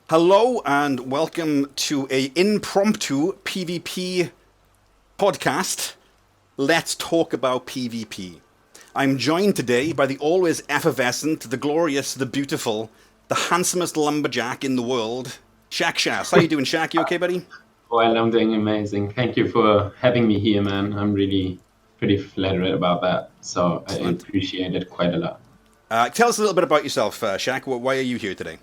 Hello and welcome to a impromptu PvP podcast. Let's talk about PvP. I'm joined today by the always effervescent, the glorious, the beautiful, the handsomest lumberjack in the world, Shek'shas. How you doing, Shaq? You okay, buddy? Well, I'm doing amazing. Thank you for having me here, man. I'm really pretty flattered about that. So I Excellent. appreciate it quite a lot. Tell us a little bit about yourself, Shaq. Why are you here today?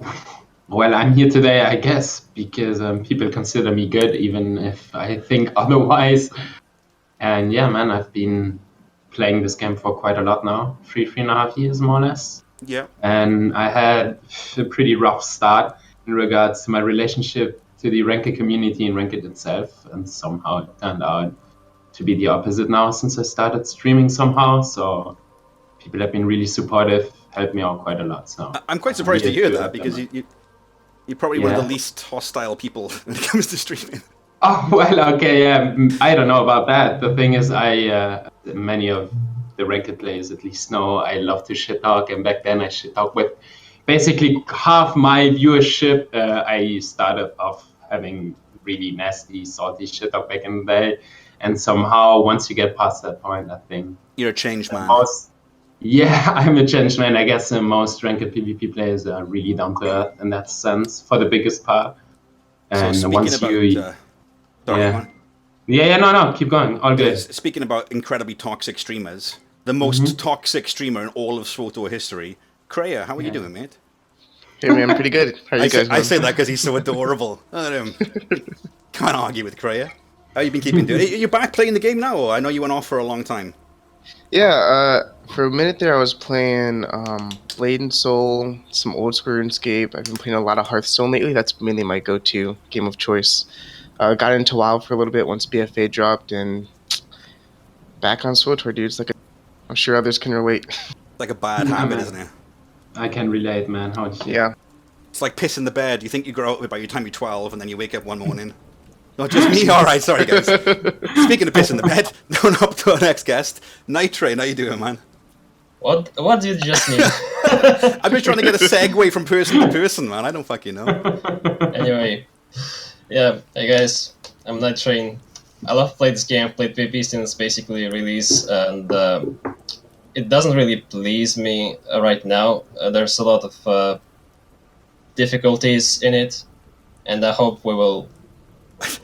Well, I'm here today, I guess, because people consider me good, even if I think otherwise. And yeah, man, I've been playing this game for quite a lot now, three and a half years more or less. Yeah. And I had a pretty rough start in regards to my relationship to the Ranked community and Ranked itself. And somehow it turned out to be the opposite now since I started streaming somehow. So people have been really supportive, helped me out quite a lot. So I'm quite surprised to hear that because you're probably one of the Yeah. least hostile people when it comes to streaming. Oh, well, okay, yeah. I don't know about that. The thing is, many of the ranked players at least know I love to shit talk, and back then I shit talk with basically half my viewership. I started off having really nasty, salty shit talk back in the day, and somehow once you get past that point, I think You're a changed man. most, yeah, I'm a changed man. I guess most ranked PvP players are really down to earth in that sense for the biggest part. So And speaking once about, you, sorry, yeah. go on. Yeah, no, keep going. All good. Speaking about incredibly toxic streamers, the most toxic streamer in all of Swoto history, Krea, how are you doing, mate? Hey man, pretty good. How are you guys? I say that because he's so adorable. Can't argue with Krea. How you been keeping doing? Are you back playing the game now? Or I know you went off for a long time. Yeah, for a minute there I was playing Blade and Soul, some old school RuneScape. I've been playing a lot of Hearthstone lately. That's mainly my go-to game of choice. Got into WoW for a little bit once BFA dropped, and back on SWTOR, dude. I'm sure others can relate. Like a bad habit, isn't it? I can relate, man. How shit. Yeah. It's like piss in the bed. You think you grow up by the time you're 12, and then you wake up one morning. Not just me. All right, sorry guys. Speaking of piss in the bed, going up to our next guest, Nightrain. How you doing, man? What did you just mean? I'm just trying to get a segue from person to person, man. I don't fucking know. Anyway, yeah, hey guys, I'm Nightrain. I love to play this game. I've played PvP since basically release, and it doesn't really please me right now. There's a lot of difficulties in it, and I hope we will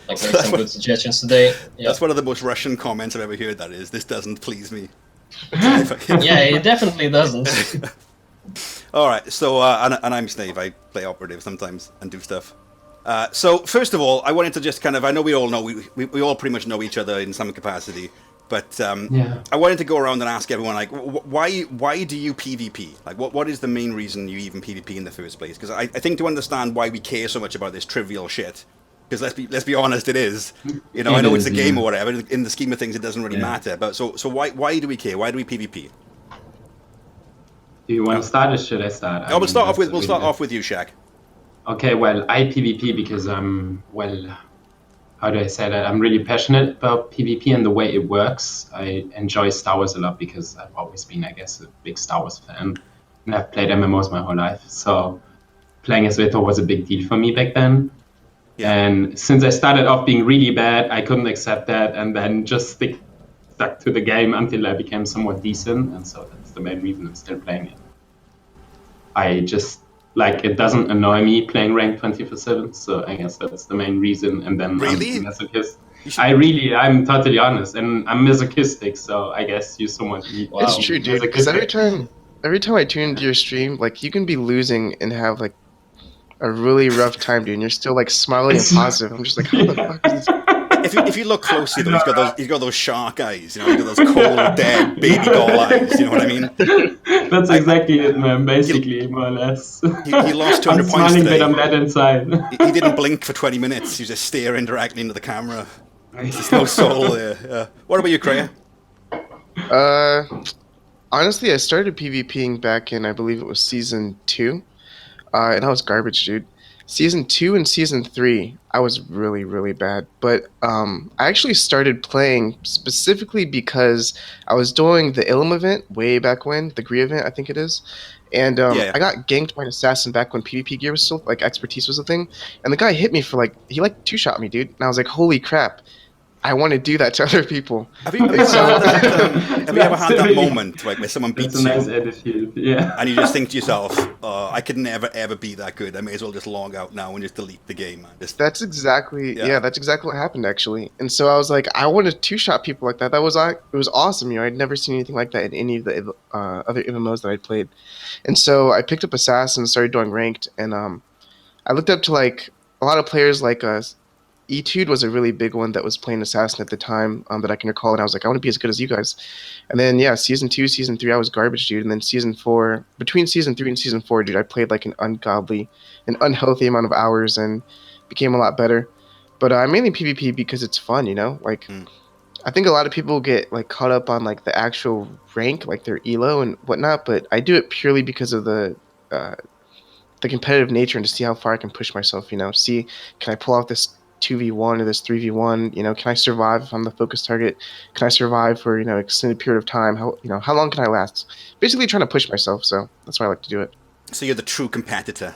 make some good suggestions today. Yeah. That's one of the most Russian comments I've ever heard. That is, this doesn't please me. Yeah, it definitely doesn't. All right, so and I'm Snave. I play operative sometimes and do stuff. So first of all, I wanted to just kind of, I know we all know, we all pretty much know each other in some capacity, but Yeah. I wanted to go around and ask everyone, like, why do you PvP? Like, what is the main reason you even PvP in the first place? Because I think to understand why we care so much about this trivial shit, because let's be honest, it is. You know, I know it's a game or whatever. In the scheme of things, it doesn't really matter. But so why do we care? Why do we PvP? Do you want to start or should I start? We'll start off with you, Shaq. Okay, well, I PvP because how do I say that? I'm really passionate about PvP and the way it works. I enjoy Star Wars a lot because I've always been, I guess, a big Star Wars fan. And I've played MMOs my whole life. So playing as SWTOR was a big deal for me back then. Yeah. And since I started off being really bad, I couldn't accept that and then just stuck to the game until I became somewhat decent. And so that's the main reason I'm still playing it. I just, like, it doesn't annoy me playing ranked 24/7. So I guess that's the main reason. And then Really? I'm masochist. I'm totally honest. And I'm masochistic. So I guess you somewhat need to It's be true, dude. Because masochistic. every time I tune into your stream, like you can be losing and have like a really rough time, dude, and you're still like smiling and positive. I'm just like, how the fuck is this? If you look closely, though, he's got those shark eyes. You know, he's got those cold, dead baby doll eyes. You know what I mean? That's exactly it, man. Basically, more or less. He lost 200 I'm points smiling, today. but I'm dead inside. He didn't blink for 20 minutes. He was just staring directly into the camera. There's no soul there. What about you, Krea? Honestly, I started PvPing back in, I believe it was season 2, and I was garbage, dude. Season 2 and Season 3, I was really, really bad. But I actually started playing specifically because I was doing the Ilum event way back when, the Krea event, I think it is. And Yeah. I got ganked by an assassin back when PvP gear was still, like, expertise was a thing. And the guy hit me for, like, he, like, two-shot me, dude. And I was like, holy crap. I want to do that to other people. Have you ever And so- had that, have you ever had that moment like where someone That's beats a nice you attitude. Yeah. and you just think to yourself, oh, I could never ever be that good. I may as well just log out now and just delete the game, man. That's exactly Yeah. that's exactly what happened actually. And so I was like, I want to two-shot people like that. That was it was awesome. You know, I'd never seen anything like that in any of the other MMOs that I'd played. And so I picked up Assassin and started doing ranked. And I looked up to like a lot of players like Etude was a really big one that was playing Assassin at the time that I can recall. And I was like, I want to be as good as you guys. And then yeah, season 2, season 3, I was garbage, dude. And then season 4, between season 3 and season 4, dude, I played like an unhealthy amount of hours and became a lot better. But I mainly PvP because it's fun, you know. Like, I think a lot of people get like caught up on like the actual rank, like their elo and whatnot. But I do it purely because of the competitive nature and to see how far I can push myself. You know, see can I pull out this 2v1 or this 3v1? You know, can I survive if I'm the focus target? Can I survive for extended period of time? How long can I last? Basically, trying to push myself. So that's why I like to do it. So you're the true competitor.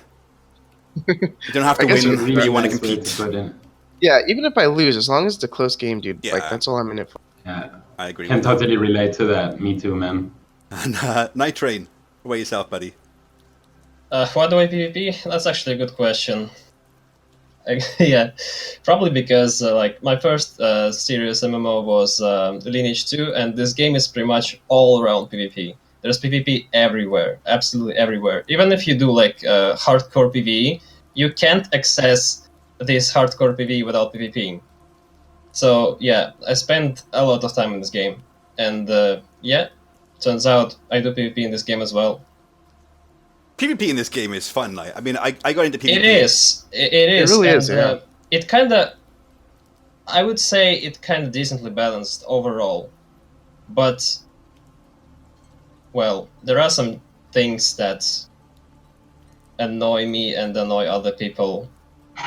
You don't have to I guess win, so. but you want to nice way compete. put it. Yeah, even if I lose, as long as it's a close game, dude. Yeah. Like that's all I'm in it for. Yeah. I agree. Can with that. totally relate to that. Me too, man. And Nightrain, what about yourself, buddy? Why do I PvP? That's actually a good question. Yeah, probably because like my first serious MMO was Lineage 2, and this game is pretty much all around PvP. There's PvP everywhere, absolutely everywhere. Even if you do like hardcore PvE, you can't access this hardcore PvE without PvPing. So yeah, I spent a lot of time in this game, and yeah, turns out I do PvP in this game as well. PvP in this game is fun. Like, I mean, I got into PvP. It is. It is. really and, is, yeah. It kind of, I would say, it kind of decently balanced overall, but well, there are some things that annoy me and annoy other people.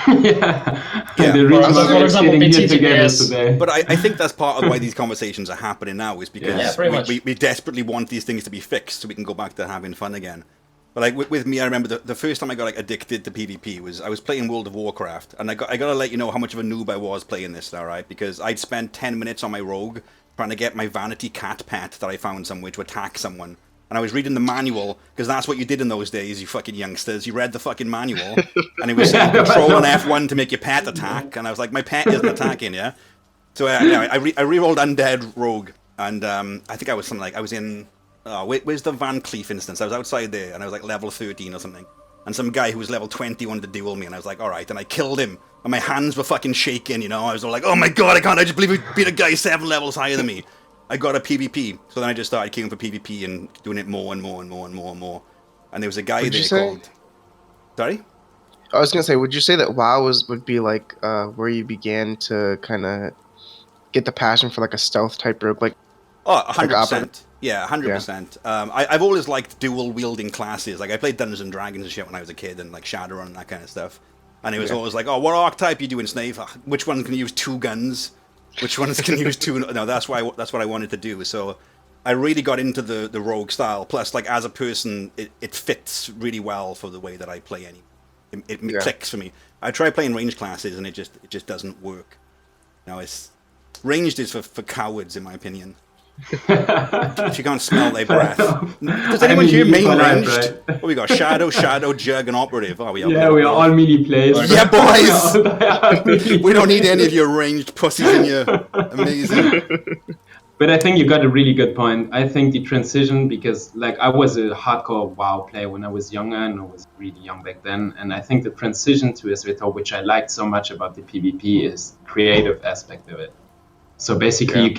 Yeah. Yeah. The reason why For we're example, sitting here together PTTPS. today. But I think that's part of why these conversations are happening now is because Yeah, pretty much. we desperately want these things to be fixed so we can go back to having fun again. But like with me, I remember the first time I got like addicted to PvP was I was playing World of Warcraft, and I got to let you know how much of a noob I was playing this, all right? Because I'd spent 10 minutes on my rogue trying to get my vanity cat pet that I found somewhere to attack someone. And I was reading the manual, because that's what you did in those days, you fucking youngsters. You read the fucking manual, and it was saying control on F1 to make your pet attack, and I was like, my pet isn't attacking, yeah? So I re-rolled Undead Rogue, and I think I was something like, I was in, where's the Van Cleef instance? I was outside there, and I was like level 13 or something. And some guy who was level 20 wanted to duel me, and I was like, alright, and I killed him. And my hands were fucking shaking, you know? I was all like, oh my god, I just believe we beat a guy 7 levels higher than me. I got a PvP, so then I just started queuing for PvP and doing it more and more and more and more and more. And there was a guy Would you there say? called... Sorry? I was gonna say, would you say that WoW would be like where you began to kind of get the passion for like a stealth type rogue? Like, Oh, Like 100%. Yeah, 100%. I've always liked dual-wielding classes. Like, I played Dungeons and Dragons and shit when I was a kid, and like Shadowrun and that kind of stuff. And it was always like, oh, what archetype you doing, Snape? Which one can use 2 guns? Which ones can use 2? No, that's what I wanted to do. So I really got into the rogue style. Plus, like, as a person, it fits really well for the way that I play. It clicks for me. I try playing ranged classes, and it just doesn't work. No, it's ranged is for cowards, in my opinion. If you can't smell their breath. Does anyone here main ranged? Right? What we got? Shadow, Jug, and Operative. Oh, We are all melee players. Yeah, boys! We don't need any of your ranged pussies in here. Amazing. But I think you got a really good point. I think the transition, because like I was a hardcore WoW player when I was younger, and I was really young back then. And I think the transition to SVTOR, which I liked so much about the PvP, is creative aspect of it. So basically, you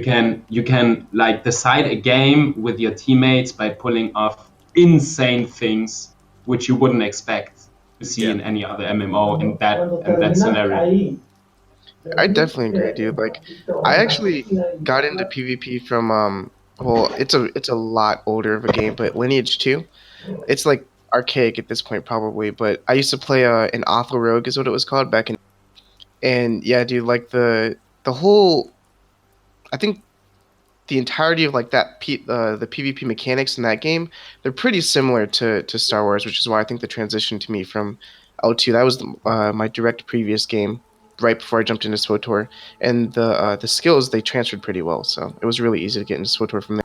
can like decide a game with your teammates by pulling off insane things which you wouldn't expect to see in any other MMO in that scenario. I definitely agree, dude. Like, I actually got into PvP from well, it's a lot older of a game, but Lineage 2. It's like archaic at this point probably, but I used to play an Awful Rogue is what it was called back in, and yeah, dude, like the whole, I think the entirety of like the PvP mechanics in that game, they're pretty similar to Star Wars, which is why I think the transition to me from L2, that was my direct previous game right before I jumped into SWTOR, and the skills they transferred pretty well, so it was really easy to get into SWTOR from there.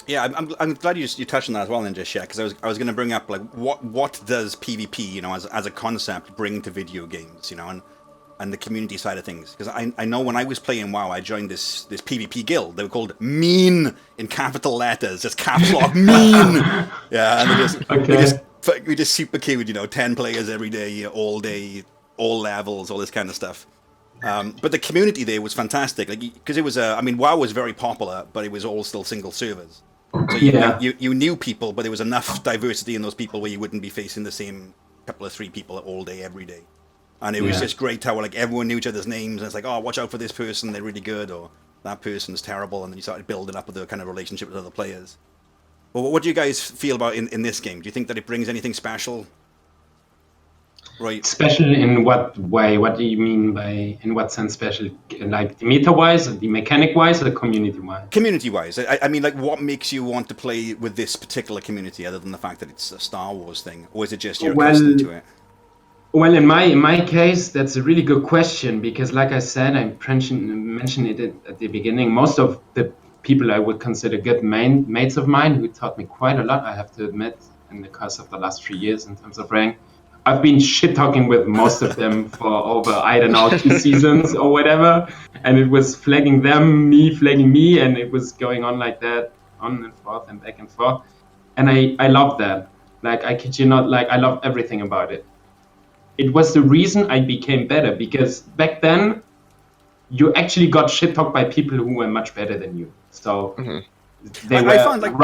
Yeah, I'm glad you touched on that as well, Ninja Shek, because I was going to bring up like what does PvP, you know, as a concept bring to video games, you know, and the community side of things. Because I know when I was playing WoW, I joined this PvP guild. They were called Mean in capital letters, just caps lock Mean. Yeah, and we just super queued, you know, 10 players every day, all day, all levels, all this kind of stuff. But the community there was fantastic, like because it was I mean, WoW was very popular, but it was all still single servers. So you knew people, but there was enough diversity in those people where you wouldn't be facing the same couple of 3 people all day, every day. And it was just great how like everyone knew each other's names, and it's like, oh, watch out for this person, they're really good, or that person's terrible, and then you started building up the kind of relationship with other players. Well, what do you guys feel about in this game? Do you think that it brings anything special? Right. Special in what way? What do you mean by, in what sense special? Like the meta-wise, the mechanic-wise, or the community-wise? Community-wise. I mean, like, what makes you want to play with this particular community, other than the fact that it's a Star Wars thing? Or is it just you're accustomed to it? Well, in my case, that's a really good question, because like I said, I mentioned it at the beginning, most of the people I would consider good mates of mine who taught me quite a lot, I have to admit, in the course of the last 3 years in terms of rank. I've been shit talking with most of them for over, I don't know, 2 seasons or whatever. And it was flagging them, me flagging me, and it was going on like that, on and forth and back and forth. And I love that. Like, I kid you not, like, I love everything about it. It was the reason I became better, because back then, you actually got shit talked by people who were much better than you. So I found, like,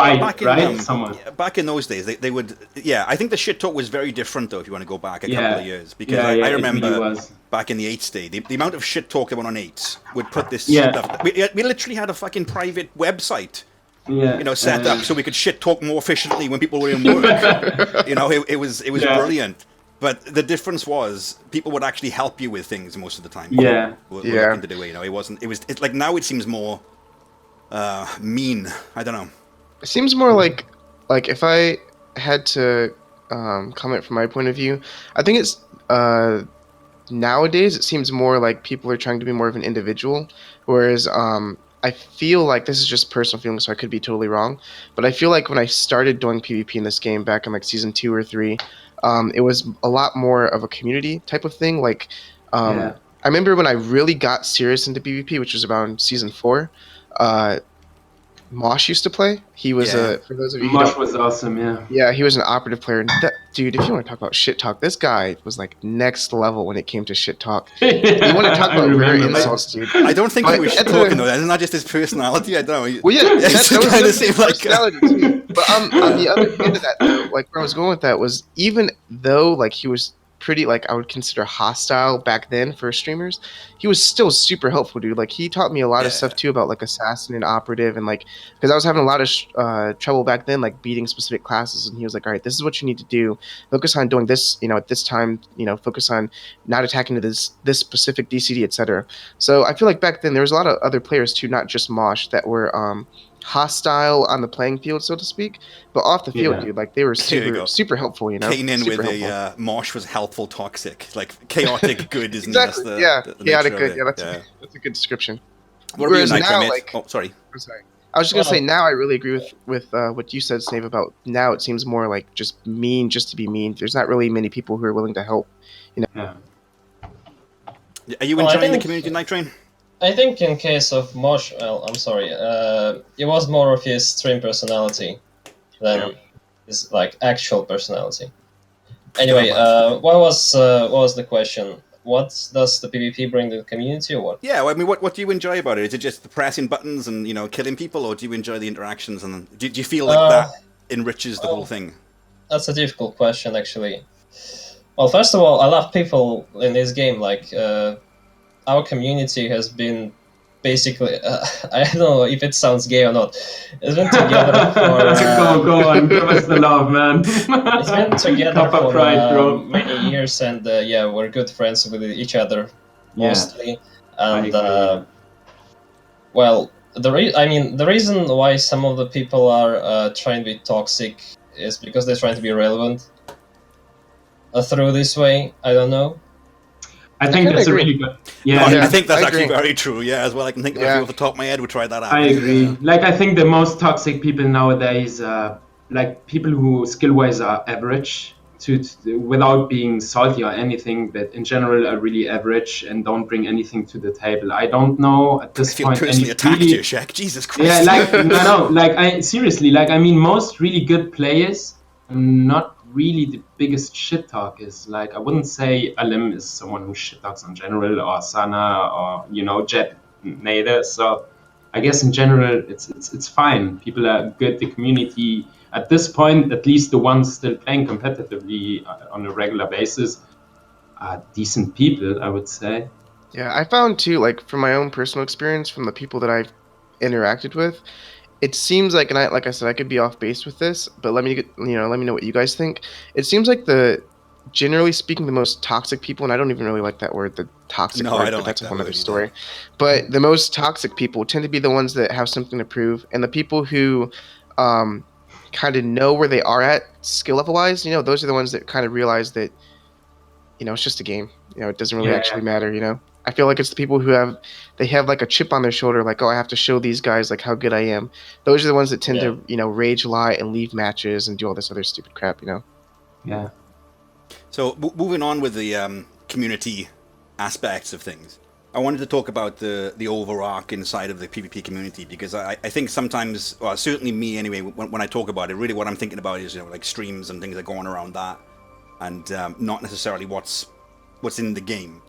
back in those days, they would, I think the shit talk was very different, though, if you want to go back a couple of years. Because I remember really back in the 8th day, the amount of shit talk that went on 8s would put this stuff. We literally had a fucking private website. You know, set up so we could shit talk more efficiently when people were in work. You know, it was brilliant. But the difference was people would actually help you with things most of the time. Looking to do it, you know, it's like now it seems more mean. I don't know. It seems more like if I had to comment from my point of view, I think it's nowadays it seems more like people are trying to be more of an individual, whereas I feel like, this is just personal feeling, so I could be totally wrong, but I feel like when I started doing PvP in this game back in like season 2 or 3, it was a lot more of a community type of thing. Like, I remember when I really got serious into PvP, which was about season 4. Mosh used to play. He was for those of you Mosh was awesome, yeah, he was an operative player. And dude, if you want to talk about shit talk, this guy was like next level when it came to shit talk. You want to talk about rare insults, dude? I don't think he was shit talking though. That's not just his personality. I don't know. Well, yeah, that was kind his of personality too. But on the other end of that, though, like where I was going with that was, even though like he was pretty, like, I would consider hostile back then for streamers, he was still super helpful, dude. Like, he taught me a lot of stuff too about like assassin and operative, and like, because I was having a lot of trouble back then, like beating specific classes, and he was like, all right, this is what you need to do, focus on doing this, you know, at this time, you know, focus on not attacking to this specific DCD, etc. So I feel like back then there was a lot of other players too, not just Mosh, that were hostile on the playing field, so to speak, but off the field, dude, like they were super helpful, you know. Came in with a Mosh was helpful, toxic, like chaotic good, isn't exactly, the chaotic good. Yeah, that's a good description. Whereas now, like, sorry. I'm sorry. I was just gonna say, now I really agree with what you said, Snave, about now it seems more like just mean just to be mean. There's not really many people who are willing to help, you know. Are you enjoying the community, Nightrain? I think in case of Mosh, well, I'm sorry, it was more of his stream personality than his like actual personality. Anyway, what was the question? What does the PvP bring to the community, or what? Yeah, well, I mean, what do you enjoy about it? Is it just the pressing buttons and, you know, killing people, or do you enjoy the interactions, and do you feel like that enriches the whole thing? That's a difficult question, actually. Well, first of all, I love people in this game. Like, our community has been basically, I don't know if it sounds gay or not. It's been together for Go on, give us the love, man. it's been together Cup of for pride, bro. many years, and yeah, we're good friends with each other Yeah, mostly. I And agree. Yeah. well, the reason why some of the people are trying to be toxic is because they're trying to be relevant through this way. I don't know. I I think kinda that's a agree. really good. No, Yeah, I Yeah, think that's I actually agree. very true. Yeah, as well. I can think of a Yeah. few off the top of my head who tried that out. I agree. Yeah. Like, I think the most toxic people nowadays, like people who skill-wise are average, without being salty or anything, but in general are really average and don't bring anything to the table. I don't know at I this feel point personally any attacked really. here, Shek. Jesus Yeah, Christ. like no, like I seriously, like I mean, most really good players are not really the biggest shit talkers. Like I wouldn't say Alim is someone who shit talks in general, or Sana, or Jet Nader. So I guess in general, it's fine. People are good. The community at this point, at least the ones still playing competitively on a regular basis, are decent people, I would say. Yeah, I found too, like from my own personal experience, from the people that I've interacted with, it seems like, and like I said, I could be off base with this, but let me know what you guys think. It seems like generally speaking, the most toxic people, and I don't even really like that word, the toxic No, I word, don't but like that's a that whole other word either. story. But the most toxic people tend to be the ones that have something to prove, and the people who, um, kind of know where they are at skill level wise. Those are the ones that kind of realize that it's just a game. It doesn't really Yeah, actually matter. I feel like it's the people who have like a chip on their shoulder, like, oh, I have to show these guys like how good I am. Those are the ones that tend Yeah. to, rage lie and leave matches and do all this other stupid crap. yeah. So moving on with the community aspects of things, I wanted to talk about the overarch inside of the PvP community because I think sometimes, well, certainly me anyway, when I talk about it, really what I'm thinking about is like streams and things that go on around that, and not necessarily what's in the game.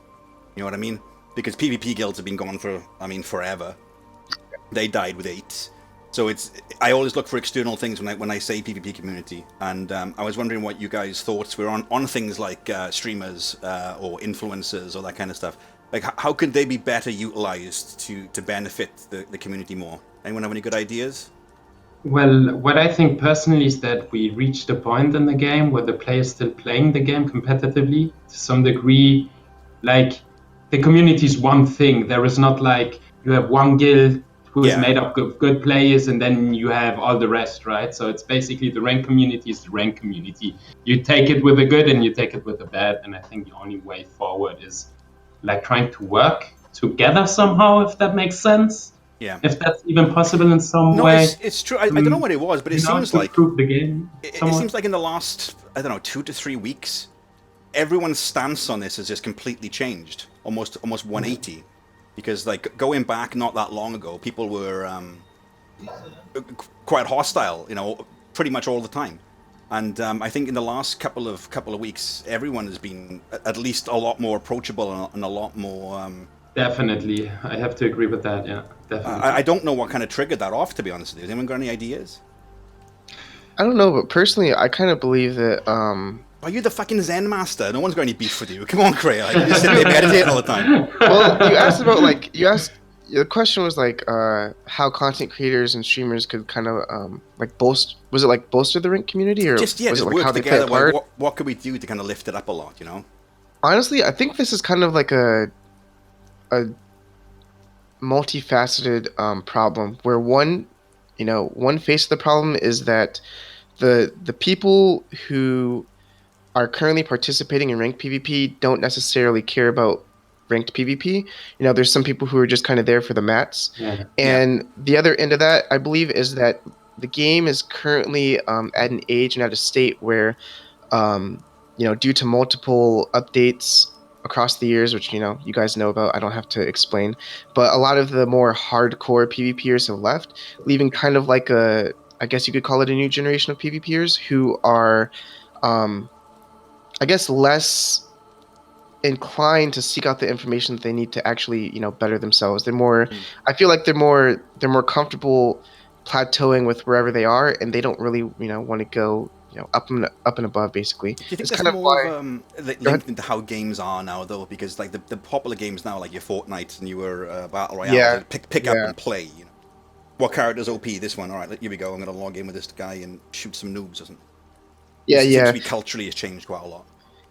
You know what I mean? Because PvP guilds have been gone for forever. They died with 8. So I always look for external things when I say PvP community, and I was wondering what you guys' thoughts were on things like streamers or influencers or that kind of stuff. Like how could they be better utilized to benefit the community more? Anyone have any good ideas? Well, what I think personally is that we reached a point in the game where the players still playing the game competitively to some degree. Like the community is one thing. There is not like you have one guild who is Yeah. made up of good players and then you have all the rest, right? So it's basically the rank community is the rank community. You take it with the good and you take it with the bad. And I think the only way forward is like trying to work together somehow, if that makes sense. Yeah. If that's even possible in some No, way. it's true. I don't know what it was, but it seems To like improve the game it somewhat. seems like in the last, I don't know, 2 to 3 weeks, everyone's stance on this has just completely changed, almost 180. Because like going back not that long ago, people were quite hostile, pretty much all the time. And I think in the last couple of weeks, everyone has been at least a lot more approachable and a lot more. Definitely, I have to agree with that. Yeah, definitely. I don't know what kind of triggered that off, to be honest with you. Has anyone got any ideas? I don't know, but personally, I kind of believe that. Are you the fucking Zen master? No one's got any beef with you. Come on, Krea. Like, you sit there meditating all the time. Well, you asked about the question was like how content creators and streamers could kind of like bolster the rank community, or Just was it like work how they play together. a part? What could we do to kind of lift it up a lot? Honestly, I think this is kind of like a multifaceted problem where one face of the problem is that the people who are currently participating in ranked PvP don't necessarily care about ranked PvP. There's some people who are just kind of there for the mats. Yeah. And the other end of that, I believe, is that the game is currently at an age and at a state where, due to multiple updates across the years, which you guys know about, I don't have to explain, but a lot of the more hardcore PvPers have left, leaving kind of like I guess you could call it a new generation of PvPers who are, I guess, less inclined to seek out the information that they need to actually, better themselves. I feel like they're more comfortable plateauing with wherever they are, and they don't really, want to go up and above basically. Do you think It's that's kind of more why. of linked into how games are now, though? Because like the popular games now, like your Fortnite and your Battle Royale, Yeah, pick up yeah. and play. What character's OP? This one. All right, here we go. I'm going to log in with this guy and shoot some noobs or something. Yeah, It seems to yeah. be culturally has changed quite a lot.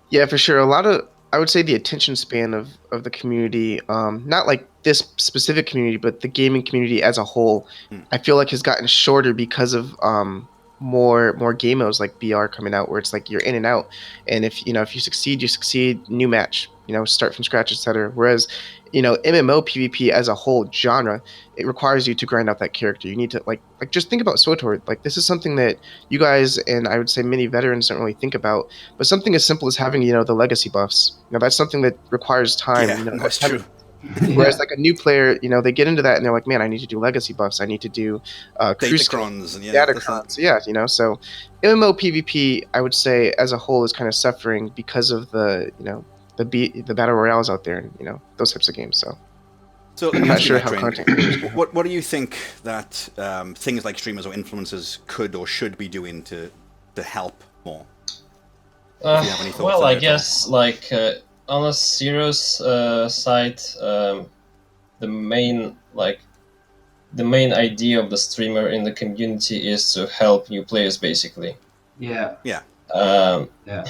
Yeah, for sure. A lot of, I would say, the attention span of the community, not like this specific community, but the gaming community as a whole, Hmm. I feel like has gotten shorter because of more game modes like BR coming out, where it's like you're in and out, and if you succeed, you succeed, new match, start from scratch, etc. Whereas, MMO PvP as a whole genre, it requires you to grind out that character. You need to like just think about SWTOR. Like this is something that you guys and I would say many veterans don't really think about, but something as simple as having, the legacy buffs, that's something that requires time. Yeah, no, it's Time. true. Whereas Yeah. like a new player, they get into that and they're like, man, I need to do legacy buffs. I need to do cruise skills, Datacrons and datacrons. Yeah, so MMO PvP, I would say as a whole is kind of suffering because of the battle royales out there and those types of games. So let I'm me not ask you, sure how Nightrain, content creators can help. what do you think that things like streamers or influencers could or should be doing to help more? If you have any thoughts Well, on I it at all. guess like on a serious side, the main the main idea of the streamer in the community is to help new players, basically. Yeah. Yeah. Um, Yeah.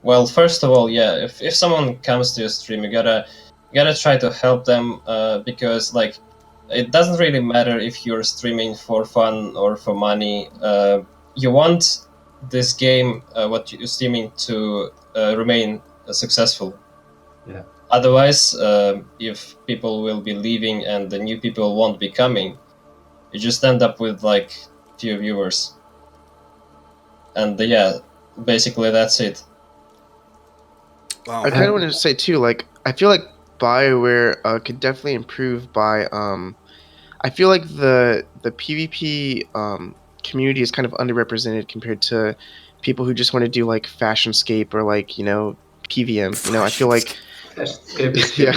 Well, first of all, yeah, if someone comes to your stream, you gotta try to help them because like it doesn't really matter if you're streaming for fun or for money. You want this game, what you're streaming, to remain successful. Yeah. Otherwise, if people will be leaving and the new people won't be coming, you just end up with like few viewers. And yeah, basically that's it. Wow. I kind of wanted to say too, like I feel like BioWare could definitely improve by. I feel like the PvP community is kind of underrepresented compared to people who just want to do like Fashionscape or like PVM. I feel like yeah.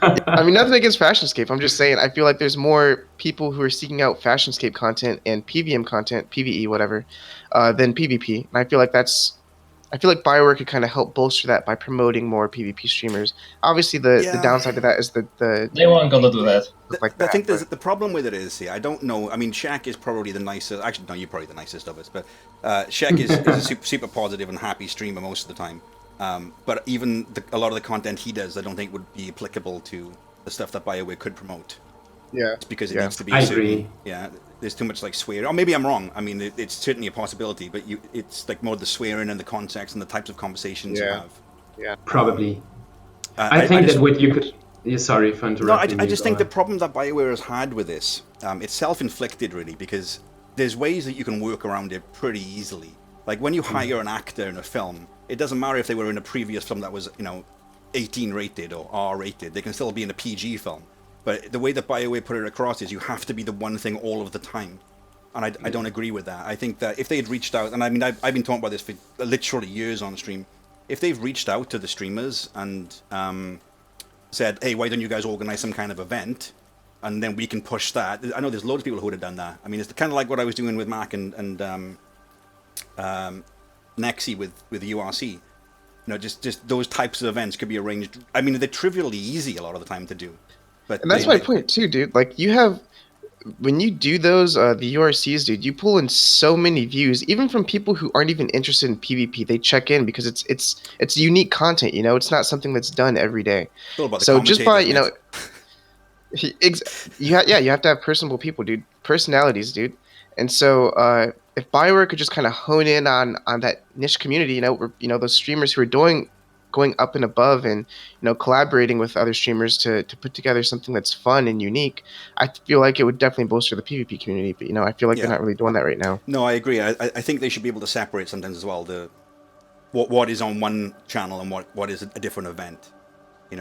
I mean, nothing against Fashionscape. I'm just saying I feel like there's more people who are seeking out Fashionscape content and PVM content, PVE, whatever, than PvP. And I feel like Bioware could kind of help bolster that by promoting more PvP streamers. Obviously, the Yeah. downside to that is the They weren't gonna do that. stuff like I that. think but- the problem with it is, I don't know. I mean, Shaq is probably the nicest. Actually, no, you're probably the nicest of us. But Shaq is a super positive and happy streamer most of the time. But even a lot of the content he does, I don't think would be applicable to the stuff that BioWare could promote. Yeah. It's because it Yeah. needs to be. I a certain, agree. Yeah, there's too much like swearing. Or maybe I'm wrong. I mean, it's certainly a possibility. But it's like more the swearing and the context and the types of conversations you Yeah. have. Yeah. Probably. I think just- that what you could. Yeah, sorry for No, interrupting. I just think the problem that BioWare has had with this, it's self-inflicted really, because there's ways that you can work around it pretty easily. Like when you hire an actor in a film, it doesn't matter if they were in a previous film that was, 18 rated or R rated, they can still be in a PG film. But the way that BioWare put it across is you have to be the one thing all of the time. And I don't agree with that. I think that if they had reached out, and I mean, I've been talking about this for literally years on stream, if they've reached out to the streamers and said, hey, why don't you guys organize some kind of event, and then we can push that. I know there's loads of people who would have done that. I mean, it's kind of like what I was doing with Mac and Nexi with the URC. Just those types of events could be arranged. I mean, they're trivially easy a lot of the time to do. But And that's my point too, dude. Like you have, when you do those, the URCs, dude, you pull in so many views, even from people who aren't even interested in PvP. They check in because it's unique content. It's not something that's done every day. It's all about the So just by commentators, mate. you have to have personable people, dude, personalities, dude. And so if Bioware could just kind of hone in on that niche community, where, those streamers who are going up and above and collaborating with other streamers to put together something that's fun and unique, I feel like it would definitely bolster the PvP community. But I feel like they're not really doing that right now. No, I agree. I think they should be able to separate sometimes as well what is on one channel and what is a different event.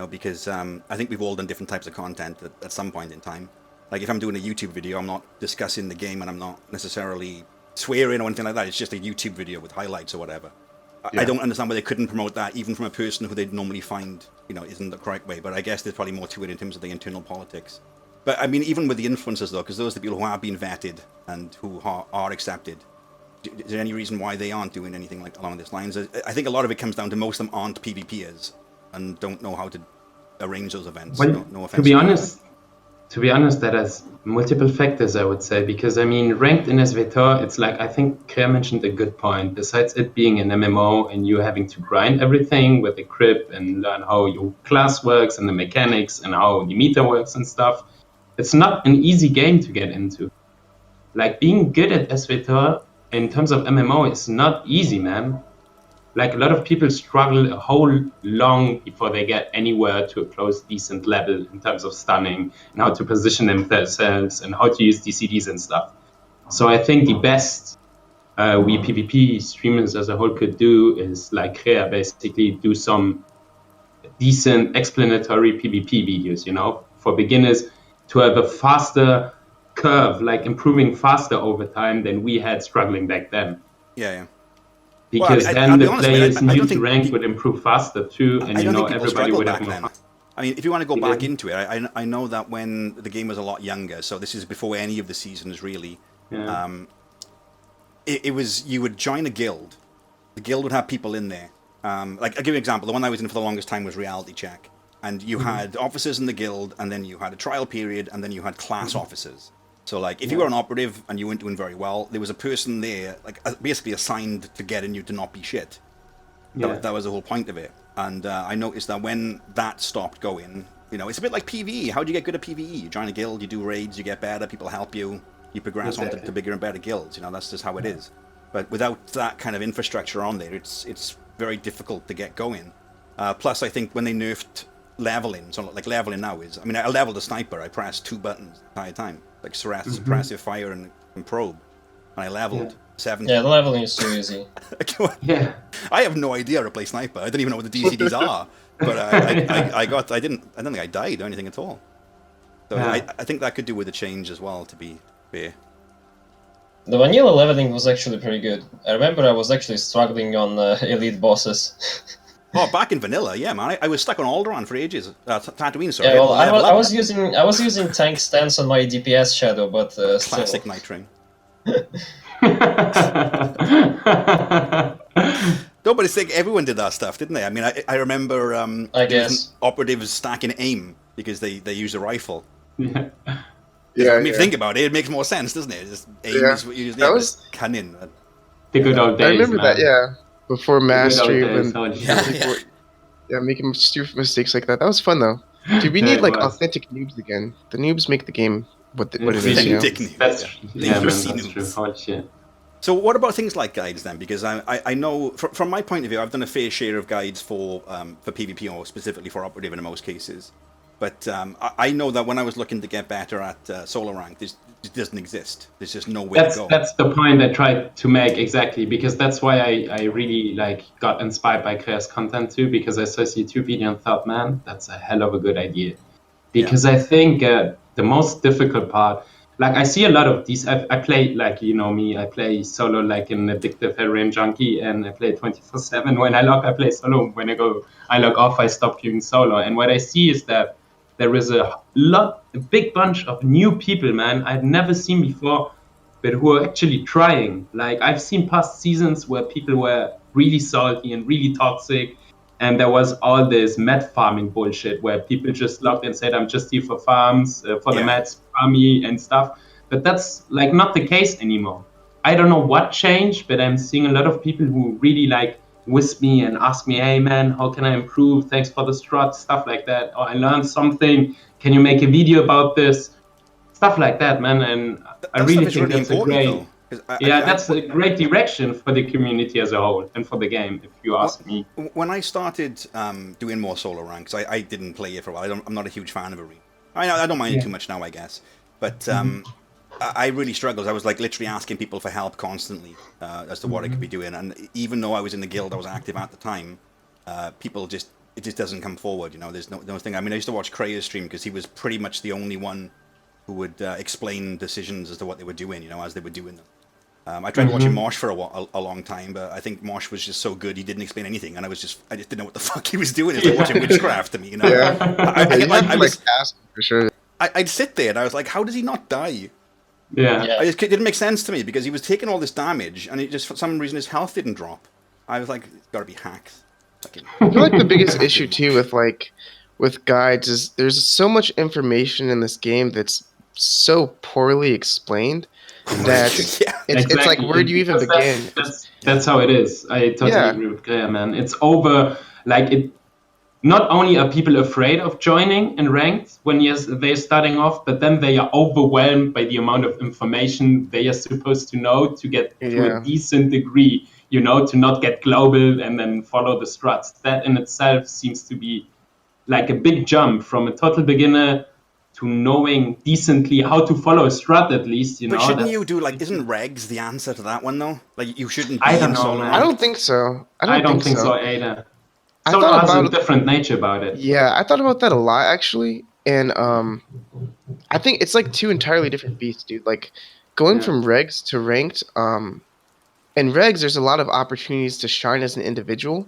Because I think we've all done different types of content at some point in time. Like if I'm doing a YouTube video, I'm not discussing the game and I'm not necessarily swearing or anything like that. It's just a YouTube video with highlights or whatever. Yeah. I don't understand why they couldn't promote that even from a person who they'd normally find, isn't the correct way. But I guess there's probably more to it in terms of the internal politics. But I mean, even with the influencers though, because those are the people who have been vetted and who are accepted, Is there any reason why they aren't doing anything like along these lines? I think a lot of it comes down to most of them aren't PvPers and don't know how to arrange those events. Well, No offense. to be honest, that has multiple factors, I would say, because I mean, ranked in SVTOR, it's like, I think Krea mentioned a good point. Besides it being an MMO and you having to grind everything with the crypt and learn how your class works and the mechanics and how the meter works and stuff, it's not an easy game to get into. Like, being good at SVTOR in terms of MMO is not easy, man. Like, a lot of people struggle a whole long before they get anywhere to a close, decent level in terms of stunning and how to position themselves and how to use DCDs and stuff. So I think the best we PvP streamers as a whole could do is, like Krea, basically do some decent explanatory PvP videos, you know, for beginners to have a faster curve, like improving faster over time than we had struggling back then. Yeah. Because well, then be the honest, players I new don't to think rank would improve faster too, and I you don't know think people everybody struggled would back have more then. fun. I mean, if you want to go You back did? into it, I know that when the game was a lot younger, so this is before any of the seasons really. Yeah. It was, you would join a guild. The guild would have people in there. Like, I'll give you an example. The one I was in for the longest time was Reality Check. And you had officers in the guild, and then you had a trial period, and then you had class officers. So, like, if you were an operative and you weren't doing very well, there was a person there, like, basically assigned to getting you to not be shit. That was the whole point of it. And I noticed that when that stopped going, you know, it's a bit like PvE. How do you get good at PvE? You join a guild, you do raids, you get better, people help you, you progress on to bigger and better guilds. You know, that's just how it is. But without that kind of infrastructure on there, it's very difficult to get going. Plus, I think when they nerfed leveling, so like leveling now is, I mean, I leveled a sniper, I pressed 2 buttons the entire time, like suppressive fire and probe, and I leveled 70. Yeah, the leveling is so easy. Yeah. I have no idea how to play sniper. I don't even know what the DCDs are. But I don't think I died or anything at all. So I think that could do with a change as well, to be fair. The vanilla leveling was actually pretty good. I remember I was actually struggling on elite bosses. Oh, back in vanilla, yeah, man. I was stuck on Alderaan for ages. Tatooine, sorry. Yeah, well, I was using tank stance on my DPS shadow, but classic still. Nightrain. No, but it's like everyone did that stuff, didn't they? I mean, I remember I guess operatives stacking aim because they use a rifle. Yeah. I mean, if you think about it, it makes more sense, doesn't it? Just aim is what you use. That was cannon. The good old days. I remember man. that, yeah. Before mastery, when Yeah. making stupid mistakes like that. That was fun though. Dude, we need like authentic noobs again. The noobs make the game what it is. You know? That's true. Holy shit. So what about things like guides then? Because I know from my point of view, I've done a fair share of guides for PvP or specifically for operative in most cases. But I know that when I was looking to get better at solo rank, it doesn't exist. There's just no way to go. That's the point I tried to make exactly, because that's why I really like got inspired by Krea's content too, because I saw his YouTube video and thought, man, that's a hell of a good idea. Because I think the most difficult part, like I see a lot of these, I play, like, you know me, I play solo like an addictive heroin junkie, and I play 24/7. When I log, I play solo. When I log off, I stop queuing solo. And what I see is that there is a big bunch of new people, man, I've never seen before, but who are actually trying. Like, I've seen past seasons where people were really salty and really toxic, and there was all this med farming bullshit where people just logged and said, I'm just here for farms, for the meds, farm me and stuff. But that's like not the case anymore. I don't know what changed, but I'm seeing a lot of people who really like wisp me and ask me, hey man, how can I improve? Thanks for the strut, stuff like that. Or I learned something. Can you make a video about this? Stuff like that, man. And I really think that's a great, that's a great direction for the community as a whole and for the game, if you ask me. When I started doing more solo ranks, I didn't play it for a while. I'm not a huge fan of it. I don't mind it too much now, I guess. But I really struggled. I was like literally asking people for help constantly as to what I could be doing. And even though I was in the guild, I was active at the time, it just doesn't come forward. You know, there's no thing. I mean, I used to watch Krea's stream because he was pretty much the only one who would explain decisions as to what they were doing, you know, as they were doing them. I tried watching Mosh for a long time, but I think Mosh was just so good he didn't explain anything, and I just didn't know what the fuck he was doing. It's like watching witchcraft to me, you know. Yeah. I for sure. I'd sit there and I was like, how does he not die? Yeah. Yeah. It didn't make sense to me because he was taking all this damage, and it just for some reason his health didn't drop. I was like, it's got to be hacks. Fucking I feel like the biggest hacking. issue too with guides is there's so much information in this game that's so poorly explained that Yeah. it's like Exactly. where do you even Because begin? that's how it is. I totally Yeah, agree with Krea, man. It's over. Like it. Not only are people afraid of joining in ranked when they're starting off, but then they are overwhelmed by the amount of information they are supposed to know to get to a yeah. decent degree, to not get global and then follow the struts. That in itself seems to be like a big jump from a total beginner to knowing decently how to follow a strut at least, But shouldn't you that's do like? Isn't regs the answer to that one though? Like you shouldn't I be don't in know, solo I man. don't ranked. think so. I I don't don't think think so so. either. I Solo thought has a about different nature about it. Yeah, I thought about that a lot actually, and I think it's like two entirely different beasts, dude. Like going Yeah. from regs to ranked, in regs, there's a lot of opportunities to shine as an individual,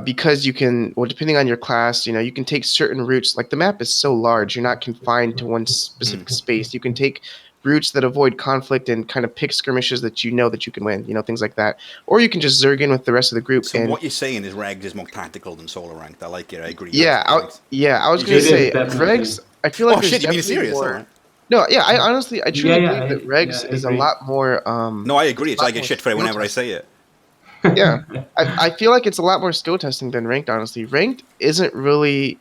because you can, well, depending on your class, you can take certain routes. Like the map is so large, you're not confined to one specific space. You can take routes that avoid conflict and kind of pick skirmishes that that you can win, things like that. Or you can just zerg in with the rest of the group. So And what you're saying is regs is more tactical than solo ranked. I like it. I agree. yeah, Thanks. I was You gonna It should. is say definitely. regs. I feel like Oh there's shit! You being definitely serious? All more. right. No, yeah, I Yeah, truly yeah, believe that yeah, regs I is a agree. lot more No, I agree. it's a It's lot like I get more shit for it skill whenever I testing. say it. Yeah. I feel like it's a lot more skill testing than ranked, honestly. Ranked isn't really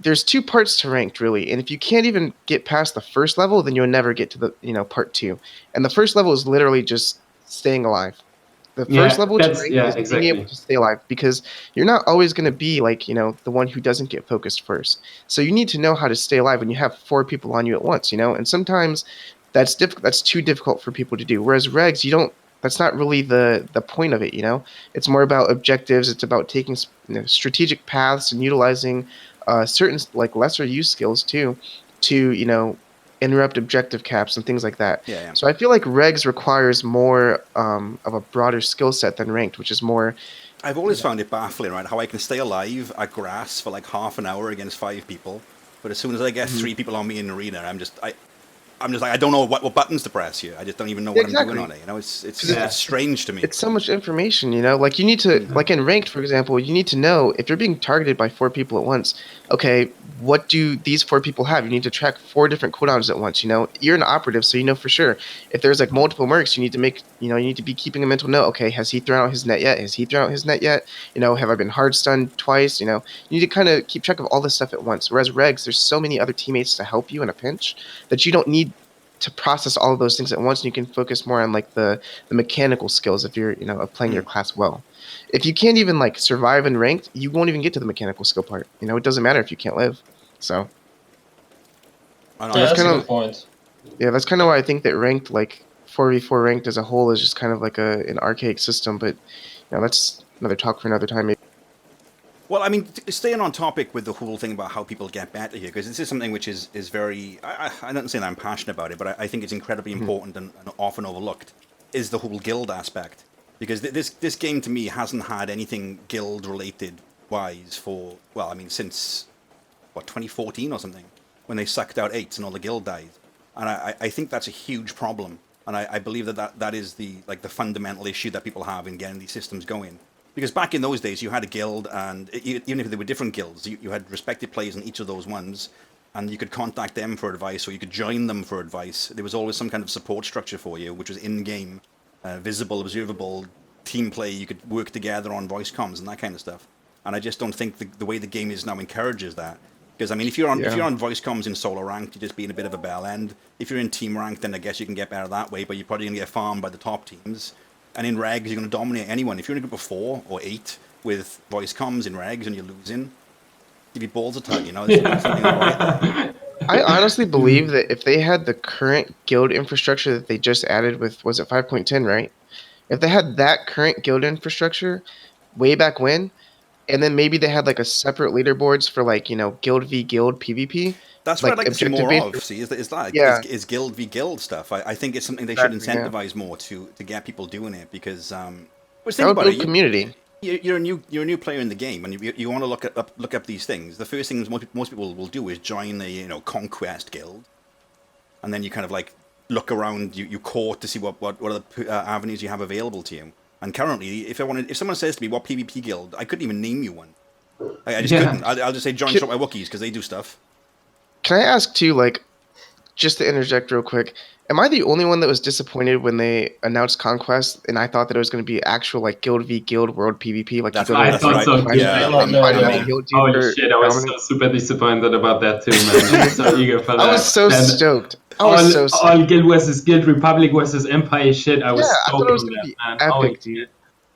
there's two parts to ranked really, and if you can't even get past the first level, then you'll never get to the part two. And the first level is literally just staying alive. The first Yeah, level to that's ranked yeah, is being able exactly. to stay alive because you're not always going to be like, the one who doesn't get focused first. So you need to know how to stay alive when you have four people on you at once, and sometimes that's difficult. That's too difficult for people to do. Whereas regs, you don't. That's not really the point of it. It's more about objectives. It's about taking strategic paths and utilizing certain like lesser use skills too to interrupt objective caps and things like that. Yeah, yeah. So I feel like regs requires more of a broader skill set than ranked, which is more. I've always found it baffling, right? How I can stay alive at grass for like half an hour against 5 people, but as soon as I get Mhm. 3 people on me in arena, I'm just like I don't know what buttons to press here. I just don't even know Yeah, what I'm doing exactly. on it. It's 'Cause Yeah. it's strange to me. It's so much information, Like you need to, like in ranked, for example, you need to know if you're being targeted by four people at once. Okay, what do these four people have? You need to track four different cooldowns at once. You're an operative, so you know for sure. If there's like multiple mercs, you need to you need to be keeping a mental note. Okay, has he thrown out his net yet? Has he thrown out his net yet? Have I been hard stunned twice? You need to kind of keep track of all this stuff at once. Whereas regs, there's so many other teammates to help you in a pinch that you don't need to process all of those things at once, and you can focus more on like the mechanical skills if you're of playing your class well. If you can't even like survive in ranked, you won't even get to the mechanical skill part. It doesn't matter if you can't live. So I know, Yeah, that's it's that's a kind good of point. that's kind of why I think that ranked, like 4v4 ranked as a whole, is just kind of like an archaic system. But that's another talk for another time. Maybe. Well, I mean, staying on topic with the whole thing about how people get better here, because this is something which is very. I don't say that I'm passionate about it, but I think it's incredibly Mhm. important and often overlooked. Is the whole guild aspect, because this game to me hasn't had anything guild related wise for, well, I mean, since what, 2014 or something, when they sucked out eights and all the guild died, and I think that's a huge problem, and I believe that is the fundamental issue that people have in getting these systems going. Because back in those days, you had a guild, and even if they were different guilds, you had respected players in each of those ones, and you could contact them for advice, or you could join them for advice. There was always some kind of support structure for you, which was in-game, visible, observable, team play. You could work together on voice comms and that kind of stuff. And I just don't think the way the game is now encourages that. Because I mean, if you're Yeah. on voice comms in solo ranked, you're just being a bit of a bell end. If you're in team ranked, then I guess you can get better that way, but you're probably gonna get farmed by the top teams. And in regs, you're gonna dominate anyone. If you're in a group of 4 or 8 with voice comms in regs and you're losing, give you balls a tug. There's something not right there. I honestly believe that if they had the current guild infrastructure that they just added with, was it 5.10, right? If they had that current guild infrastructure way back when, and then maybe they had like a separate leaderboards for like, guild v guild PvP, That's what I'd like like to see objective more based. of. See, is that Yeah, is guild v guild stuff. I think it's something they should exactly. Yeah, incentivize more to get people doing it because. But that think would about it. build community. You're a new player in the game, and you want to look up these things. The first things most people will do is join the conquest guild, and then you kind of like look around, you court to see what other avenues you have available to you. And currently, if someone says to me, what PvP guild, I couldn't even name you one. I just couldn't. I'll just say join Shop My Wookiees because they do stuff. Can I ask too, like, just to interject real quick, am I the only one that was disappointed when they announced Conquest and I thought that it was going to be actual like Guild v Guild World PvP? Like That's you go right. I to That's thought right. so too. Yeah, Holy shit, I was so super disappointed about that too, man. I was so eager for that. I was so stoked. All Guild versus Guild, Republic versus Empire shit. I was I thought it was stoked on going to that, be man. epic, Holy dude. shit.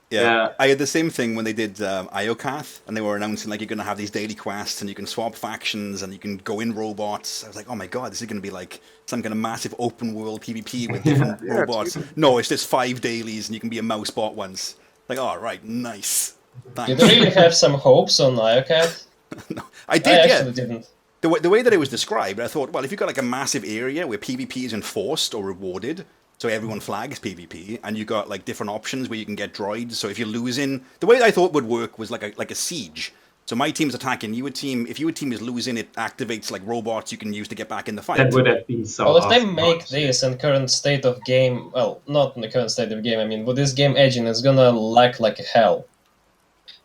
Yeah, I had the same thing when they did Iocath, and they were announcing like you're going to have these daily quests, and you can swap factions, and you can go in robots. I was like, oh my god, this is going to be like some kind of massive open world PvP with different robots. No, it's just 5 dailies, and you can be a mouse bot once. Like, all right, nice. Thanks. Did you really have some hopes on Iocat? No, I did. I actually didn't. The way that it was described, I thought, well, if you've got like a massive area where PvP is enforced or rewarded, so everyone flags PvP, and you got like different options where you can get droids. So if you're losing, the way I thought would work was like a siege. So my team's attacking, if your team is losing, it activates like robots you can use to get back in the fight. That would have been so Well, if awesome. they make this in current state of game, well, not in the current state of game, I mean, with this game engine, it's gonna lag like hell.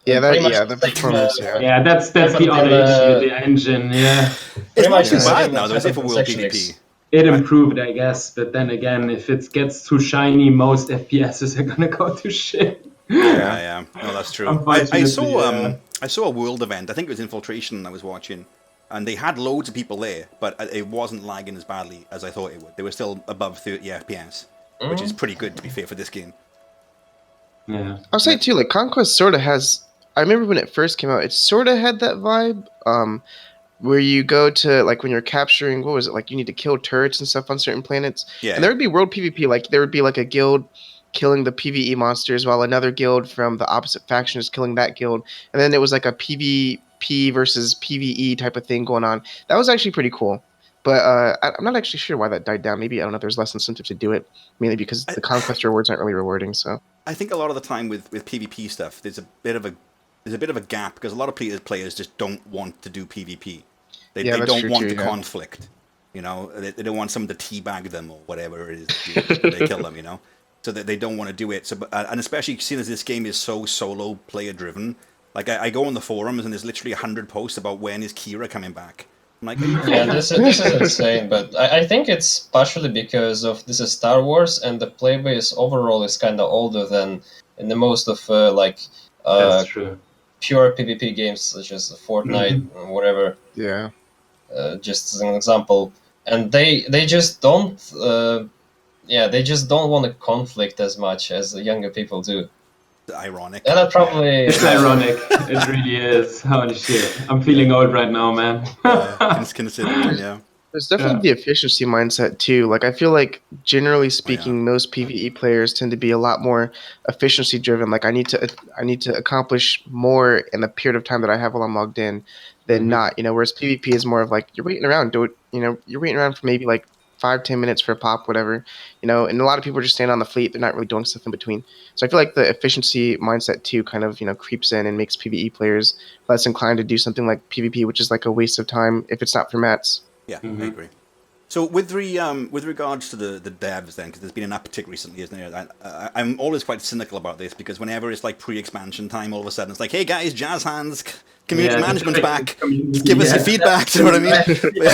Yeah, Pretty much the like, performance. Yeah, that's the other issue, the engine, yeah. It's not much too the bad same now, though, is it, for World section PvP? It improved, I guess, but then again, if it gets too shiny, most FPSs are gonna go to shit. Yeah. No, that's true. Unfortunately, I saw a world event. I think it was Infiltration I was watching, and they had loads of people there, but it wasn't lagging as badly as I thought it would. They were still above 30 FPS, which is pretty good, to be fair, for this game. Yeah. I'll say too, like Conquest sort of has. I remember when it first came out, it sort of had that vibe. Where you go to, like, when you're capturing, what was it, like, you need to kill turrets and stuff on certain planets. Yeah. And there would be world PvP, like, there would be, like, a guild killing the PvE monsters while another guild from the opposite faction is killing that guild. And then it was, like, a PvP versus PvE type of thing going on. That was actually pretty cool. But I'm not actually sure why that died down. Maybe, I don't know, there's less incentive to do it, mainly because the Conquest rewards aren't really rewarding, so. I think a lot of the time with PvP stuff, there's a bit of a gap, because a lot of players just don't want to do PvP. They don't want the conflict, you know. They don't want someone to teabag them or whatever it is. They kill them, you know. So that they don't want to do it. So, and especially seeing as this game is so solo player driven, like I go on the forums and there's literally 100 posts about when is Kira coming back. I'm like, yeah, this is insane. But I think it's partially because of this is Star Wars, and the playbase overall is kind of older than in the most of That's true. Pure PvP games such as Fortnite or whatever. Yeah. Just as an example, and they just don't they just don't want to conflict as much as the younger people do. ironic. And that probably It's ironic. It really is. Holy shit. I'm feeling old right now, man. Considering, yeah. There's definitely the efficiency mindset too. Like I feel like generally speaking, most PvE players tend to be a lot more efficiency driven. Like I need to accomplish more in the period of time that I have while I'm logged in than not. You know, whereas PvP is more of like you're waiting around, you're waiting around for maybe like 5-10 minutes for a pop, whatever. You know, and a lot of people are just standing on the fleet, they're not really doing stuff in between. So I feel like the efficiency mindset too kind of, creeps in and makes PvE players less inclined to do something like PvP, which is like a waste of time if it's not for mats. Yeah, I agree. So with regards to the devs then, because there's been an uptick recently, isn't there? I'm always quite cynical about this because whenever it's like pre-expansion time, all of a sudden it's like, hey guys, jazz hands, community management's back, give us your feedback. You know what I mean?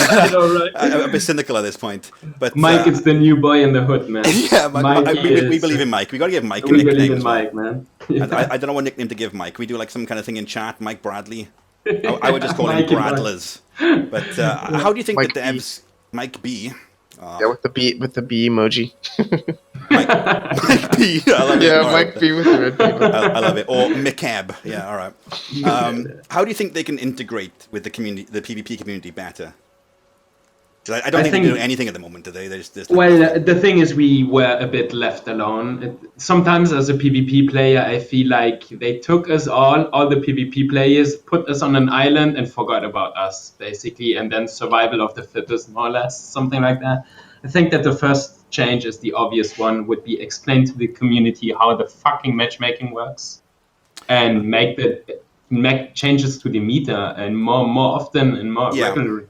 I know, right? I'm a bit cynical at this point. But Mike is the new boy in the hood, man. Yeah, we believe in Mike. We got to give Mike a we nickname believe in as well. Mike, man. I don't know what nickname to give Mike. We do like some kind of thing in chat, Mike Bradley. I would just call him Mike and Bradlers. But how do you think Mike the devs... Mike B. Yeah, with the B emoji. Mike B. I love it. Yeah, All Mike right. B with the red B. I love it. Or McCab. Yeah, all right. How do you think they can integrate with the community, the PvP community better? 'Cause I don't think they do anything at the moment, do they? Well, the thing is, we were a bit left alone. Sometimes as a PvP player, I feel like they took us all the PvP players, put us on an island and forgot about us, basically, and then survival of the fittest, more or less, something like that. I think that the first change is the obvious one, would be explain to the community how the fucking matchmaking works and make changes to the meta and more often and more regularly.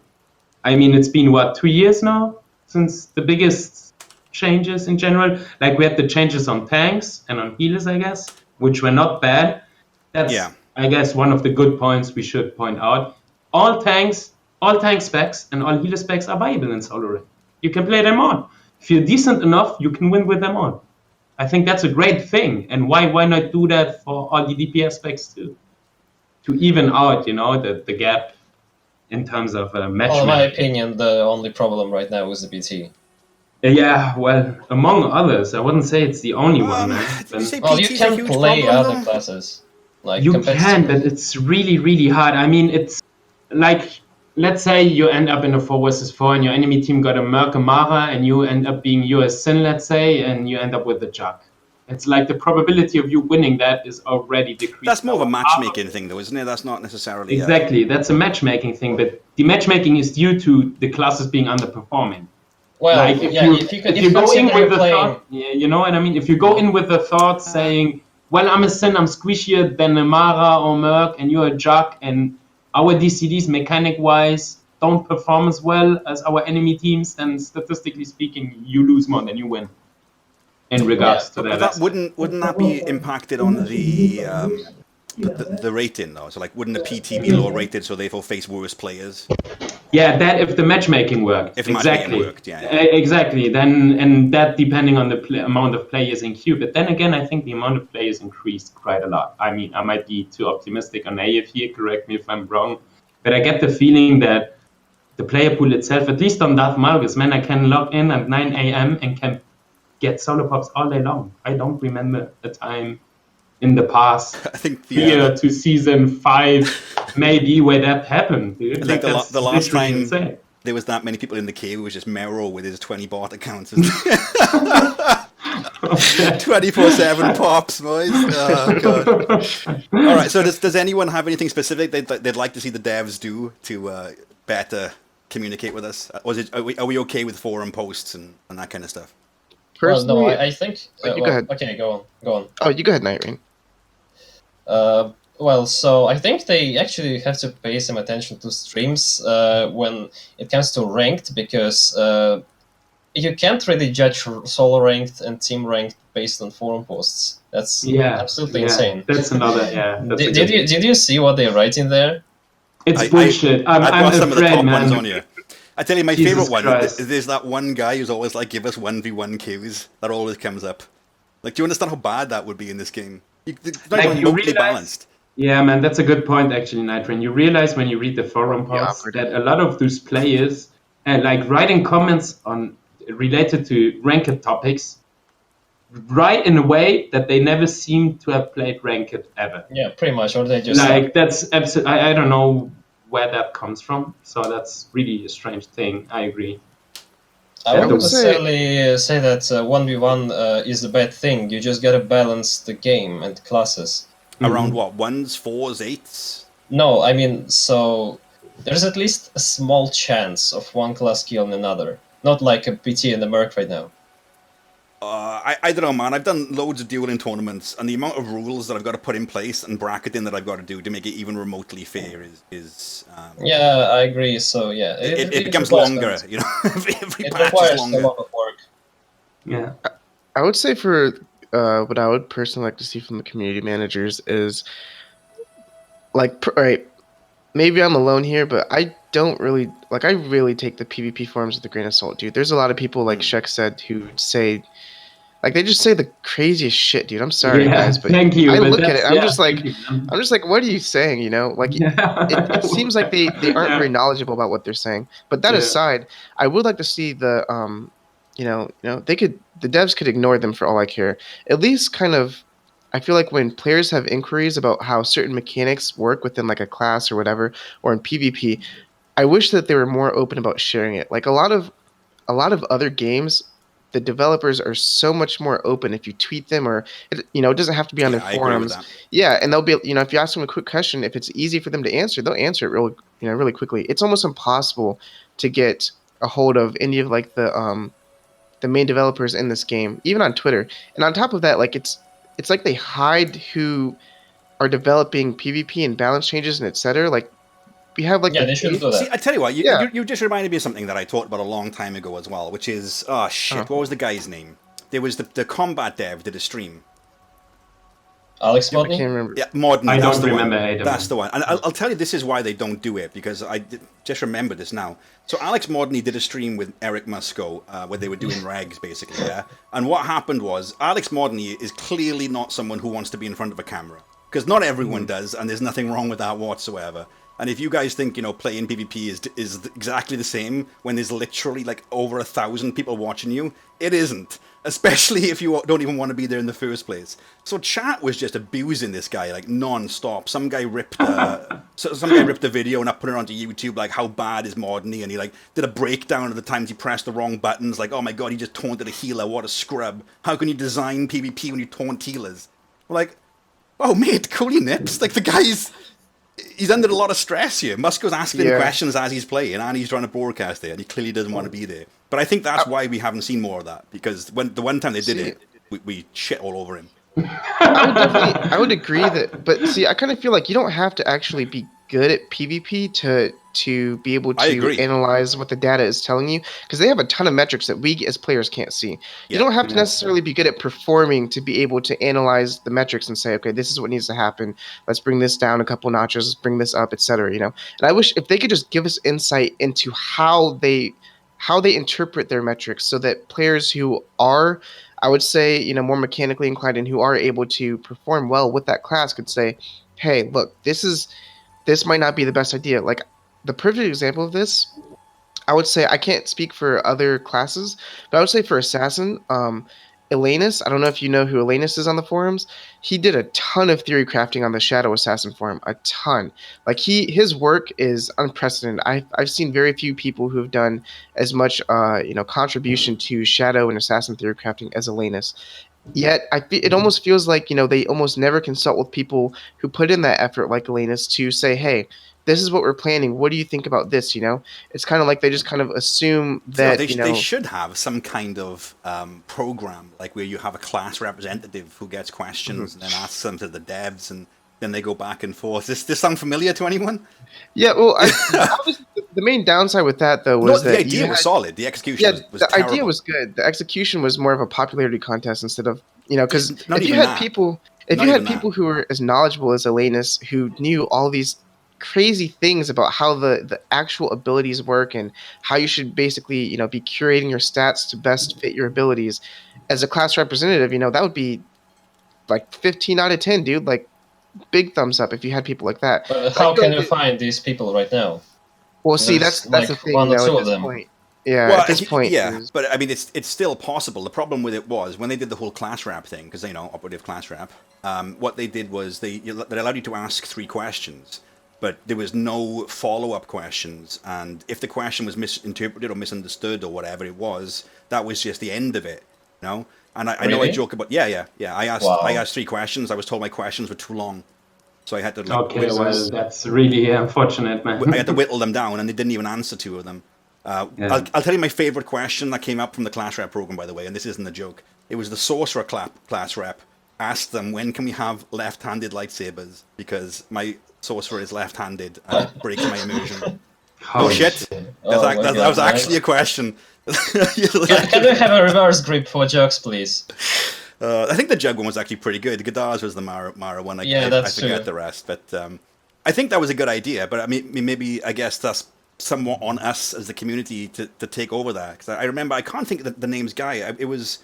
I mean, it's been, 2 years now since the biggest changes in general. Like we had the changes on tanks and on healers, I guess, which were not bad. That's, I guess, one of the good points we should point out. All tank specs and all healer specs are viable in solo rank. You can play them all. If you're decent enough, you can win with them all. I think that's a great thing. And why not do that for all the DPS specs too? To even out, the gap in terms of matchmaking. Well, in my opinion, the only problem right now is the BT. Yeah, well, among others, I wouldn't say it's the only one, man. Did you say Well, you PT is a can huge play problem, other though? classes. Like You can, but it's really, really hard. I mean, it's like, let's say you end up in a 4 versus 4 and your enemy team got a Merc, a Mara, and you end up being US Sin, let's say, and you end up with the Jug. It's like the probability of you winning that is already decreased. That's more of a matchmaking thing, though, isn't it? That's not necessarily... Exactly, that's a matchmaking thing, but the matchmaking is due to the classes being underperforming. Well, like if you go in with the thought, you know what I mean? If you go in with the thought saying, well, I'm a Sin, I'm squishier than a Mara or Merc, and you're a Jug, and our DCDs mechanic-wise don't perform as well as our enemy teams, then statistically speaking, you lose more than you win. In regards to that, but wouldn't that be impacted on the rating though? So like, wouldn't the PT be lower rated, so therefore face worse players? Yeah, that if the matchmaking worked. If exactly. matchmaking worked, yeah. Exactly. Then and that depending on the amount of players in queue. But then again, I think the amount of players increased quite a lot. I mean, I might be too optimistic on AF here. Correct me if I'm wrong, but I get the feeling that the player pool itself, at least on Darth Malgus, man, I can log in at 9 a.m. and can get solo pops all day long. I don't remember a time in the past I think year to season 5 maybe where that happened, dude. I think the last time there was that many people in the queue was just Mero with his 20 bot accounts. 24/7 pops, boys. Oh, God. All right, so does anyone have anything specific they'd like to see the devs do to better communicate with us? Or are we okay with forum posts and that kind of stuff? Well, no, I think... go ahead. Okay, go on. Oh, you go ahead, Nightrain. Well, so I think they actually have to pay some attention to streams when it comes to ranked, because you can't really judge solo ranked and team ranked based on forum posts. That's absolutely insane. That's another, Did you see what they write in there? It's bullshit. I've got some of the top man. ones on here. I tell you, my favorite one, Christ. there's that one guy who's always like, give us 1v1 queues. That always comes up. Like, do you understand how bad that would be in this game? It's not even remotely balanced. Yeah, man, that's a good point, actually, Nightrain. You realize when you read the forum posts that a lot of those players, like writing comments on related to ranked topics, write in a way that they never seem to have played ranked ever. Yeah, pretty much. Or they just like that's absolutely. I don't know where that comes from. So that's really a strange thing. I agree. I wouldn't necessarily say that 1v1 is a bad thing. You just gotta balance the game and classes. Around what? 1s, 4s, 8s? No, I mean, so there's at least a small chance of one class killing another. Not like a PT and a Merc right now. I don't know, man. I've done loads of dueling tournaments, and the amount of rules that I've got to put in place and bracketing that I've got to do to make it even remotely fair is yeah, I agree. So yeah, it becomes longer. You know, every it patch requires is longer. a lot of work. Yeah, I would say for what I would personally like to see from the community managers is like, right, maybe I'm alone here, but I don't really like. I really take the PvP forums with a grain of salt, dude. There's a lot of people, like Shek said, who say, like, they just say the craziest shit, dude. I'm sorry, guys, but thank you, I but look at it, I'm just like, what are you saying? You know, like it seems like they aren't very knowledgeable about what they're saying. But that aside, I would like to see the the devs could ignore them for all I care. At least kind of. I feel like when players have inquiries about how certain mechanics work within like a class or whatever, or in PvP, I wish that they were more open about sharing it. Like a lot of other games, the developers are so much more open if you tweet them, or it doesn't have to be on their forums. Yeah, and they'll be, if you ask them a quick question, if it's easy for them to answer, they'll answer it really quickly. It's almost impossible to get a hold of any of like the main developers in this game, even on Twitter. And on top of that, like it's like they hide who are developing PvP and balance changes and etc. Like we have like Yeah, they shouldn't do that. See, I tell you what, Yeah. you just reminded me of something that I talked about a long time ago as well, which is, oh shit, what was the guy's name? There was the combat dev did a stream. Alex I Modney? can't remember. Yeah, Modern. I That's don't the remember one. either. That's the one. And I'll tell you, this is why they don't do it, because just remember this now. So Alex Modney did a stream with Eric Musco where they were doing regs, basically, yeah? And what happened was, Alex Modney is clearly not someone who wants to be in front of a camera. Because not everyone does, and there's nothing wrong with that whatsoever. And if you guys think, playing PvP is exactly the same when there's literally like over 1,000 people watching you, it isn't. Especially if you don't even want to be there in the first place. So chat was just abusing this guy like non-stop. Some guy ripped a video and I put it onto YouTube like how bad is Modney, and he like did a breakdown of the times he pressed the wrong buttons. Like, oh my god, he just taunted a healer. What a scrub! How can you design PvP when you taunt healers? We're like, oh mate, cool your nips. Like the guy's. He's under a lot of stress here. Musco's asking him questions as he's playing, and he's trying to broadcast it, and he clearly doesn't want to be there. But I think that's why we haven't seen more of that, because when the one time they did it, we shit all over him. I would agree that, but see, I kind of feel like you don't have to actually be good at PvP to be able to analyze what the data is telling you, because they have a ton of metrics that we as players can't see. You don't have to necessarily be good at performing to be able to analyze the metrics and say, okay, this is what needs to happen. Let's bring this down a couple notches. Let's bring this up, etc. And I wish if they could just give us insight into how they interpret their metrics, so that players who are, I would say, more mechanically inclined and who are able to perform well with that class could say, hey, look, this might not be the best idea. Like, the perfect example of this, I would say, I can't speak for other classes, but I would say for Assassin, Elanus, I don't know if you know who Elanus is on the forums. He did a ton of theory crafting on the Shadow Assassin forum, a ton. Like his work is unprecedented. I've seen very few people who have done as much contribution to Shadow and Assassin theory crafting as Elanus. Yet it almost feels like they almost never consult with people who put in that effort, like Elanus, to say, hey, this is what we're planning. What do you think about this? It's kind of like they just kind of assume that they should have some kind of program, like where you have a class representative who gets questions and then asks them to the devs, and then they go back and forth. Does this sound familiar to anyone? Yeah, well, the main downside with that though was that the idea was solid. The execution was the terrible. idea was good. The execution was more of a popularity contest instead of because Not if you even had that. people Not who were as knowledgeable as Elanus, who knew all these crazy things about how the actual abilities work and how you should basically be curating your stats to best fit your abilities as a class representative, that would be like 15 out of 10, dude. Like, big thumbs up if you had people like that. But how can you find these people right now? Well, see, that's like the thing. one or At two of this them. point. Yeah, Well, at this point. but I mean, it's still possible. The problem with it was when they did the whole class rap thing, because operative class rap. What they did was they allowed you to ask 3 questions, but there was no follow-up questions. And if the question was misinterpreted or misunderstood or whatever it was, that was just the end of it. And I know I joke about I asked 3 questions. I was told my questions were too long, so I had to well, that's really unfortunate, man. I had to whittle them down, and they didn't even answer 2 of them. I'll tell you my favorite question that came up from the class rep program, by the way, and this isn't a joke. It was the sorcerer class rep asked them, when can we have left-handed lightsabers, because my sorcerer is left-handed and it breaks my immersion. Oh shit! That was actually a question. Can we have a reverse grip for jokes, please? I think the Jug one was actually pretty good. The Godars was the Mara one. I forget the rest, but I think that was a good idea. But I mean, maybe I guess that's somewhat on us as the community to take over that. Because I remember, I can't think of the name's guy. It was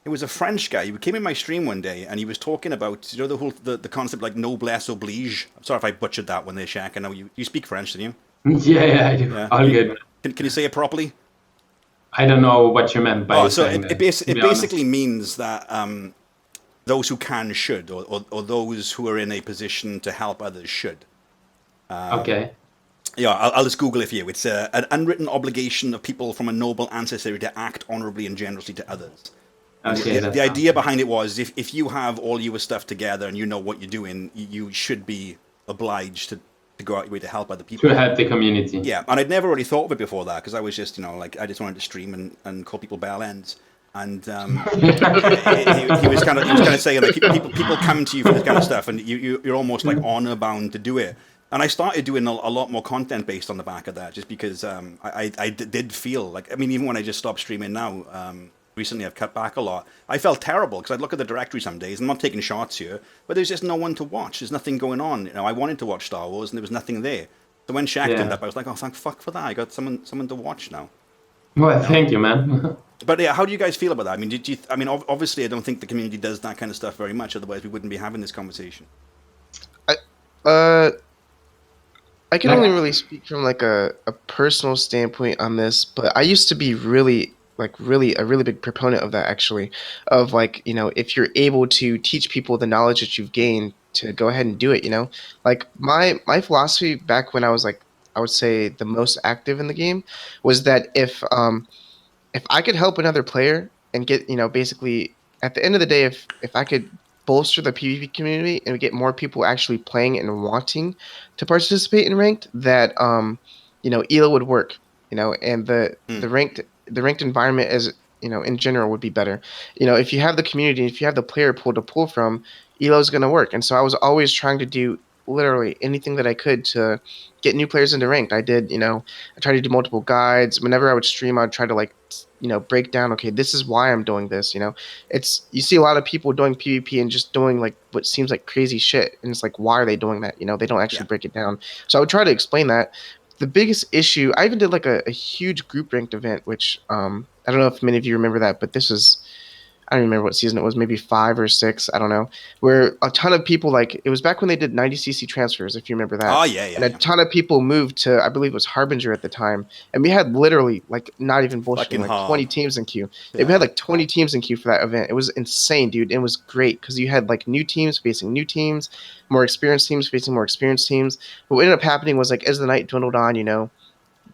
a French guy. He came in my stream one day and he was talking about the whole the concept like noblesse oblige. I'm sorry if I butchered that one there, Shaq. I know you speak French, don't you? Yeah, I do. Yeah. All good. Can you say it properly? I don't know what you meant by saying it basically means that those who can should, or those who are in a position to help others should. Okay. Yeah, I'll just Google it for you. It's an unwritten obligation of people from a noble ancestry to act honorably and generously to others. Okay, the idea behind it was if you have all your stuff together and you know what you're doing, you should be obliged to go out your way to help other people. To help the community. Yeah, and I'd never really thought of it before that, because I was just, I just wanted to stream and call people bell ends. And he was kind of saying, like, people come to you for this kind of stuff, and you're almost like honor bound to do it. And I started doing a lot more content based on the back of that, just because I did feel like, I mean, even when I just stopped streaming now, recently I've cut back a lot. I felt terrible because I'd look at the directory some days, and I'm not taking shots here, but there's just no one to watch. There's nothing going on. You know, I wanted to watch Star Wars, and there was nothing there. So when Shaq turned up, I was like, oh, thank fuck for that. I got someone to watch now. Well, thank you, man. But yeah, how do you guys feel about that? I mean, I mean, obviously, I don't think the community does that kind of stuff very much. Otherwise, we wouldn't be having this conversation. I can only really speak from like a personal standpoint on this, but I used to be really a really big proponent of that actually, of like, you know, if you're able to teach people the knowledge that you've gained, to go ahead and do it, you know? Like my philosophy back when I was like, I would say the most active in the game, was that if I could help another player and get, you know, basically at the end of the day, if I could bolster the PvP community and get more people actually playing and wanting to participate in ranked, that you know, ELO would work, you know, and the ranked environment as, you know, in general would be better. You know, if you have the community, if you have the player pool to pull from, ELO is going to work. And so I was always trying to do literally anything that I could to get new players into ranked. I did, you know, I tried to do multiple guides. Whenever I would stream, I'd try to like, you know, break down, okay, this is why I'm doing this, you know. It's, you see a lot of people doing PvP and just doing like what seems like crazy shit, and it's like, why are they doing that? You know, they don't actually break it down. So I would try to explain that. The biggest issue, I even did like a huge group ranked event, which I don't know if many of you remember that, but this was, I don't remember what season it was, maybe 5 or 6, I don't know, where a ton of people, like, it was back when they did 90cc transfers, if you remember that. Oh, yeah. And a ton of people moved to, I believe it was Harbinger at the time. And we had literally, like, not even bullshitting, like 20 teams in queue. Yeah. We had like 20 teams in queue for that event. It was insane, dude. It was great because you had like new teams facing new teams, more experienced teams facing more experienced teams. But what ended up happening was, like, as the night dwindled on, you know,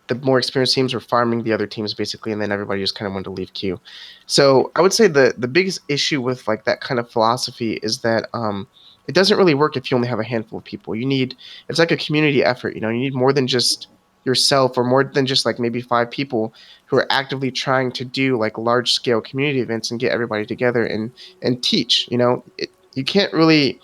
the more experienced teams were farming the other teams basically, and then everybody just kind of wanted to leave queue. So I would say the biggest issue with like that kind of philosophy is that it doesn't really work if you only have a handful of people. You need, it's like a community effort, you know, you need more than just yourself, or more than just like maybe 5 people who are actively trying to do like large scale community events and get everybody together and teach, you know. You can't really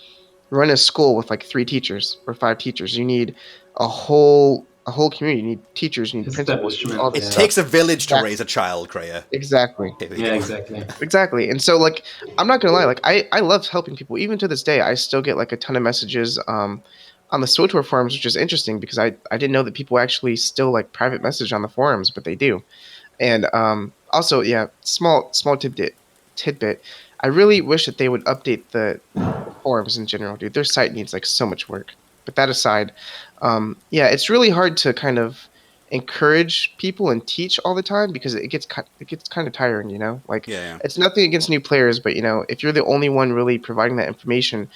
run a school with like 3 teachers or 5 teachers. You need a whole community. You need teachers, you need principals, you need all this It stuff. takes a village to raise a child, Krea. Exactly. Yeah, exactly. Exactly. And so like, I'm not gonna lie, like I love helping people. Even to this day, I still get like a ton of messages on the SWTOR forums, which is interesting because I didn't know that people actually still like private message on the forums, but they do. And also, yeah, small tidbit. I really wish that they would update the forums in general, dude. Their site needs like so much work. But that aside, yeah, it's really hard to kind of encourage people and teach all the time because it gets kind of tiring, you know. Like, it's nothing against new players, but you know, if you're the only one really providing that information,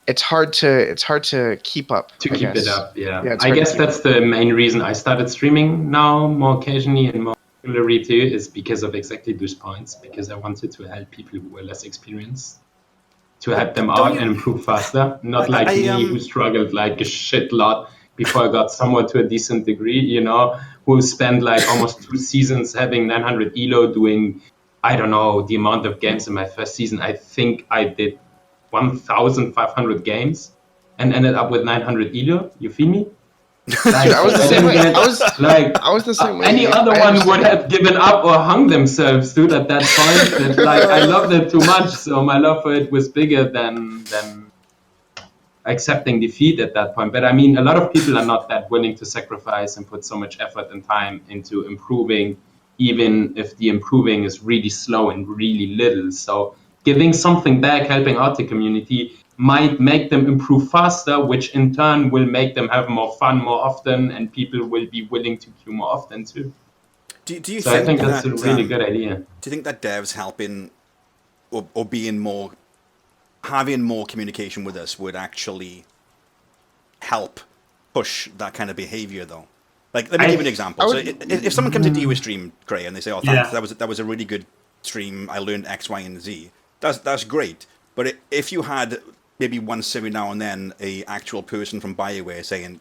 it's hard to keep up. Keep it up, yeah. I guess that's the main reason I started streaming now more occasionally and more regularly too, is because of exactly those points. Because I wanted to help people who were less experienced, to help them out and improve faster. Not like me, who struggled like a shit lot before I got somewhat to a decent degree, you know, who spent like almost 2 seasons having 900 elo, doing, I don't know, the amount of games in my first season. I think I did 1,500 games and ended up with 900 elo. You feel me? Like, dude, I was the same way. I was the same way. Any other one would have given up or hung themselves, dude, at that point. But, like, I loved it too much, so my love for it was bigger than accepting defeat at that point. But I mean, a lot of people are not that willing to sacrifice and put so much effort and time into improving, even if the improving is really slow and really little. So giving something back, helping out the community, might make them improve faster, which in turn will make them have more fun more often, and people will be willing to queue more often too. Do you so think I think that's a really good idea. Do you think that devs helping or being more, having more communication with us would actually help push that kind of behavior though? Like, let me give you an example. So if someone comes into your stream, Krea, and they say, "Oh, thanks, that was a really good stream. I learned X, Y, and Z." That's great. But if you had maybe once every now and then a actual person from BioWare saying,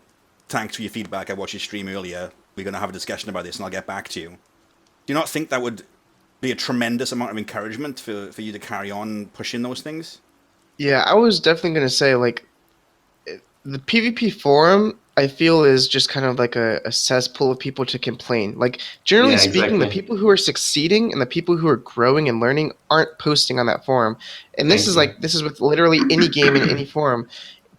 "Thanks for your feedback. I watched your stream earlier. We're going to have a discussion about this, and I'll get back to you." Do you not think that would be a tremendous amount of encouragement for you to carry on pushing those things? Yeah, I was definitely going to say, like, the PvP forum, I feel, is just kind of like a cesspool of people to complain. Like, generally Yeah, speaking, the exactly. people who are succeeding and the people who are growing and learning aren't posting on that forum. And Thank you. this is with literally any game in any forum.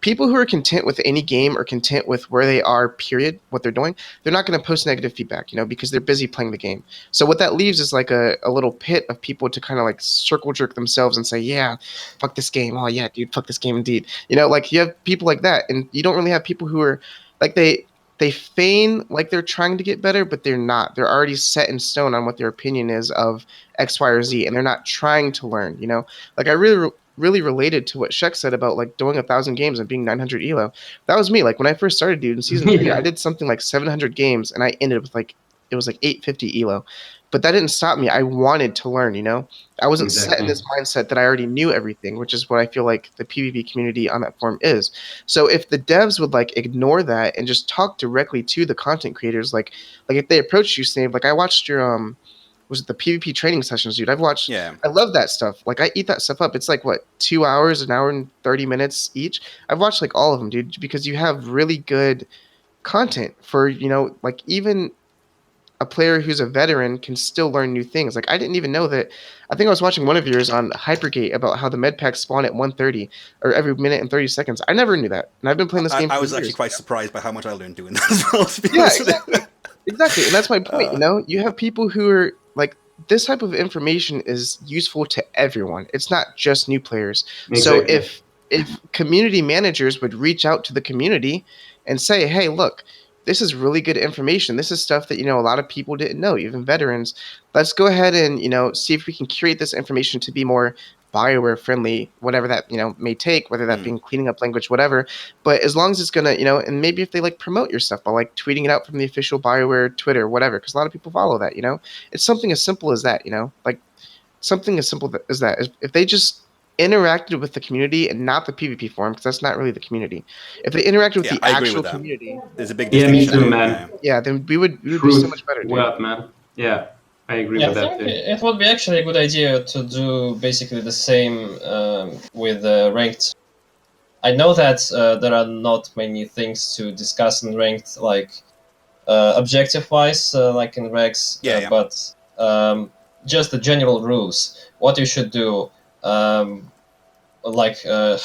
People who are content with any game or content with where they are, period, what they're doing, they're not going to post negative feedback, because they're busy playing the game. So what that leaves is like a little pit of people to kind of like circle jerk themselves and say, yeah, fuck this game. Oh yeah, dude, fuck this game indeed. Like you have people like that, and you don't really have people who are like they feign like they're trying to get better, but they're not. They're already set in stone on what their opinion is of X, Y, or Z, and they're not trying to learn. Like I really related to what Shek said about like doing 1,000 games and being 900 elo. That was me. Like when I first started, dude, in season 3, I Yeah, did something like 700 games, and I ended with like it was like 850 elo. But that didn't stop me. I wanted to learn. I wasn't set in exactly. this mindset that I already knew everything, which is what I feel like the PvP community on that forum is. So if the devs would like ignore that and just talk directly to the content creators, like if they approach you saying, like I watched your was it the PvP training sessions, dude? Yeah. I love that stuff. Like I eat that stuff up. It's like what, 2 hours, an hour and 30 minutes each. I've watched like all of them, dude, because you have really good content for, like even a player who's a veteran can still learn new things. Like I didn't even know that. I think I was watching one of yours on Hypergate about how the med packs spawn at 130 or every minute and 30 seconds. I never knew that, and I've been playing this game I for was actually years. quite surprised by how much I learned doing that as well, to be Yeah, honest with you. exactly, and that's my point. You have people who are like this type of information is useful to everyone. It's not just new players. So Exactly. if community managers would reach out to the community and say, "Hey, look, this is really good information. This is stuff that a lot of people didn't know, even veterans. Let's go ahead and see if we can curate this information to be more Bioware friendly, whatever that may take, whether that being cleaning up language, whatever. But as long as it's gonna, and maybe if they like promote your stuff by like tweeting it out from the official Bioware Twitter, whatever, because a lot of people follow that. It's something as simple as that. Like something as simple as that. If they just interacted with the community and not the PvP forum, because that's not really the community. If they interacted with Yeah, the I agree actual with that. community, There's a big Yeah, me distinction too, there. man. yeah, then we would be so Truth much better, dude. word, man. Yeah, I agree Yeah, I with that think too. it would be actually a good idea to do basically the same with ranked. I know that there are not many things to discuss in ranked, like objective-wise, like in regs, Yeah. but just the general rules. What you should do, like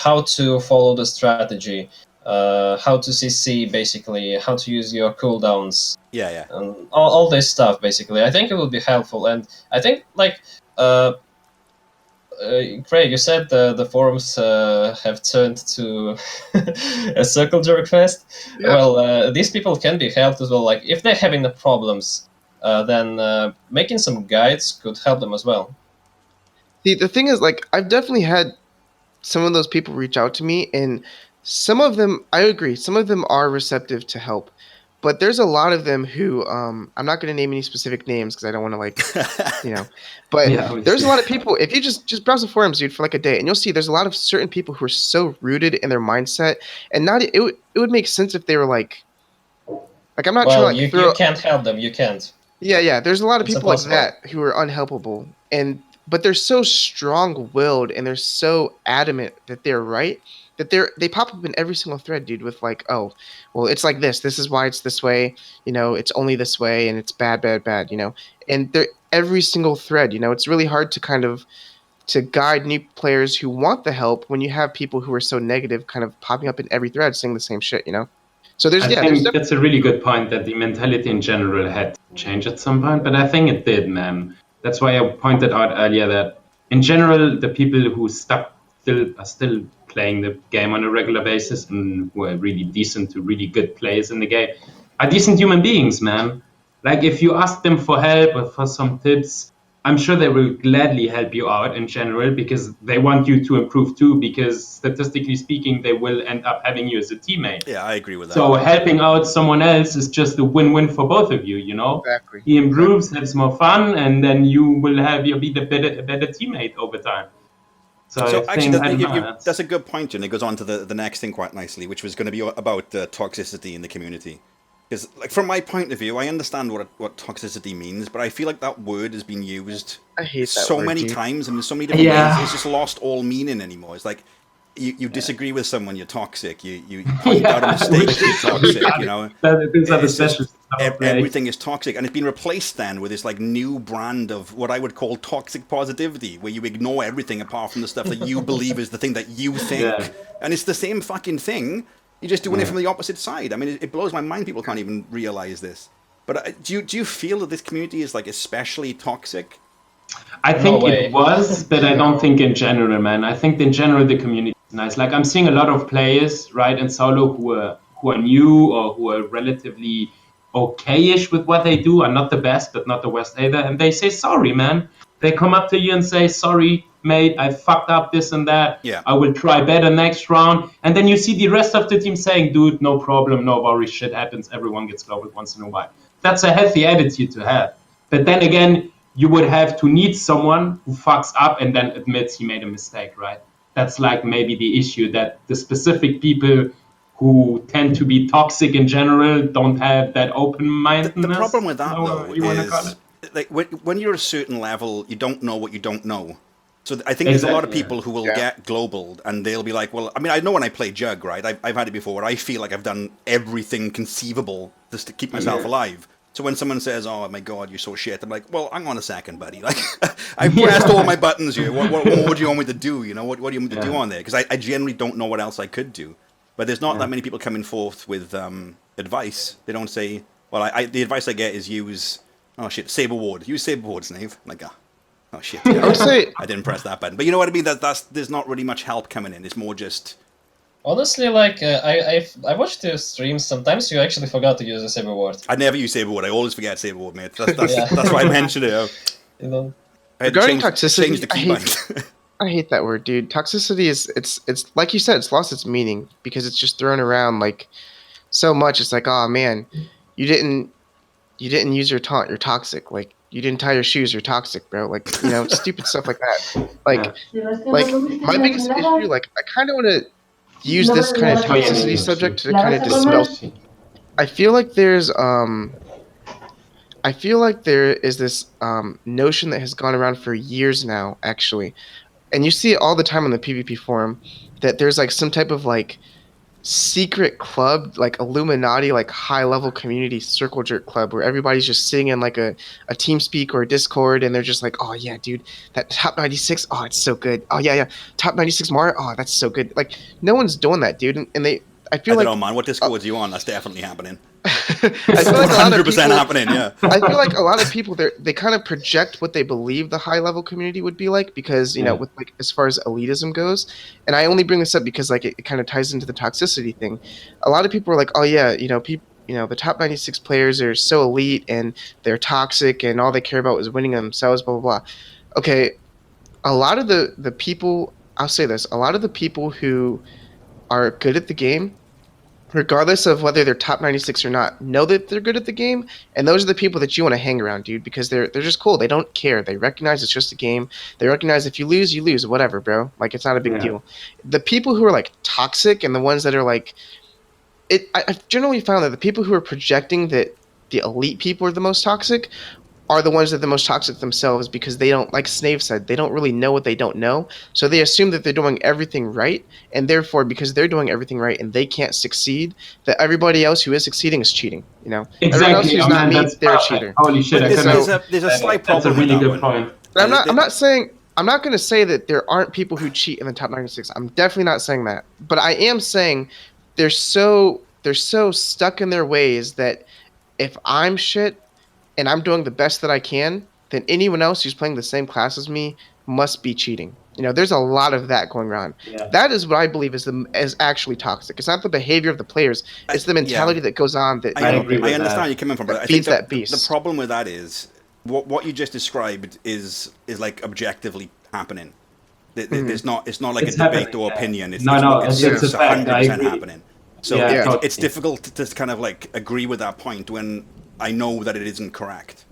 how to follow the strategy, how to CC, basically, how to use your cooldowns, Yeah. and all this stuff. Basically, I think it would be helpful, and I think like. Craig, you said the forums have turned to a circle jerk fest. Yeah. Well, these people can be helped as well. Like if they're having the problems, then making some guides could help them as well. The thing is, like, I've definitely had some of those people reach out to me, and some of them, I agree, some of them are receptive to help, but there's a lot of them who, I'm not going to name any specific names because I don't want to like, but Yeah, there's obviously. a lot of people. If you just browse the forums, dude, for like a day, and you'll see there's a lot of certain people who are so rooted in their mindset, and not it would make sense if they were like I'm not trying to Well, like you throw. can't help them. You can't. Yeah. There's a lot of It's people like impossible. that who are unhelpable, but they're so strong-willed and they're so adamant that they're right that they pop up in every single thread, dude, with like, oh, well, it's like this. This is why it's this way. It's only this way, and it's bad, bad, bad. And they're every single thread. It's really hard to kind of to guide new players who want the help when you have people who are so negative, kind of popping up in every thread saying the same shit. So I there's think that's a definitely really people. good point that the mentality in general had to change at some point, but I think it did, man. That's why I pointed out earlier that in general, the people who stuck still are still playing the game on a regular basis and who are really decent to really good players in the game are decent human beings, man. Like if you ask them for help or for some tips, I'm sure they will gladly help you out in general because they want you to improve too, because statistically speaking, they will end up having you as a teammate. Yeah, I agree with that. So helping out someone else is just a win-win for both of you, you know? Exactly. He improves, has more fun, and then you will have you'll be the better teammate over time. So I So actually, think I don't know. that's a good point, and it goes on to the next thing quite nicely, which was going to be about toxicity in the community. Because, like, from my point of view, I understand what toxicity means, but I feel like that word has been used I hate that so word, many dude. times and in so many different ways. Yeah. It's just lost all meaning anymore. It's like you disagree with someone, you're toxic. You point out a mistake, you're toxic. You know, These are the it's just specials I play. everything is toxic, and it's been replaced then with this like new brand of what I would call toxic positivity, where you ignore everything apart from the stuff that you believe is the thing that you think, Yeah. and it's the same fucking thing. You're just doing it from the opposite side. I mean, it blows my mind. People can't even realize this. But do you feel that this community is like especially toxic? I think way. it was, but I don't think in general, man. I think in general the community is nice. Like I'm seeing a lot of players, right, in solo who are new or who are relatively okay-ish with what they do, are not the best, but not the worst either. And they say sorry, man. They come up to you and say, "Sorry, mate, I fucked up this and that. Yeah. I will try better next round." And then you see the rest of the team saying, "Dude, no problem, no worries, shit happens. Everyone gets global once in a while." That's a healthy attitude to have. But then again, you would have to need someone who fucks up and then admits he made a mistake, right? That's like maybe the issue, that the specific people who tend to be toxic in general don't have that open-mindedness. The problem with that, however though, you want to call is it. like when you're a certain level, you don't know what you don't know. So I think there's a lot of Exactly, people who will Yeah. get globaled, and they'll be like, "Well, I mean, I know when I play Jug, right? I've had it before, where I feel like I've done everything conceivable just to keep myself Yeah. alive." So when someone says, "Oh my God, you're so shit," I'm like, "Well, hang on a second, buddy. Like, I pressed all my buttons here. What more do you want me to do? You know, what do you want me to do Yeah. on there? Because I generally don't know what else I could do." But there's not Yeah. that many people coming forth with advice. They don't say, "Well, the advice I get is use, oh shit, Saber Ward. Use Saber Ward, Snave." I'm like, oh shit. Yeah, I would say I didn't press that button. But you know what I mean? There's not really much help coming in. It's more just Honestly, like I watched your streams. Sometimes you actually forgot to use a saber word. I never use Saber Ward. I always forget Saber Ward, mate. That's Yeah. that's why I mentioned it. You know. I had to Regarding change toxicity, the I hate- keybind. I hate that word, dude. Toxicity is it's like you said, it's lost its meaning because it's just thrown around like so much. It's like, oh man, you didn't use your taunt, you're toxic. Like you didn't tie your shoes, you're toxic, bro. Like, you know, stupid stuff like that. Like my biggest issue, like I kind of want to use this kind of toxicity subject to kind of dispel. I feel like there's I feel like there is this notion that has gone around for years now, actually, and you see it all the time on the PvP forum, that there's like some type of like secret club, like Illuminati, like high level community circle jerk club, where everybody's just sitting in like a TeamSpeak or a Discord, and they're just like, oh yeah, dude, that top 96, oh it's so good. Oh yeah, top 96 Mario, oh that's so good. Like no one's doing that, dude, and they. I I feel don't like know, man. What Discord are you on? That's definitely happening. I feel like a lot of 100% people, happening. Yeah. I feel like a lot of people they kind of project what they believe the high level community would be like, because you know, with like as far as elitism goes, and I only bring this up because like it kind of ties into the toxicity thing. A lot of people are like, oh yeah, you know, the top 96 players are so elite and they're toxic and all they care about is winning themselves, blah blah blah. Okay, a lot of the people, I'll say this, a lot of the people who are good at the game, regardless of whether they're top 96 or not, know that they're good at the game, and those are the people that you want to hang around, dude, because they're just cool. They don't care. They recognize it's just a game. They recognize if you lose, you lose, whatever, bro. Like it's not a big deal. The people who are like toxic and the ones that are like I've generally found that the people who are projecting that the elite people are the most toxic are the ones that are the most toxic themselves, because they don't, like Snave said, they don't really know what they don't know. So they assume that they're doing everything right, and therefore, because they're doing everything right and they can't succeed, that everybody else who is succeeding is cheating. You know, everyone else Exactly. who's Oh, not man, me, that's they're a perfect. cheater. Holy shit! But I couldn't. there's a slight That's a problem really with that good one. point. But I'm not saying, I'm not going to say that there aren't people who cheat in the top 96. I'm definitely not saying that. But I am saying they're so stuck in their ways that if I'm shit and I'm doing the best that I can, then anyone else who's playing the same class as me must be cheating. You know, there's a lot of that going on. Yeah. That is what I believe is actually toxic. It's not the behavior of the players; it's the mentality that goes on. That I agree with I understand that. where you're coming from, but That I think feeds that the beast. problem with that is what you just described is like objectively happening. It's not like It's a debate happening, or yeah. opinion. It's No, it's it's a fact. I 100% agree. happening. So Yeah, it's totally. difficult to kind of like agree with that point when I know that it isn't correct.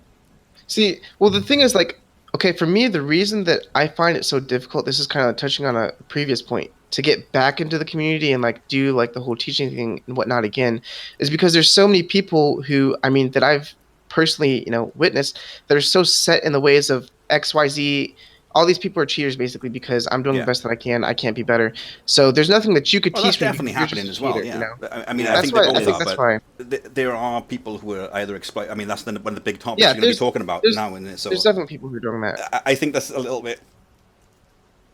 See, well, the thing is, like, okay, for me, the reason that I find it so difficult, this is kind of touching on a previous point, to get back into the community and like do like the whole teaching thing and whatnot again, is because there's so many people who, I mean, that I've personally, you know, witnessed, that are so set in the ways of XYZ all these people are cheaters basically because I'm doing Yeah. the best that I can. I can't be better. So there's nothing that you could Well, that's teach me. definitely You're just happening a as well. cheater, Yeah, you know? I mean, Yeah. I That's think they why I both think are, that's but why. there are people who are either exploit. I mean, that's one of the big topics Yeah, you're going to be talking about there's now, isn't it? So there's definitely people who are doing that. I think that's a little bit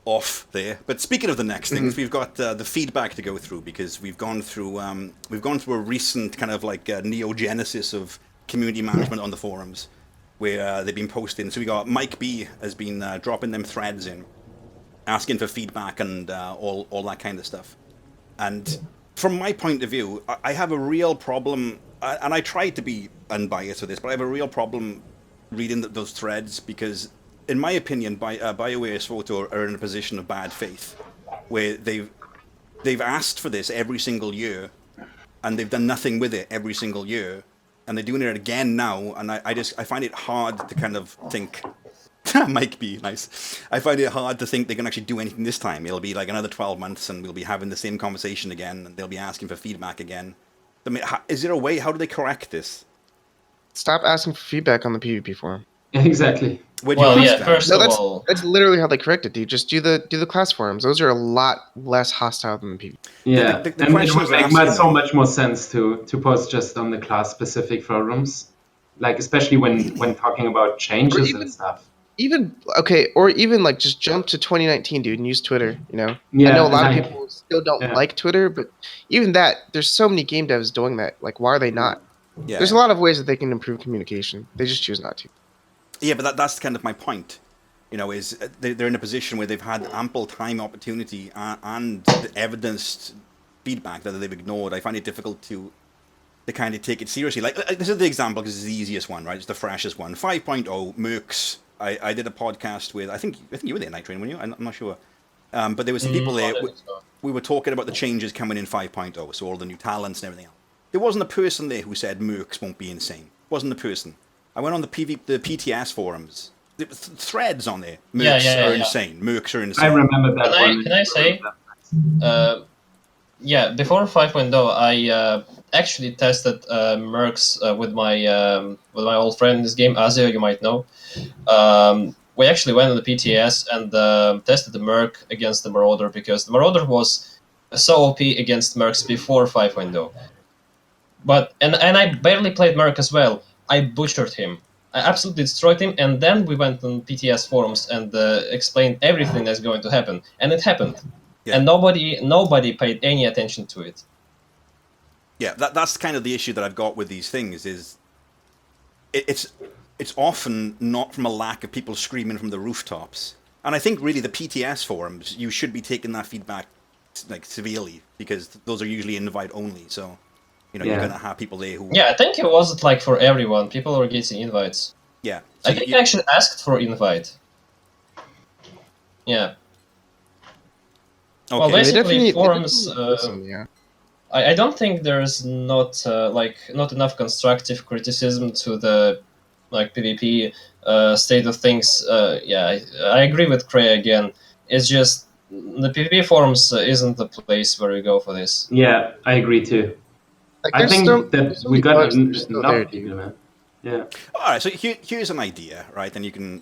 off there. But speaking of the next things, we've got the feedback to go through because we've gone through a recent kind of like neogenesis of community management on the forums where they've been posting. So we got Mike B has been dropping them threads in, asking for feedback and all that kind of stuff. And from my point of view, I have a real problem, and I try to be unbiased with this, but I have a real problem reading those threads because, in my opinion, BioWare's photo are in a position of bad faith, where they've asked for this every single year, and they've done nothing with it every single year, and they're doing it again now, and I find it hard to kind of think. Mike B, nice. I find it hard to think they can actually do anything this time. It'll be like another 12 months and we'll be having the same conversation again and they'll be asking for feedback again. I mean, is there a way? How do they correct this? Stop asking for feedback on the PvP forum. Exactly. Where'd you Well, ask yeah. them? First No, of all, that's literally how they correct it, dude. Just do the class forums. Those are a lot less hostile than the PvP. Yeah, The and it questions would they're make asking, so though. much more sense to post just on the class-specific forums, like especially when talking about Or changes and stuff. or even like just jump to 2019, dude, and use Twitter. You know, I Yeah, know a lot of like people still don't yeah. like Twitter, but even that, there's so many game devs doing that. Like, why are they not? Yeah, There's a lot of ways that they can improve communication. They just choose not to. yeah, but that's kind of my point. You know, is they're in a position where they've had ample time, opportunity, and the evidenced feedback that they've ignored. I find it difficult to kind of take it seriously. Like this is the example because it's the easiest one, right? It's the freshest one. 5.0 Mercs. I did a podcast with I think you were there, Nightrain, weren't you? I'm not sure. But there were some people there. I don't think so. We were talking about the changes coming in 5.0, so all the new talents and everything else. There wasn't a person there who said Mercs won't be insane. Wasn't a person. I went on the PTS forums. There were threads on there. Mercs Yeah. are insane. Mercs are insane. I remember that one. Can I say? Yeah, before 5.0, I actually tested Mercs with my old friend in this game, Azio, you might know. We actually went on the PTS and tested the Merc against the Marauder because the Marauder was so OP against Mercs before 5.0. But and I barely played Merc as well. I butchered him. I absolutely destroyed him, and then we went on PTS forums and explained everything that's going to happen, and it happened. Yeah. And nobody paid any attention to it. Yeah, that's kind of the issue that I've got with these things is it's often not from a lack of people screaming from the rooftops. And I think really the PTS forums, you should be taking that feedback like severely because those are usually invite only. So, you know, you're Yeah. going to have people there who... Yeah, I think it wasn't like for everyone. People were getting invites. Yeah. So I think I actually asked for invite. Yeah. Okay. Well, They basically, definitely forums. listen, yeah. I don't think there's not not enough constructive criticism to the PvP state of things. Yeah, I agree with Krea again. It's just the PvP forums isn't the place where we go for this. Yeah, I agree too. Like, I think there's that so we many got bugs that are still there, enough people, dude. man. Yeah. All right, so here's an idea, right? And you can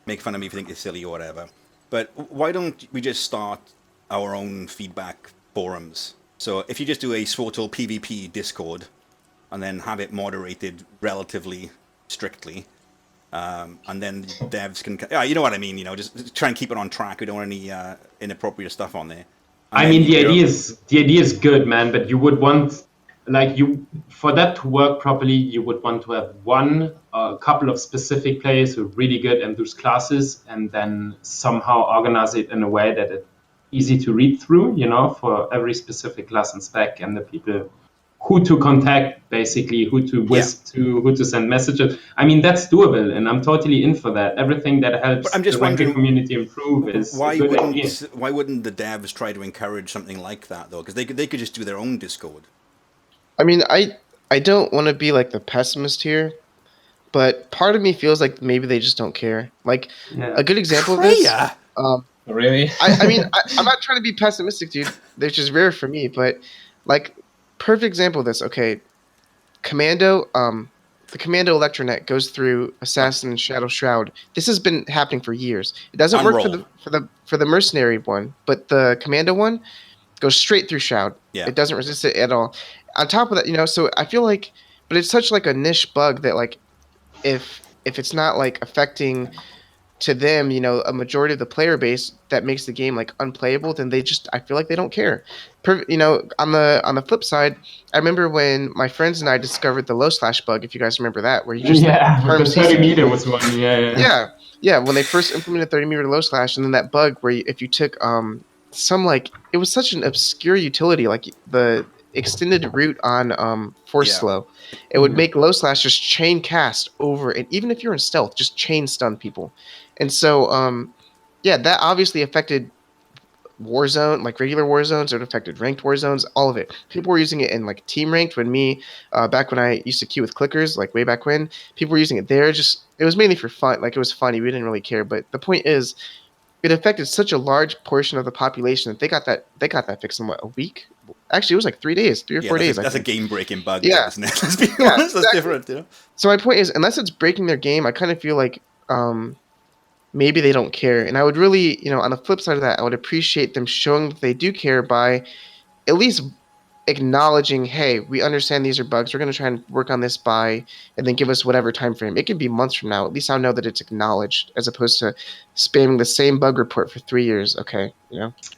make fun of me if you think it's silly or whatever. But why don't we just start our own feedback forums? So if you just do a Swotal PvP Discord and then have it moderated relatively strictly, and then devs can... Yeah, you know what I mean, you know, just try and keep it on track. We don't want any inappropriate stuff on there. And I then mean, the you're- idea is good, man. But you would want, for that to work properly, you would want to have a couple of specific players who are really good in those classes, and then somehow organize it in a way that it's easy to read through, you know, for every specific class and spec, and the people who to contact, basically, who to wisp to, who to send messages. I mean, that's doable, and I'm totally in for that. Everything that helps But I'm just the ranking wondering, community improve is a good idea. why wouldn't the devs try to encourage something like that though? Because they could just do their own Discord. I mean, I don't want to be like the pessimist here, but part of me feels like maybe they just don't care. Like, Yeah. a good example of this. Krea! Really? I mean, I'm not trying to be pessimistic, dude. Which is rare for me, but like, perfect example of this. Okay, Commando, the Commando Electronet goes through Assassin and Shadow Shroud. This has been happening for years. It doesn't And work roll. for the Mercenary one, but the Commando one goes straight through Shroud. Yeah. It doesn't resist it at all. On top of that, so I feel like, but it's such like a niche bug that like if it's not like affecting to them, a majority of the player base that makes the game like unplayable, then I feel like they don't care. On the flip side, I remember when my friends and I discovered the low slash bug, if you guys remember that, where you just the 30 meter was one. yeah, when they first implemented 30-meter low slash, and then that bug where if you took some like it was such an obscure utility, like the extended route on force slow, it would make low slash just chain cast over, and even if you're in stealth, just chain stun people. And so that obviously affected Warzone, like regular Warzones. It affected ranked Warzones, all of it. People were using it in like team ranked. When back when I used to queue with clickers, like way back when, people were using it there. Just it was mainly for fun. Like it was funny. We didn't really care. But the point is, it affected such a large portion of the population that they got that fixed in what, a week? Actually, it was like 3 days, 3 or 4 days. That's a game-breaking bug, Yeah. isn't it? Let's be honest, that's different. So my point is, unless it's breaking their game, I kind of feel like maybe they don't care. And I would really, on the flip side of that, I would appreciate them showing that they do care by at least acknowledging, hey, we understand these are bugs. We're going to try and work on this and then give us whatever time frame. It could be months from now. At least I'll know that it's acknowledged, as opposed to spamming the same bug report for 3 years. Okay,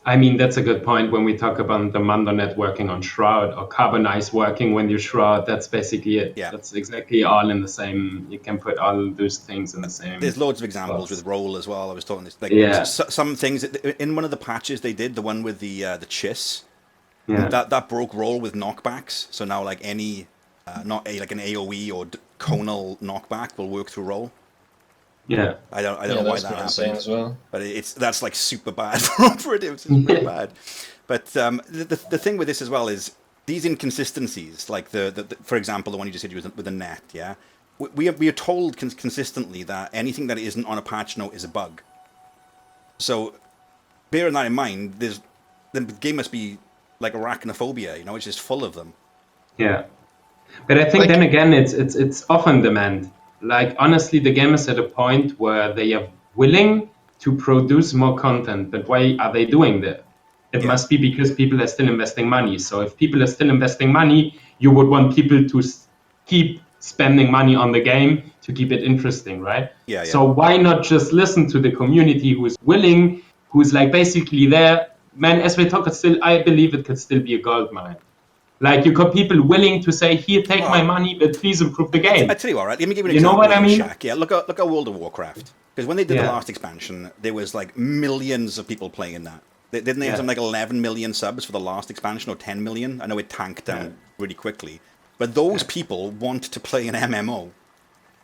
I mean, that's a good point when we talk about the Mandonet working on Shroud or Carbonize working when you Shroud. That's basically it. Yeah. That's exactly all in the same. You can put all those things in the same. There's loads of examples with roll as well. I was talking this. Some things in one of the patches they did, the one with the Chiss. Yeah. That broke roll with knockbacks. So now like any like an AOE or conal knockback will work through roll. Yeah. I don't know why that happened as well. But that's like super bad for operatives. It's really bad. But the thing with this as well is these inconsistencies, like the for example the one you just said with the net. Yeah, we are told consistently that anything that isn't on a patch note is a bug. So bearing that in mind, the game must be like arachnophobia, it's just full of them. Yeah, but I think then again, it's often demand. Like honestly, the game is at a point where they are willing to produce more content. But why are they doing that? It must be because people are still investing money. So if people are still investing money, you would want people to keep spending money on the game to keep it interesting, right? Yeah. So why not just listen to the community who is willing, who's like basically there? Man, as we talk, I believe it could still be a gold mine. Like you got people willing to say, "Here, take my money, but please improve the game." I tell you what, right? Let me give you an example. You know what I mean? Shaq. Yeah, look at World of Warcraft. Because when they did the last expansion, there was like millions of people playing that. Didn't they have something like 11 million subs for the last expansion, or 10 million? I know it tanked down really quickly, but those people want to play an MMO.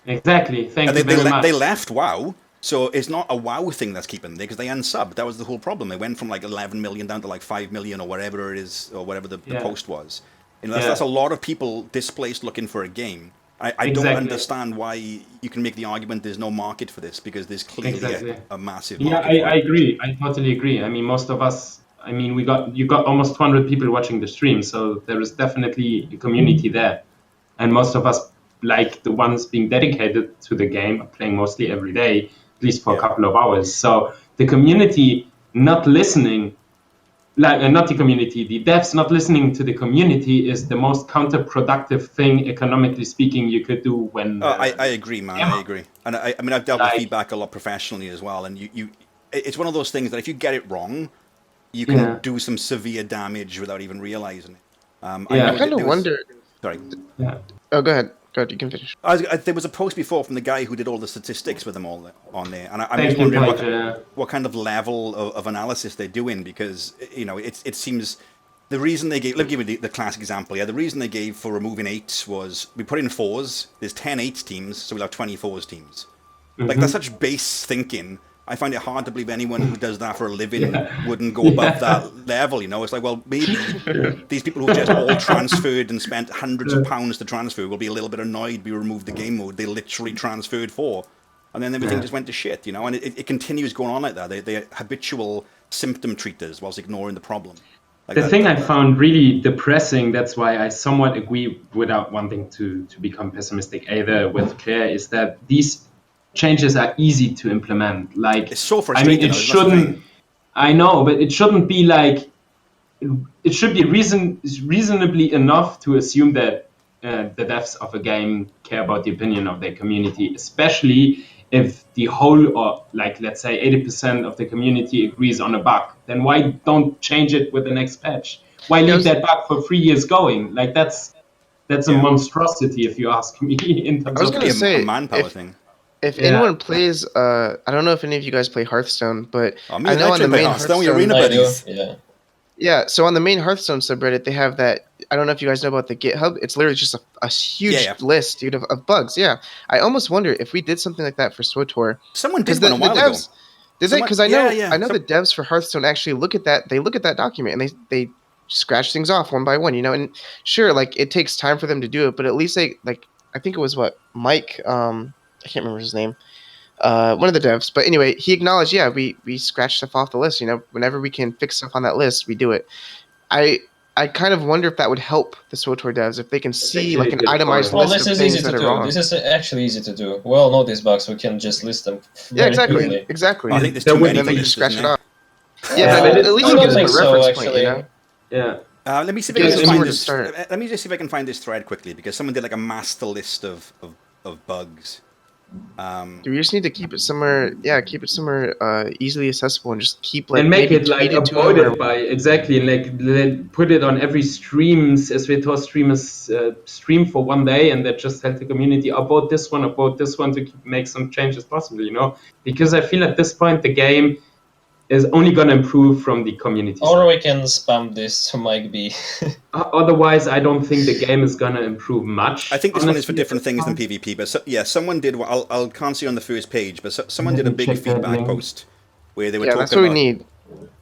Exactly. Thank you very much. They left WoW. So it's not a WoW thing that's keeping them there, because they unsubbed. That was the whole problem. They went from like 11 million down to like 5 million or whatever it is, or whatever the post was. That's a lot of people displaced looking for a game. I don't understand why you can make the argument there's no market for this, because there's clearly a massive market. Yeah, I agree. I totally agree. I mean, most of us, you got almost 200 people watching the stream, so there is definitely a community there. And most of us, like the ones being dedicated to the game, are playing mostly every day, at least for a couple of hours. So the community not listening, not the community, the devs not listening to the community is the most counterproductive thing, economically speaking, you could do when... I agree, man. I agree. And I've dealt with feedback a lot professionally as well. And it's one of those things that if you get it wrong, you can do some severe damage without even realizing it. I kind of wonder... Sorry. Yeah. Oh, go ahead. Go ahead, you can finish. There was a post before from the guy who did all the statistics with them all on there, and I'm just wondering what kind of level of analysis they're doing, because it seems the reason they gave. Let me give you the classic example. Yeah, the reason they gave for removing 8s was we put in 4s. There's 10 8s teams, so we'll have 20 4s teams. Like that's such base thinking. I find it hard to believe anyone who does that for a living wouldn't go above that level. It's like, well, maybe these people who've just all transferred and spent hundreds of pounds to transfer will be a little bit annoyed we removed the game mode they literally transferred for. And then everything just went to shit, And it continues going on like that. They're habitual symptom treaters whilst ignoring the problem. Like the thing I found really depressing, that's why I somewhat agree without wanting to become pessimistic either with Krea, is that these changes are easy to implement. Like, it's so I mean, frustrating. it Though, that's the thing. shouldn't, I know, but it shouldn't be like, it should be reasonably enough to assume that the devs of a game care about the opinion of their community, especially if the whole, or like let's say 80% of the community agrees on a bug. Then why don't change it with the next patch? Why leave that bug for 3 years going? Like that's a monstrosity if you ask me. In terms I was of gonna say, a manpower thing. if Yeah. anyone plays, I don't know if any of you guys play Hearthstone, but Me I and know on the Nightrain play main Hearthstone. We Hearthstone, arena I do. buddies. Yeah. yeah. So on the main Hearthstone subreddit, they have that. I don't know if you guys know about the GitHub. It's literally just a huge Yeah. list, dude, of bugs. Yeah, I almost wonder if we did something like that for SWTOR. Someone Because did one a while ago. did they? Someone- Because I yeah, know yeah. I know the devs for Hearthstone actually look at that. They look at that document and they scratch things off one by one. You know, and sure, like it takes time for them to do it, but at least they like. I think it was what Mike. I can't remember his name. One of the devs, but anyway, he acknowledged, yeah, we scratch stuff off the list. You know, whenever we can fix stuff on that list, we do it. I kind of wonder if that would help the SWTOR devs if they can see like an actually a good itemized point. Well, list this of is things easy that to are do. wrong. This is actually easy to do. We all know these bugs. We can just list them Yeah, very exactly, quickly. exactly. I think there's There too would many And then for they this, just scratch isn't it there? off. Yeah, but but it's at least I it still gives don't them think a so, reference point, you actually. know. Yeah. Let me see if I Gives can us find somewhere to this. start. Let me just see if I can find this thread quickly because someone did like a master list of bugs. We just need to keep it somewhere. Yeah, keep it somewhere easily accessible and just keep like And make maybe it like tweet it to them or upvoted by exactly, and like put it on every streams as we told streamers stream for one day, and that just help the community upvote this one to make some changes possible. You know, because I feel at this point the game is only gonna improve from the community Or side. we can spam this to Mike B. Otherwise, I don't think the game is gonna improve much. I think this one is for honestly, different at this things than point. PvP, but someone did. I can't see on the first page, but someone did a Let me big check that feedback link. post where they were yeah, that's talking what we about need.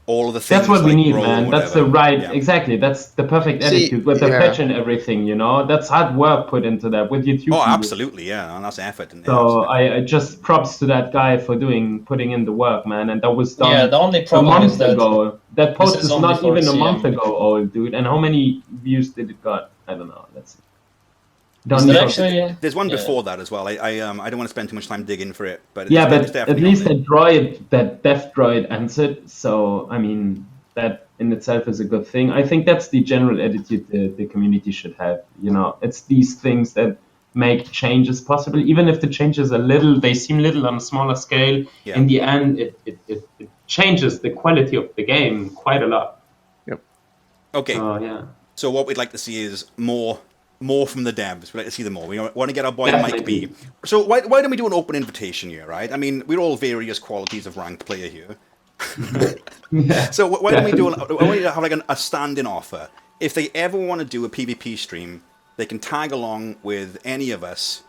all of the things That's what we like need, roll and man. That's whatever. the right, Yeah. exactly. That's the perfect See, attitude with the yeah. patch and everything. You know, that's hard work put into that with YouTube. Oh, videos. absolutely, yeah, and that's effort in there. So absolutely. I just props to that guy for putting in the work, man. And that was done Yeah, the only a problem is month that ago. That this post is is only not for even a CM. month ago old, dude. And how many views did it got? I don't know. Let's see. Is Don't that know. actually? There's one Yeah. before that as well. I don't want to spend too much time digging for it, but Yeah, it's but definitely at least on there. that droid, that death droid answered. So I mean, that in itself is a good thing. I think that's the general attitude the community should have. You know, it's these things that make changes possible, even if the changes are little. They seem little on a smaller scale. Yeah. In the end, it changes the quality of the game quite a lot. Yep. Okay. So yeah. So what we'd like to see is more from the devs. We'd like to see them more. We want to get our boy Mike B. Definitely. So why don't we do an open invitation here, right? I mean, we're all various qualities of ranked player here. Yeah. So why don't we do? I want you to have like a stand-in offer. If they ever want to do a PvP stream, they can tag along with any of us,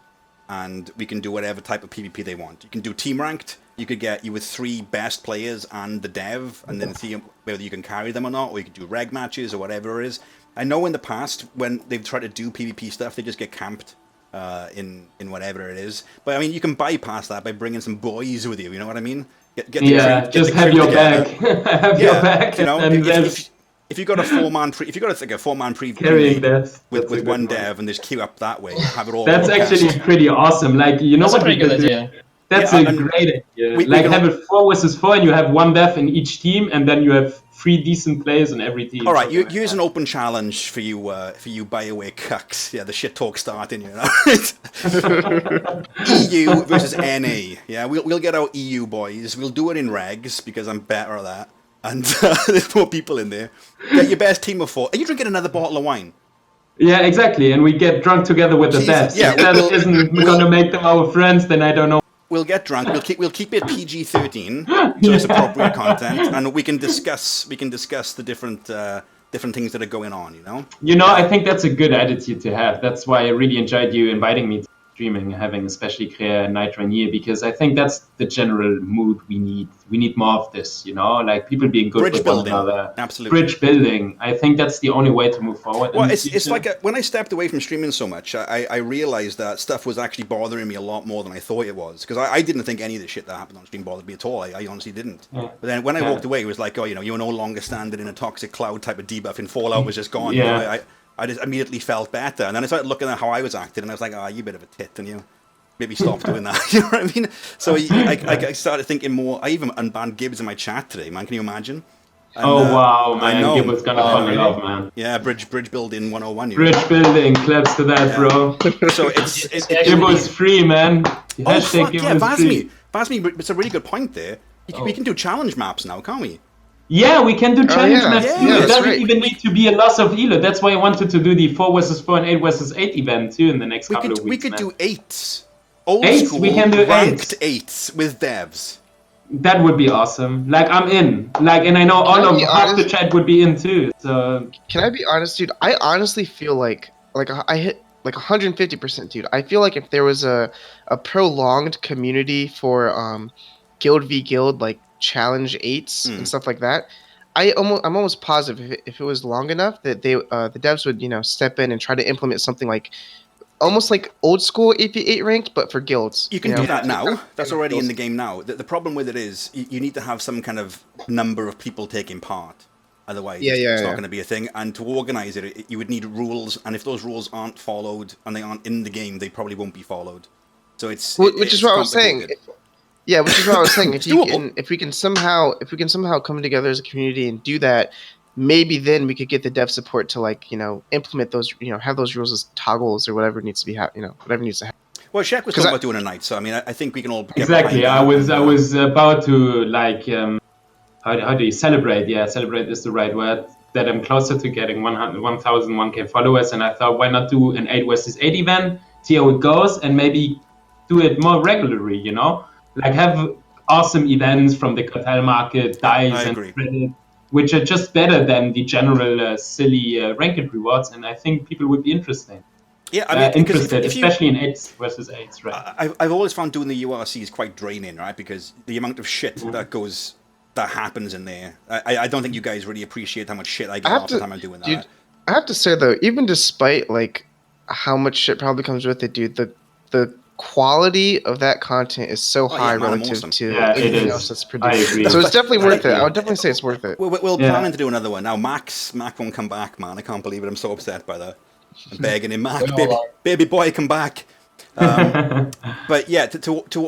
and we can do whatever type of PvP they want. You can do team ranked. You could get you with 3 best players and the dev, and then see whether you can carry them or not. Or you could do reg matches or whatever it is. I know in the past when they've tried to do PvP stuff, they just get camped in whatever it is. But I mean, you can bypass that by bringing some boys with you. You know what I mean? Get the Yeah, crew, just get the have crew your together. back. Have your back, you know, and there's if you got a 4-man if you got like a 4-man carrying that. with one dev and just queue up that way, have it all. That's broadcast. actually pretty awesome. Like, you know That's a what we pretty could good do? idea. That's Yeah, a and great idea. we Like, can- have it 4 versus 4, and you have 1 dev in each team, and then you have 3 decent players in every team. All right, something like use that. an open challenge for you BioWare cucks. Yeah, the shit talk starting. You know, EU versus NA. Yeah, we'll get our EU boys. We'll do it in regs because I'm better at that. And there's more people in there. Get your best team of 4. Are you drinking another bottle of wine? Yeah, exactly. And we get drunk together with the Jesus, devs. yeah, If that we'll- isn't we'll- going to make them our friends, then I don't know. We'll get drunk. We'll keep it PG-13, so it's appropriate content, and we can discuss the different things that are going on. You know. You know, I think that's a good attitude to have. That's why I really enjoyed you inviting me. streaming, having especially Krea and Nightrain here, because I think that's the general mood we need. We need more of this, you know, like people being good Bridge with building. one another. Absolutely. Bridge building. I think that's the only way to move forward. Well, it's like when I stepped away from streaming so much, I realized that stuff was actually bothering me a lot more than I thought it was. Because I didn't think any of the shit that happened on stream bothered me at all. I honestly didn't. Yeah. But then when I walked away, it was like, oh, you know, you're no longer standing in a toxic cloud type of debuff, and Fallout was just gone. Yeah. You know, I just immediately felt better. And then I started looking at how I was acting, and I was like, you bit of a tit, and you maybe stop doing that. You know what I mean? So I started thinking more. I even unbanned Gibbs in my chat today, man. Can you imagine? And, wow, man. I know. Gibbs gonna fall in love, man. Yeah, bridge building 101. Bridge building, claps to that, bro. So it's Gibbs free, man. Oh, fuck, yeah, free. Vasmi, it's a really good point there. We can do challenge maps now, can't we? Yeah, we can do challenge maps too. Yeah, It doesn't right. even need to be a loss of elo. That's why I wanted to do the 4 versus 4 and 8 versus 8 event too in the next couple of weeks. We could man. do 8s. Old Eights? school, We can do ranked 8s with devs. That would be awesome. Like, I'm in. Like, and I know all of half the chat would be in too. So Can I be honest, dude? I honestly feel like I hit like 150%, dude. I feel like if there was a prolonged community for guild v guild, like challenge 8s and stuff like that, I'm almost positive if it was long enough that the devs would, you know, step in and try to implement something like almost like old school AP8 ranked, but for guilds. You can do that now. That's already in the game now. The problem with it is you need to have some kind of number of people taking part. Otherwise, it's not going to be a thing. And to organize it, you would need rules. And if those rules aren't followed and they aren't in the game, they probably won't be followed. So which is what I was saying. Yeah, which is what I was saying. If we can somehow come together as a community and do that, maybe then we could get the dev support to, like, you know, implement those, you know, have those rules as toggles or whatever needs to be, whatever needs to happen. Well, Shek was talking about doing a night, so I mean, I think we can all get exactly. I behind that. was about to like how do you celebrate? Yeah, celebrate is the right word. That I'm closer to getting 1,000 1K followers, and I thought, why not do an 8 versus 8 event, see how it goes, and maybe do it more regularly. You know, like have awesome events from the cartel market, dice, and credit, which are just better than the general silly ranked rewards, and I think people would be interested. Yeah, I mean, interested, especially in 8s versus 8s, right? I've always found doing the URC is quite draining, right? Because the amount of shit that happens in there. I don't think you guys really appreciate how much shit I get off the time I'm doing that. Dude, I have to say though, even despite like how much shit probably comes with it, dude, the quality of that content is so high relative to anything else that's produced. I agree. So it's definitely worth it. I would definitely say it's worth it. We're planning to do another one. Now, Mac won't come back, man. I can't believe it. I'm so upset by that. I'm begging him, Mac, baby boy, come back. But yeah,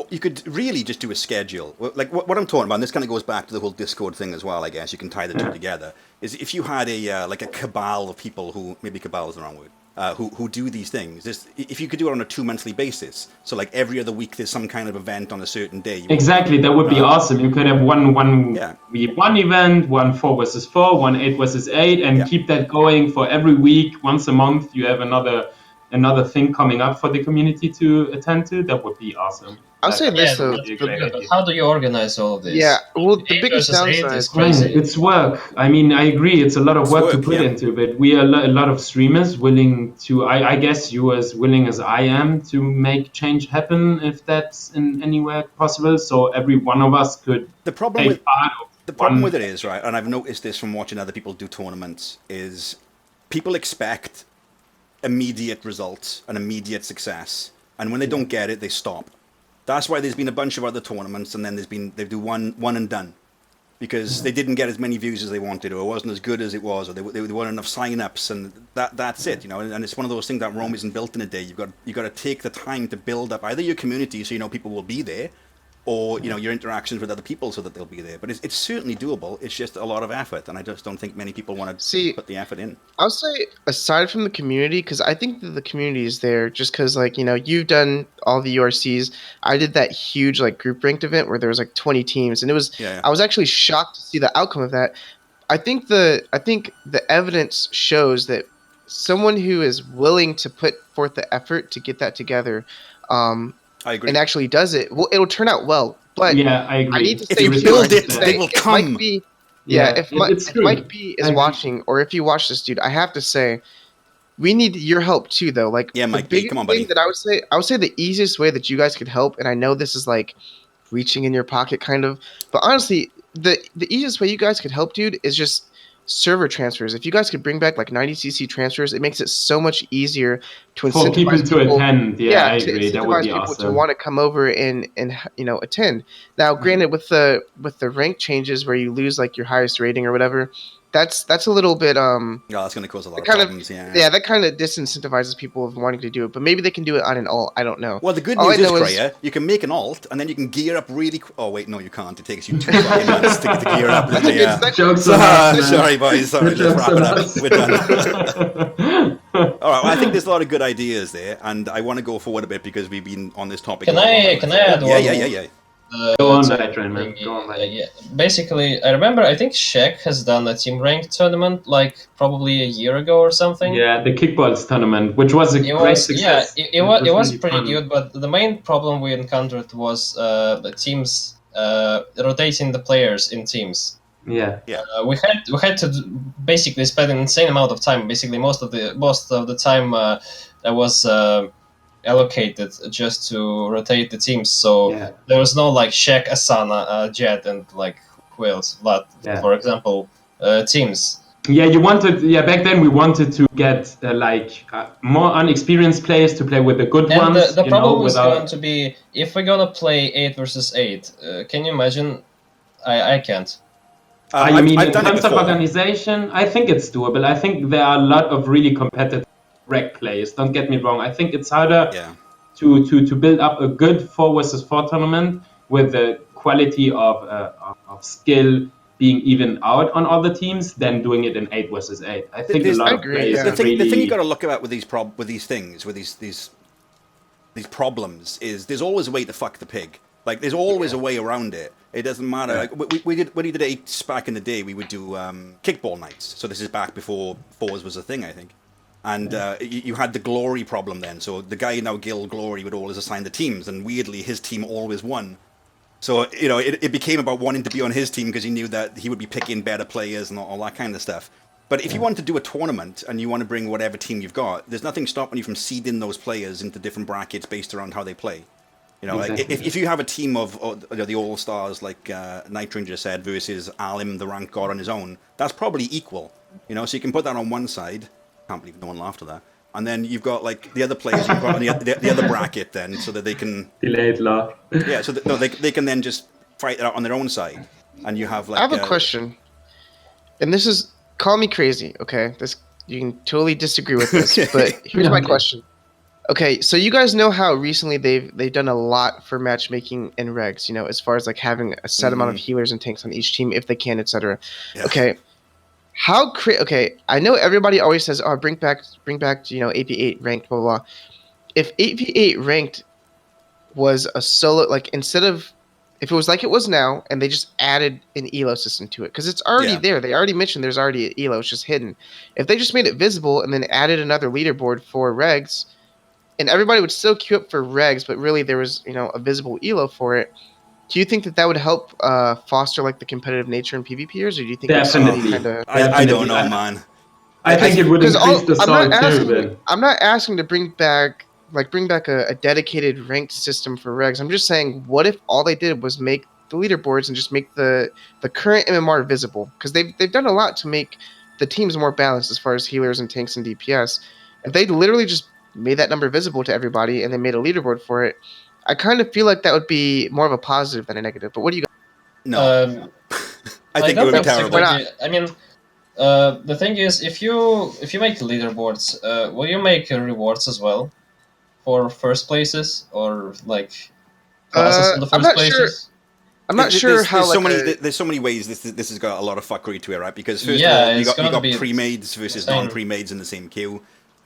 you could really just do a schedule. Like what I'm talking about, and this kind of goes back to the whole Discord thing as well, I guess. You can tie the two together. Is if you had a cabal of people who, maybe cabal is the wrong word, who do these things. If you could do it on a 2 monthly basis, so like every other week there's some kind of event on a certain day. Exactly, that would be awesome. You could have one event, 1 4 versus 4, 1 8 versus 8, and keep that going for every week. Once a month, you have another thing coming up for the community to attend to. That would be awesome. I'll say this though. But how do you organize all of this? Yeah, well, the biggest downside is crazy. It's work. I mean, I agree. It's a lot of work to put into it. We are a lot of streamers willing to. I guess you as willing as I am to make change happen if that's in any way possible. So every one of us could. The problem with it is, right, and I've noticed this from watching other people do tournaments, is people expect immediate results and immediate success, and when they don't get it, they stop. That's why there's been a bunch of other tournaments, and then they do one and done, because they didn't get as many views as they wanted, or it wasn't as good as it was, or there weren't enough sign-ups, and that's it, you know. And it's one of those things that Rome isn't built in a day. You've got to take the time to build up either your community, so you know people will be there, or you know your interactions with other people so that they'll be there. But it's certainly doable. It's just a lot of effort, and I just don't think many people want to put the effort in. I'll say, aside from the community, because I think that the community is there just because, like, you know, you've done all the URCs. I did that huge like group ranked event where there was like 20 teams, and it was I was actually shocked to see the outcome of that. I think the evidence shows that someone who is willing to put forth the effort to get that together, I agree. and actually does it, well, it'll turn out well. But yeah, I agree. I need to if say, you build it, they will come. If Mike B is watching, or if you watch this, dude, I have to say, we need your help too, though. Like, Yeah, the Mike B, biggest come on, buddy. thing that I would say the easiest way that you guys could help, and I know this is like reaching in your pocket kind of, but honestly, the easiest way you guys could help, dude, is just server transfers. If you guys could bring back like 90cc transfers, it makes it so much easier to For people incentivize to attend, yeah, I to agree. That would incentivize be people to awesome. want to come over and attend. Now, granted, with the rank changes where you lose like your highest rating or whatever, that's a little bit Yeah, that's going to cause a lot of kind of problems. that kind of disincentivizes people of wanting to do it. But maybe they can do it on an alt. I don't know. Well, the good All news I is, know is Krea, you can make an alt, and then you can gear up really. Oh wait, no, you can't. It takes you 2 fucking months to gear up. that's a good segue. Jokes on us, man. Sorry, boys. Sorry, let's Jokes wrap on it up. us. We're done. All right, well, I think there's a lot of good ideas there, and I want to go forward a bit because we've been on this topic. Can I add one? Yeah. Go on, So, Nightrain, man. Go on, man. yeah. Basically, I remember. I think Shek has done a team rank tournament like probably a year ago or something. Yeah, the kickballs tournament, which was a great success. Yeah, it was really pretty fun. good. But the main problem we encountered was the teams rotating the players in teams. Yeah. We had to basically spend an insane amount of time. Basically, most of the time that was allocated just to rotate the teams. So Yeah. there was no like Shek, Asana, Jet, and like who else? Vlad, for example, teams. Yeah, back then we wanted to get more unexperienced players to play with the good And ones. the problem is going to be if we're gonna play 8 versus 8. Can you imagine? I can't. I mean, I've in done it terms of before. organization, I think it's doable. I think there are a lot of really competitive rec players. Don't get me wrong. I think it's harder to build up a good 4 versus 4 tournament with the quality of skill being even out on other teams than doing it in 8 versus 8. I think a lot of players The thing you got to look at with these problems is there's always a way to fuck the pig. Like there's always a way around it. It doesn't matter. Like we did when we did 8s back in the day. We would do kickball nights. So this is back before 4s was a thing, I think. And you had the glory problem then. So the guy now Gil Glory would always assign the teams, and weirdly his team always won. So it became about wanting to be on his team because he knew that he would be picking better players and all that kind of stuff. But if you want to do a tournament and you want to bring whatever team you've got, there's nothing stopping you from seeding those players into different brackets based around how they play. Like if you have a team of the all stars like Nightrain just said versus Alim, the rank god on his own, that's probably equal. So you can put that on one side. Can't believe no one laughed at that. And then you've got like the other players you've got on the other bracket then, so that they can delayed law. Yeah, so they can then just fight it out on their own side, and you have like. I have a question, and this is call me crazy, okay? This you can totally disagree with this, but here's my question. Okay, so you guys know how recently they've done a lot for matchmaking and regs, as far as like having a set amount of healers and tanks on each team if they can, etc. Yeah. Okay. Okay, I know everybody always says, "Oh, bring back, 8v8 ranked, blah blah." If 8v8 ranked was a solo, like if it was like it was now, and they just added an elo system to it, because it's already there. They already mentioned there's already an elo, it's just hidden. If they just made it visible and then added another leaderboard for regs, and everybody would still queue up for regs, but really there was a visible elo for it. Do you think that would help foster like the competitive nature in PvPers, or do you think definitely? I don't know, man. I think it would increase the salt too. I'm not asking to bring back a dedicated ranked system for regs. I'm just saying, what if all they did was make the leaderboards and just make the current MMR visible? Because they've done a lot to make the teams more balanced as far as healers and tanks and DPS. If they literally just made that number visible to everybody and they made a leaderboard for it, I kind of feel like that would be more of a positive than a negative. But what do you guys? No, I think it would be terrible. I mean, the thing is, if you make leaderboards, will you make rewards as well for first places or like classes in the first places? I'm not sure how. There's so many ways this has got a lot of fuckery to it, right? Because first of all, you got pre-mades versus non-pre-mades in the same queue.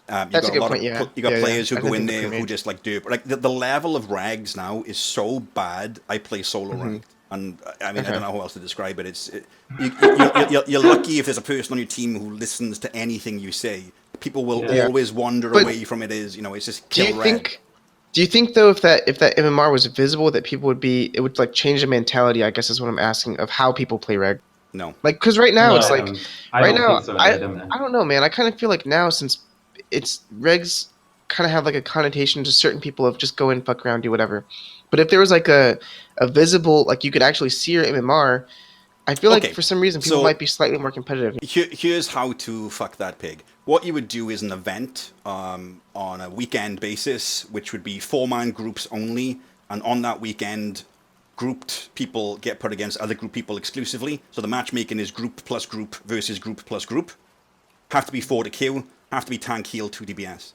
That's a good point. You got players who go in there who just like do it. Like the level of rags now is so bad. I play solo ranked, and I mean I don't know how else to describe it. You're lucky if there's a person on your team who listens to anything you say. People will always wander away from it. It's just kill rag. Do you think though if that MMR was visible that people it would like change the mentality? I guess is what I'm asking of how people play reg. No, because right now it's like I don't know, man. I don't know, man. I kind of feel like now since it's regs kind of have like a connotation to certain people of just go in, fuck around, do whatever. But if there was like a visible, like you could actually see your MMR, I feel like Okay, for some reason people so- might be slightly more competitive. Here's how to fuck that pig. What you would do is an event on a weekend basis, which would be 4-man groups only, and on that weekend, grouped people get put against other group people exclusively. So the matchmaking is group plus group versus group plus group. Have to be 4 to kill, have to be tank heal 2 DBS.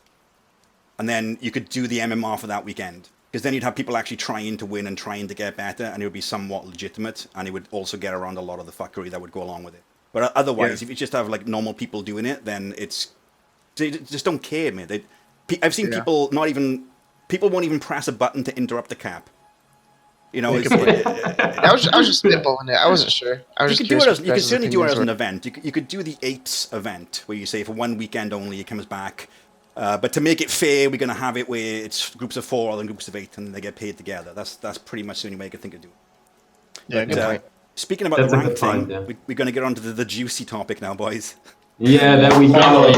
And then you could do the MMR for that weekend. Because then you'd have people actually trying to win and trying to get better, and it would be somewhat legitimate, and it would also get around a lot of the fuckery that would go along with it. But otherwise, if you just have like normal people doing it, then they just don't care, man. I've seen people people won't even press a button to interrupt the cap. You know, I was just spitballing it. I wasn't sure. I was you just could do curious it. what You could guys' certainly do it opinions as an were. event. You could do the 8s event where you say for one weekend only it comes back. But to make it fair, we're going to have it where it's groups of 4 and groups of 8, and they get paid together. That's pretty much the only way I could think of doing it. Yeah, good point. Speaking about That's the a good rank thing, point, yeah. we're going to get on to the juicy topic now, boys. Yeah, there we go.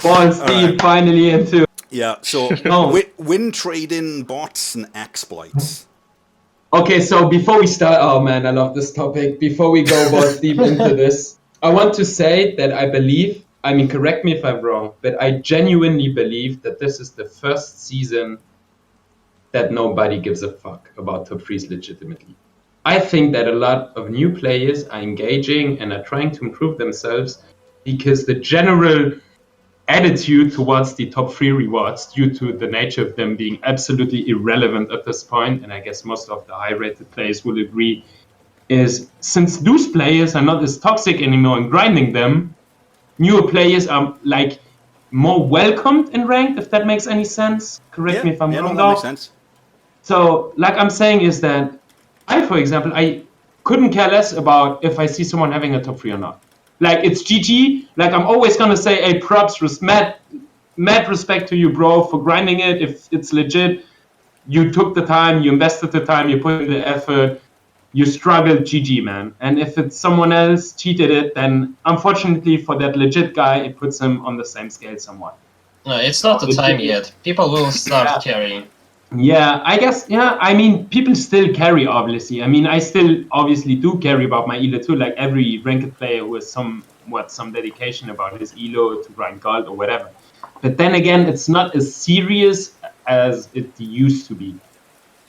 Balls deep, finally into. Yeah, so Oh. win trading bots and exploits. Okay, so before we start, oh man, I love this topic. Before we go balls deep into this, I want to say that I believe, I mean, correct me if I'm wrong, but I genuinely believe that this is the first season that nobody gives a fuck about top 3s legitimately. I think that a lot of new players are engaging and are trying to improve themselves because the general attitude towards the top 3 rewards, due to the nature of them being absolutely irrelevant at this point, and I guess most of the high-rated players will agree, is since those players are not as toxic anymore in grinding them, newer players are like more welcomed in ranked, if that makes any sense. Correct me if I'm wrong, that though. makes sense. So, like I'm saying, is that for example, I couldn't care less about if I see someone having a top 3 or not. Like, it's GG. Like, I'm always going to say, hey, props, mad respect to you, bro, for grinding it. If it's legit, you took the time, you invested the time, you put in the effort, you struggled, GG, man. And if it's someone else cheated it, then unfortunately for that legit guy, it puts him on the same scale somewhat. No, it's not the time yet. People will start carrying. Yeah, I guess, yeah, I mean, people still carry, obviously. I mean, I still obviously do carry about my elo too, like every ranked player who has some dedication about his elo to grind gold or whatever. But then again, it's not as serious as it used to be.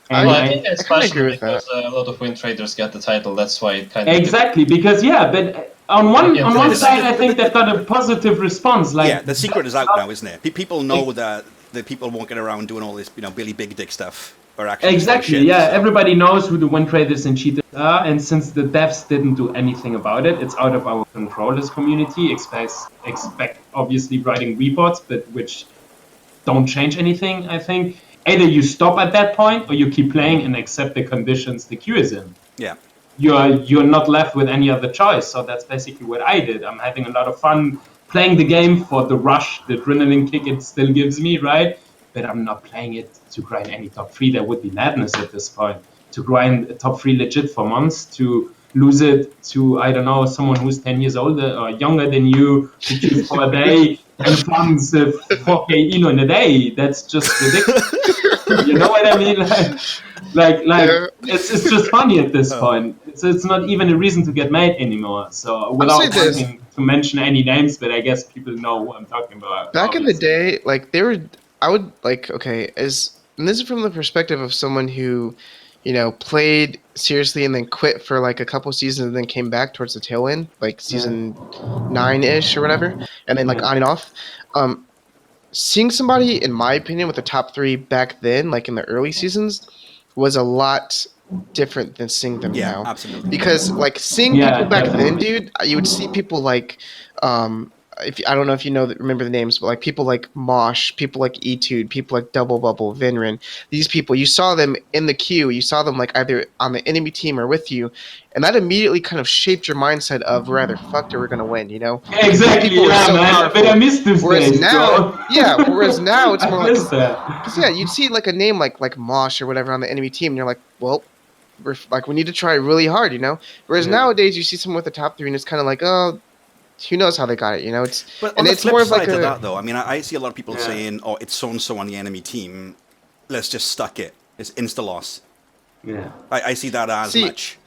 And Well, I think it's I kinda partially agree with because a lot of win traders got the title. That's why it kind of exactly, because but on one side, I think they've got a positive response. Like, Yeah, the secret is out now, isn't it? People know that the people walking around doing all this, Billy Big Dick stuff are actually exactly, shit, yeah. so. Everybody knows who the win traders and cheaters are, and since the devs didn't do anything about it, it's out of our control as community. Expect obviously writing reports, but which don't change anything. I think either you stop at that point or you keep playing and accept the conditions the queue is in. Yeah. You're not left with any other choice. So that's basically what I did. I'm having a lot of fun playing the game for the rush, the adrenaline kick it still gives me, right? But I'm not playing it to grind any top 3. That would be madness at this point. To grind a top 3 legit for months, to lose it to, I don't know, someone who's 10 years older or younger than you, who queues for a day and farms 4k elo in a day. That's just ridiculous. You know what I mean? It's just funny at this point. It's not even a reason to get mad anymore. So without wanting to mention any names, but I guess people know who I'm talking about. Back in the day, like I would like, okay, and this is from the perspective of someone who, played seriously and then quit for like a couple seasons and then came back towards the tail end, like season 9-ish or whatever, and then like on and off. Seeing somebody, in my opinion, with the top 3 back then, like in the early seasons, was a lot different than seeing them now. Yeah, absolutely. Because like seeing people back then, dude, you would see people like, I don't know if remember the names, but like people like Mosh, people like Etude, people like Double Bubble, Vinrin. These people, you saw them in the queue, you saw them like either on the enemy team or with you, and that immediately kind of shaped your mindset of we're either fucked or we're gonna win, Exactly, people yeah, so man. powerful. But I missed this Whereas days, now, bro. whereas now it's more like, that. because yeah, you'd see like a name like Mosh or whatever on the enemy team, and you're like, well, we need to try really hard, Whereas nowadays you see someone with the top 3 and it's kind of like, oh, who knows how they got it? You know, But on and the it's flip more of side like to a that, though, I mean, I see a lot of people Yeah. saying, "Oh, it's so and so on the enemy team. Let's just stuck it. It's insta loss." Yeah. I see that as See, much.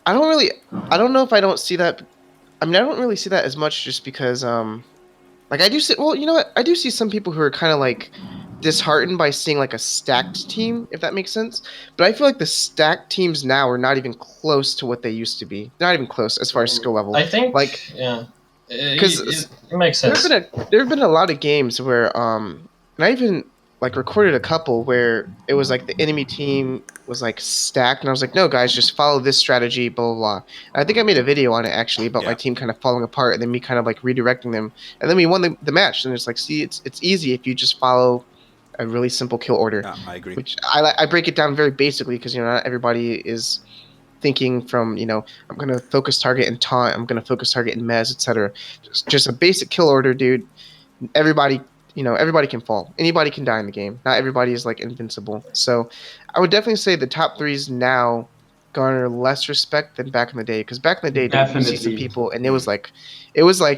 I don't know if I don't see that. I mean, I don't really see that as much just because like I do see. Well, you know what? I do see some people who are kind of like disheartened by seeing like a stacked team, if that makes sense. But I feel like the stacked teams now are not even close to what they used to be. They're not even close as far as skill level. I think, Like, yeah, because it makes there have sense. been a lot of games where and I even like recorded a couple where it was like the enemy team was like stacked, and I was like, no guys, just follow this strategy, blah blah blah. And I think I made a video on it actually about my Yeah. team kind of falling apart, and then me kind of like redirecting them, and then we won the match. And it's like, see, it's easy if you just follow a really simple kill order, Yeah, I agree. which I break it down very basically because you know not everybody is thinking from you know I'm gonna focus target and taunt, I'm gonna focus target and mez, etc. Just a basic kill order, dude. Everybody, you know, everybody can fall. Anybody can die in the game. Not everybody is like invincible. So I would definitely say the top threes now garner less respect than back in the day. Because back in the day, dude, you see some Definitely. people, and it was like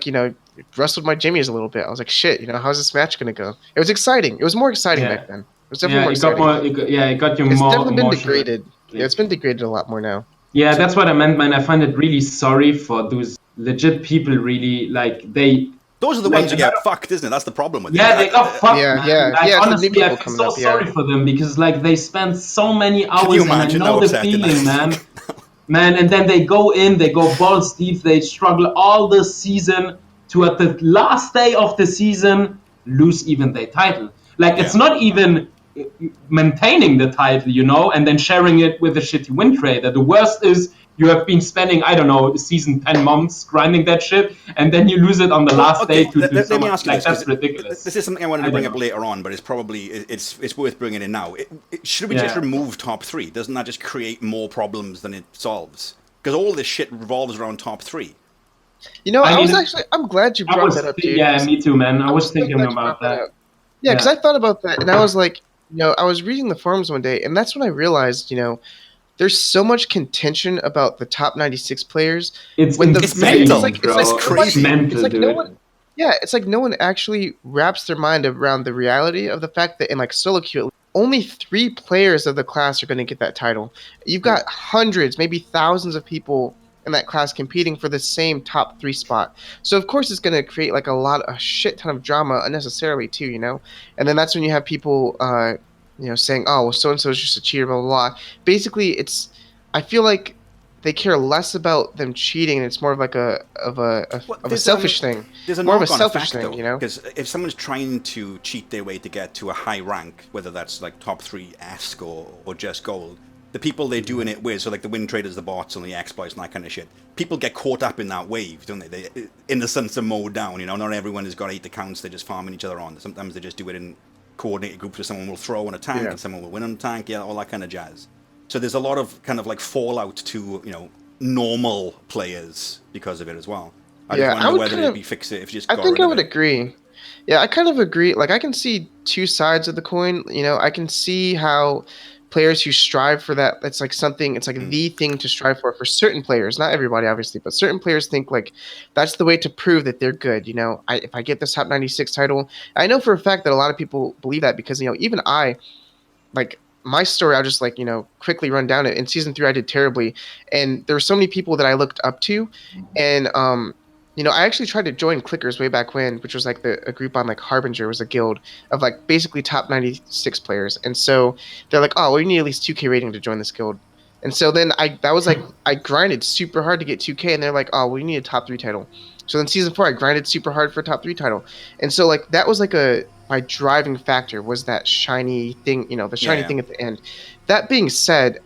you know, wrestled my jimmies a little bit. I was like, shit, you know, how's this match gonna go? It was exciting. It was more exciting Yeah. back then. It was definitely Yeah, more it got exciting. more. It got you It's more definitely been emotional. degraded. Yeah, it's been degraded a lot more now. Yeah, that's what I meant, man. I find it really sorry for those legit people. Really, like they. Those are the Like, ones who get fucked, isn't it? That's the problem with it. Yeah, they got fucked, Yeah, man. yeah, Like yeah. It's the new honestly, I people feel coming so up. Yeah. sorry for them because like they spend so many Can hours, you and I imagine know how the upsetting that feeling, is? man. Man, and then they go in, they go balls deep, they struggle all the season to at the last day of the season lose even their title. Like it's Yeah. not even maintaining the title, you know, and then sharing it with a shitty win trader. The worst is you have been spending, I don't know, season 10 months grinding that shit, and then you lose it on the Well, last day okay, to let me someone. ask you Like this, because that's ridiculous. this is something I wanted to I bring don't up know. later on, but it's probably it's worth bringing in now. Should we just Yeah. remove top three? Doesn't that just create more problems than it solves? Because all this shit revolves around top three. You know, I mean, I'm glad you I brought was, that up, dude. yeah, me too, man. I was So thinking glad you about brought that. up. Yeah, because I thought about that, and I was like, you know, I was reading the forums one day, and that's when I realized, you know, there's so much contention about the top 96 players. It's When the insane, mental. bro. It's crazy. Mental, it's like dude. no one. Yeah, it's like no one actually wraps their mind around the reality of the fact that in like solo queue, only 3 players of the class are going to get that title. You've got hundreds, maybe thousands of people in that class competing for the same top 3 spot. So of course it's going to create like a shit ton of drama unnecessarily too, you know. And then that's when you have people, you know, saying, "Oh, well, so and so is just a cheater," blah blah blah. Basically, I feel like they care less about them cheating, and it's more of like Well, of a selfish thing. There's a More of a knock-on selfish effect, thing, though, you know? because if someone's trying to cheat their way to get to a high rank, whether that's like top 3-esque or just gold, the people they're doing it with, so like the win traders, the bots, and the exploits and that kind of shit, people get caught up in that wave, don't they? They, in the sense of mowed down, you know, not everyone has got 8 accounts they're just farming each other on. Sometimes they just do it in coordinated groups where someone will throw on a tank and someone will win on a tank, yeah, all that kind of jazz. So there's a lot of kind of like fallout to, you know, normal players because of it as well. I just wonder whether it'd be fixed if you just got rid I of would it. agree. Yeah, I kind of agree. Like, I can see 2 sides of the coin. You know, I can see how players who strive for that, it's like something, it's like the thing to strive for certain players. Not everybody, obviously, but certain players think like that's the way to prove that they're good. You know, if I get this top 96 title, I know for a fact that a lot of people believe that because, you know, even like my story, I'll just like, you know, quickly run down it. In season 3, I did terribly. And there were so many people that I looked up to. And, you know, I actually tried to join Clickers way back when, which was like a group on like Harbinger, was a guild of like basically top 96 players. And so they're like, oh, well, you need at least 2K rating to join this guild. And so then I grinded super hard to get 2K, and they're like, oh, well, you need a top 3 title. So then season 4, I grinded super hard for a top 3 title. And so like that was like my driving factor was that shiny thing, you know, the shiny thing at the end. That being said,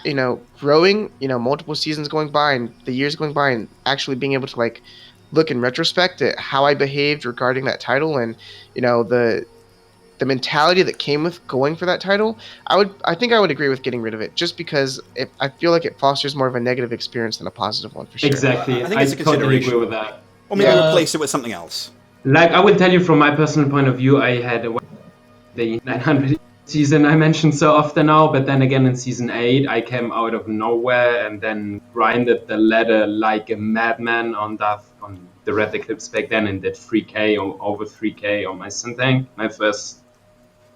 you know, growing, you know, multiple seasons going by and the years going by and actually being able to like look in retrospect at how I behaved regarding that title and, you know, the mentality that came with going for that title, I think I would agree with getting rid of it just because I feel like it fosters more of a negative experience than a positive one for sure. Exactly. I think it's a totally consideration. agree with that. Or maybe replace it with something else. Like I will tell you from my personal point of view, I had the 900 season I mentioned so often now, but then again in season 8 I came out of nowhere and then grinded the ladder like a madman on the Red Eclipse back then, and did 3k or over 3k on my Syntank. My first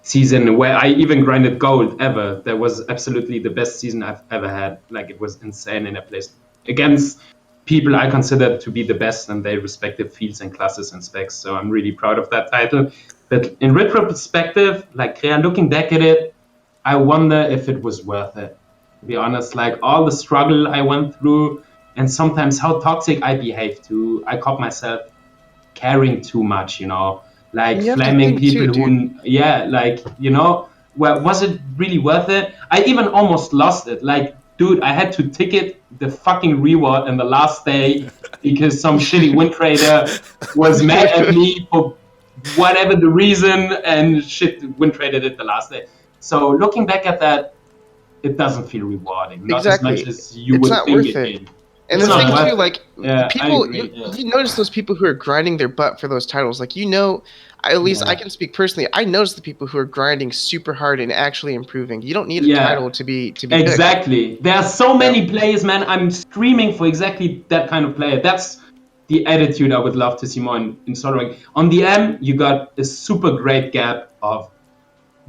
season where I even grinded gold ever. That was absolutely the best season I've ever had. Like, it was insane, and I placed against people I consider to be the best in their respective fields and classes and specs. So I'm really proud of that title. But in retrospective, like, Krea, looking back at it, I wonder if it was worth it. To be honest, like, all the struggle I went through and sometimes how toxic I behaved to, I caught myself caring too much, like You have to flaming think people too, who, well, was it really worth it? I even almost lost it. Like, dude, I had to ticket the fucking reward in the last day because some shitty win trader was mad at me for whatever the reason, and shit, win traded it the last day. So looking back at that, it doesn't feel rewarding, not as much Exactly. as you It's would not think worth it. did. And It's the not thing worth too, it. like, Yeah, I people, agree. you notice those people who are grinding their butt for those titles. Like, at least I can speak personally. I notice the people who are grinding super hard and actually improving. You don't need a title to be good. Exactly. There are so many players, man. I'm screaming for exactly that kind of player. That's the attitude I would love to see more in soldering. On the M, you got a super great gap of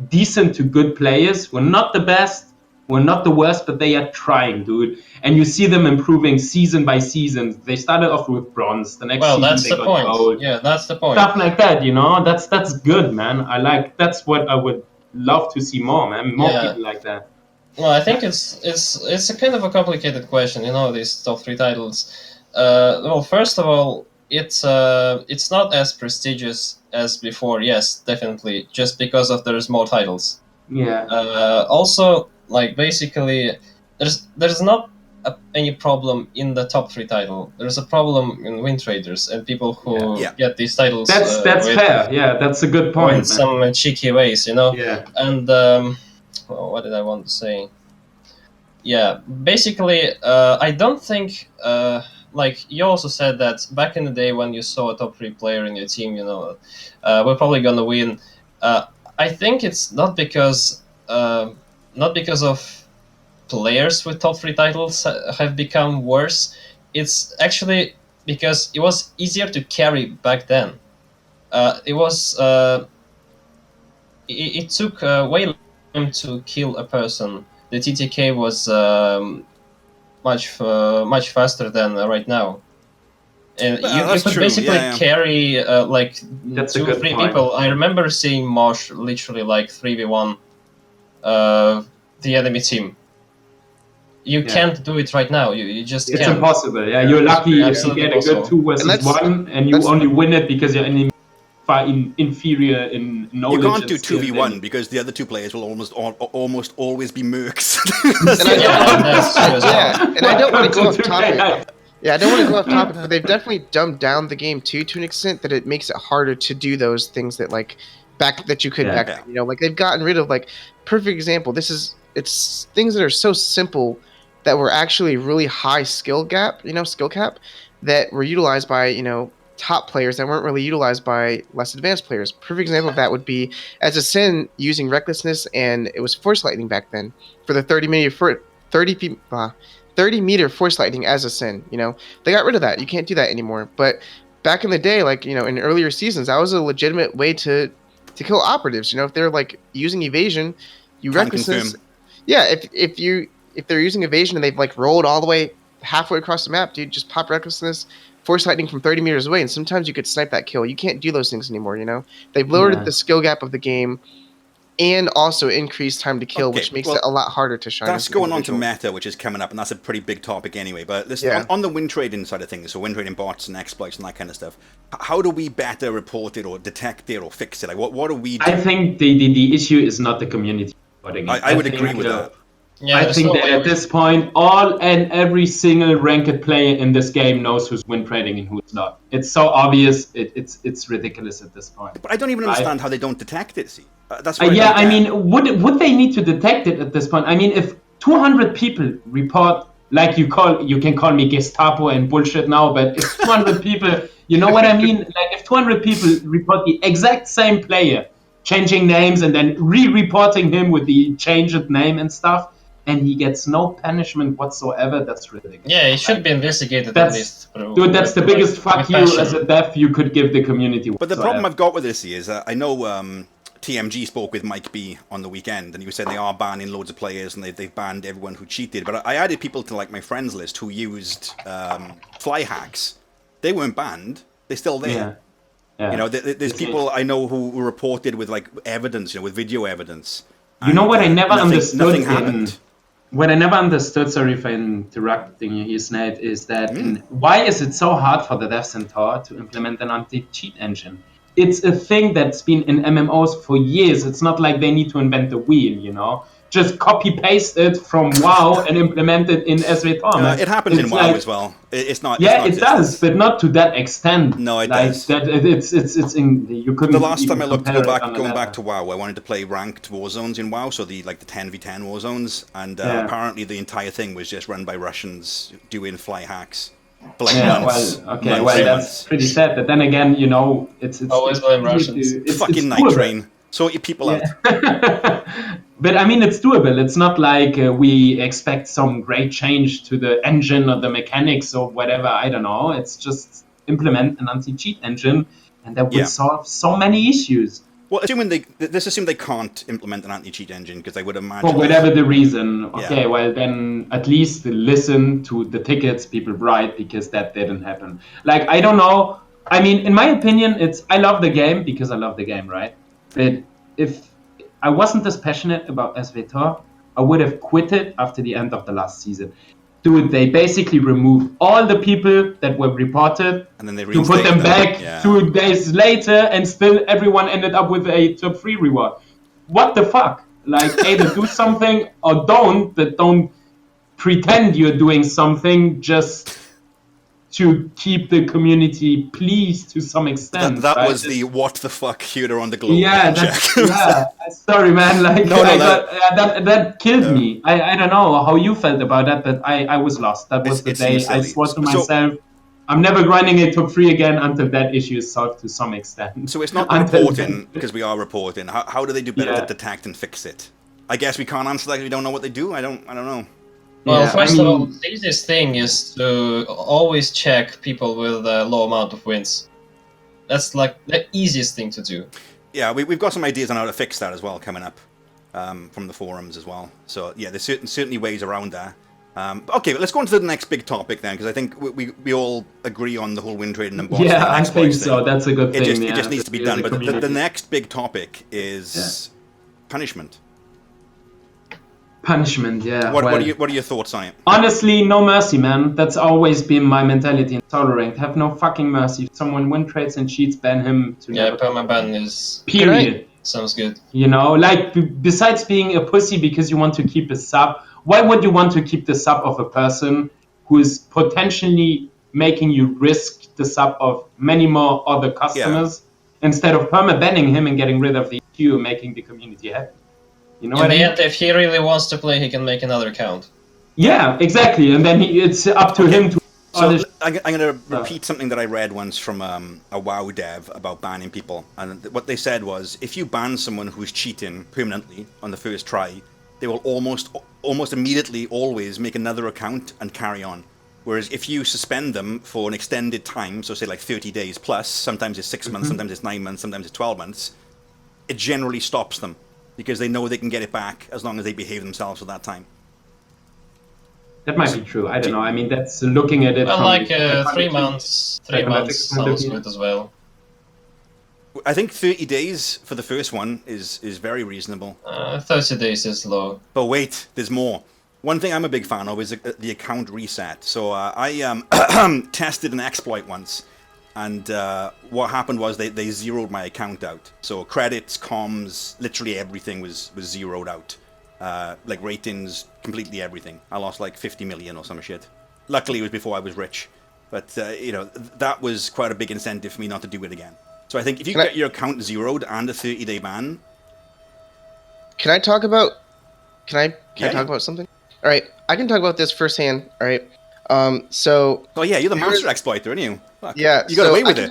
decent to good players. We're not the best, we're not the worst, but they are trying, dude. And you see them improving season by season. They started off with bronze. The next season that's they the got point. gold. Yeah, that's the point. Stuff like that, That's good, man. That's what I would love to see more, man. More people like that. Well, I think it's a kind of a complicated question, these top 3 titles. Well, first of all, it's not as prestigious as before. Yes, definitely, just because there's more titles. Yeah. Also, like, basically, there's not any problem in the top 3 title. There's a problem in win traders and people who get these titles. That's fair. Yeah, that's a good point. In some cheeky ways, Yeah. And what did I want to say? Yeah, basically, I don't think, like, you also said that back in the day when you saw a top 3 player in your team, we're probably gonna win. I think it's not because of players with top 3 titles have become worse. It's actually because it was easier to carry back then. It took way less time to kill a person. The TTK was much faster than right now. And you could basically carry like that's 2 or 3 people. I remember seeing Mosh literally like 3v1 the enemy team. You can't do it right now. You just can't. It's impossible. Yeah, you're lucky if you get a good 2 versus 1, and you only win it because your enemy far inferior in knowledge. You can't do 2v1 because the other 2 players will almost always be mercs. That's true as well. And I don't want to go off topic. Yeah, I don't want to go off topic, but they've definitely dumbed down the game too, to an extent that it makes it harder to do those things that that you could back then. Like, they've gotten rid of, like, perfect example. It's things that are so simple that were actually really high skill cap that were utilized by, top players that weren't really utilized by less advanced players. Perfect example of that would be as a sin using recklessness, and it was force lightning back then for the 30 meter force lightning as a sin. They got rid of that. You can't do that anymore. But back in the day, like, in earlier seasons, that was a legitimate way to kill operatives. If they're like using evasion, you recklessness. Yeah, if they're using evasion and they've like rolled all the way halfway across the map, dude, just pop recklessness, force lightning from 30 meters away, and sometimes you could snipe that kill. You can't do those things anymore. They've lowered the skill gap of the game, and also increased time to kill, which makes it a lot harder to shine. That's going on to meta, which is coming up, and that's a pretty big topic anyway. But listen, on the win trading side of things, so win trading bots and exploits and that kind of stuff, how do we better report it or detect it or fix it? Like, what do we do? I think the issue is not the community reporting. I would agree with that. Yeah, I think that at this point, all and every single ranked player in this game knows who's win trading and who's not. It's so obvious, it's ridiculous at this point. But I don't even understand how they don't detect it. See, that's I mean, would they need to detect it at this point? I mean, if 200 people report, like you can call me Gestapo and bullshit now, but if 200 people, you know what I mean? Like, if 200 people report the exact same player changing names and then re-reporting him with the changed name and stuff, and he gets no punishment whatsoever. That's ridiculous. Yeah, he should be investigated at least. Dude, that's the biggest fuck you as a dev you could give the community. But the problem I've got with this is, I know TMG spoke with Mike B on the weekend, and he was saying they are banning loads of players, and they've banned everyone who cheated. But I added people to like my friends list who used fly hacks. They weren't banned. They're still there. Yeah. Yeah. You know, there's people I know who reported with like evidence, you know, with video evidence. You know what I never understood? Nothing happened. What I never understood, sorry for interrupting you here, Snake, is that why is it so hard for the devs in Tor to implement an anti-cheat engine? It's a thing that's been in MMOs for years. It's not like they need to invent the wheel, you know? Just copy-paste it from WoW and implement it in SVTOR. It happens in WoW as well. It's not. Yeah, it's it does, but not to that extent. No, it does. It's in, you couldn't. The last time I looked, going back to WoW, I wanted to play ranked war zones in WoW, so the 10v10 war zones, and apparently the entire thing was just run by Russians doing fly hacks. For like months, that's pretty sad. But then again, you know, it's always blame Russians. It's fucking Nightrain. Sort your people out. But I mean, it's doable. It's not like we expect some great change to the engine or the mechanics or whatever. I don't know. It's just implement an anti-cheat engine, and that would solve so many issues. Well, let's assume they can't implement an anti-cheat engine, because I would imagine... For whatever the reason. Okay, well then at least listen to the tickets people write, because that didn't happen. Like, I don't know. I mean, in my opinion, I love the game because I love the game, right? But if I wasn't as passionate about SVTOR, I would have quit it after the end of the last season. Dude, they basically removed all the people that were reported and then they to put them back 2 days later, and still everyone ended up with a top 3 reward. What the fuck? Like, either do something or don't, but don't pretend you're doing something just to keep the community pleased to some extent. That was the what the fuck Huda on the globe. Yeah, sorry, man. Like, that killed me. I don't know how you felt about that, but I was lost. That was the day I swore to myself, I'm never grinding a top 3 again until that issue is solved to some extent. So it's not reporting, because we are reporting. How do they do better to detect and fix it? I guess we can't answer that. We don't know what they do. I don't know. Well, first of all, the easiest thing is to always check people with a low amount of wins. That's like the easiest thing to do. Yeah, we've got some ideas on how to fix that as well coming up from the forums as well. So yeah, there's certainly ways around that. Okay, but let's go on to the next big topic then, because I think we all agree on the whole win trading and bots. Yeah, I think so. That's a good thing. It just needs to be done. But the next big topic is punishment. Punishment, yeah. What are your thoughts on it? Honestly, no mercy, man. That's always been my mentality in solo ranked. Have no fucking mercy. If someone win trades and cheats, ban him to never. Permaban is... Period. Sounds good. You know, like, besides being a pussy because you want to keep a sub, why would you want to keep the sub of a person who is potentially making you risk the sub of many more other customers instead of perma-banning him and getting rid of the queue, making the community happy? You know what I mean? And if he really wants to play, he can make another account. Yeah, exactly. And then it's up to him to... So I'm going to repeat something that I read once from a WoW dev about banning people. And what they said was, if you ban someone who's cheating permanently on the first try, they will almost immediately always make another account and carry on. Whereas if you suspend them for an extended time, so say like 30 days plus, sometimes it's 6 months, sometimes it's 9 months, sometimes it's 12 months, it generally stops them, because they know they can get it back as long as they behave themselves for that time. That might be true. I don't know. I mean, that's looking at it. Well, like 3 months. 3 months sounds good as well. I think 30 days for the first one is very reasonable. 30 days is low. But wait, there's more. One thing I'm a big fan of is the account reset. So I tested an exploit once. And what happened was they zeroed my account out. So credits, comms, literally everything was zeroed out. Like ratings, completely everything. I lost like 50 million or some shit. Luckily it was before I was rich. But, you know, that was quite a big incentive for me not to do it again. So I think if you get your account zeroed and a 30-day ban... Can I talk about something? All right, I can talk about this firsthand, all right? So... Oh yeah, you're the master exploiter, aren't you? Fuck. Yeah. You got away with it.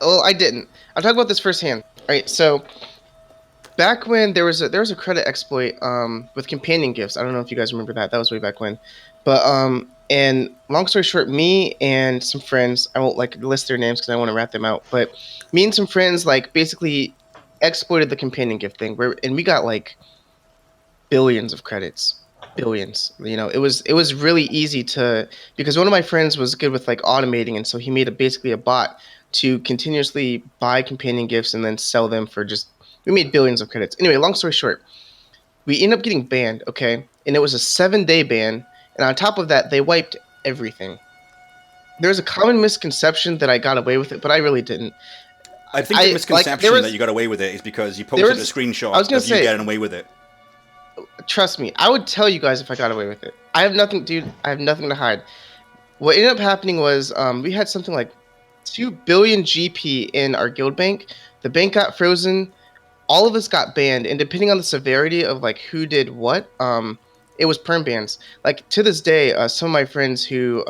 I didn't. I'll talk about this firsthand. right, so back when there was a credit exploit with companion gifts. I don't know if you guys remember that. That was way back when. But and long story short, me and some friends, I won't like list their names because I want to rat them out. But me and some friends like basically exploited the companion gift thing, and we got like billions of credits. Billions. It was really easy to, because one of my friends was good with like automating, and so he made basically a bot to continuously buy companion gifts and then sell them for just, we made billions of credits. Anyway, long story short, we ended up getting banned, okay? And it was a 7-day ban, and on top of that, they wiped everything. There's a common misconception that I got away with it, but I really didn't. I think the misconception that you got away with it is because you posted a I was screenshot gonna of you say, getting away with it. trust me, I would tell you guys if I got away with it. I have nothing, dude. I have nothing to hide. What ended up happening was we had something like 2 billion GP in our guild bank. The bank got frozen. All of us got banned, and depending on the severity of like who did what, it was perm bans. Like to this day, some of my friends who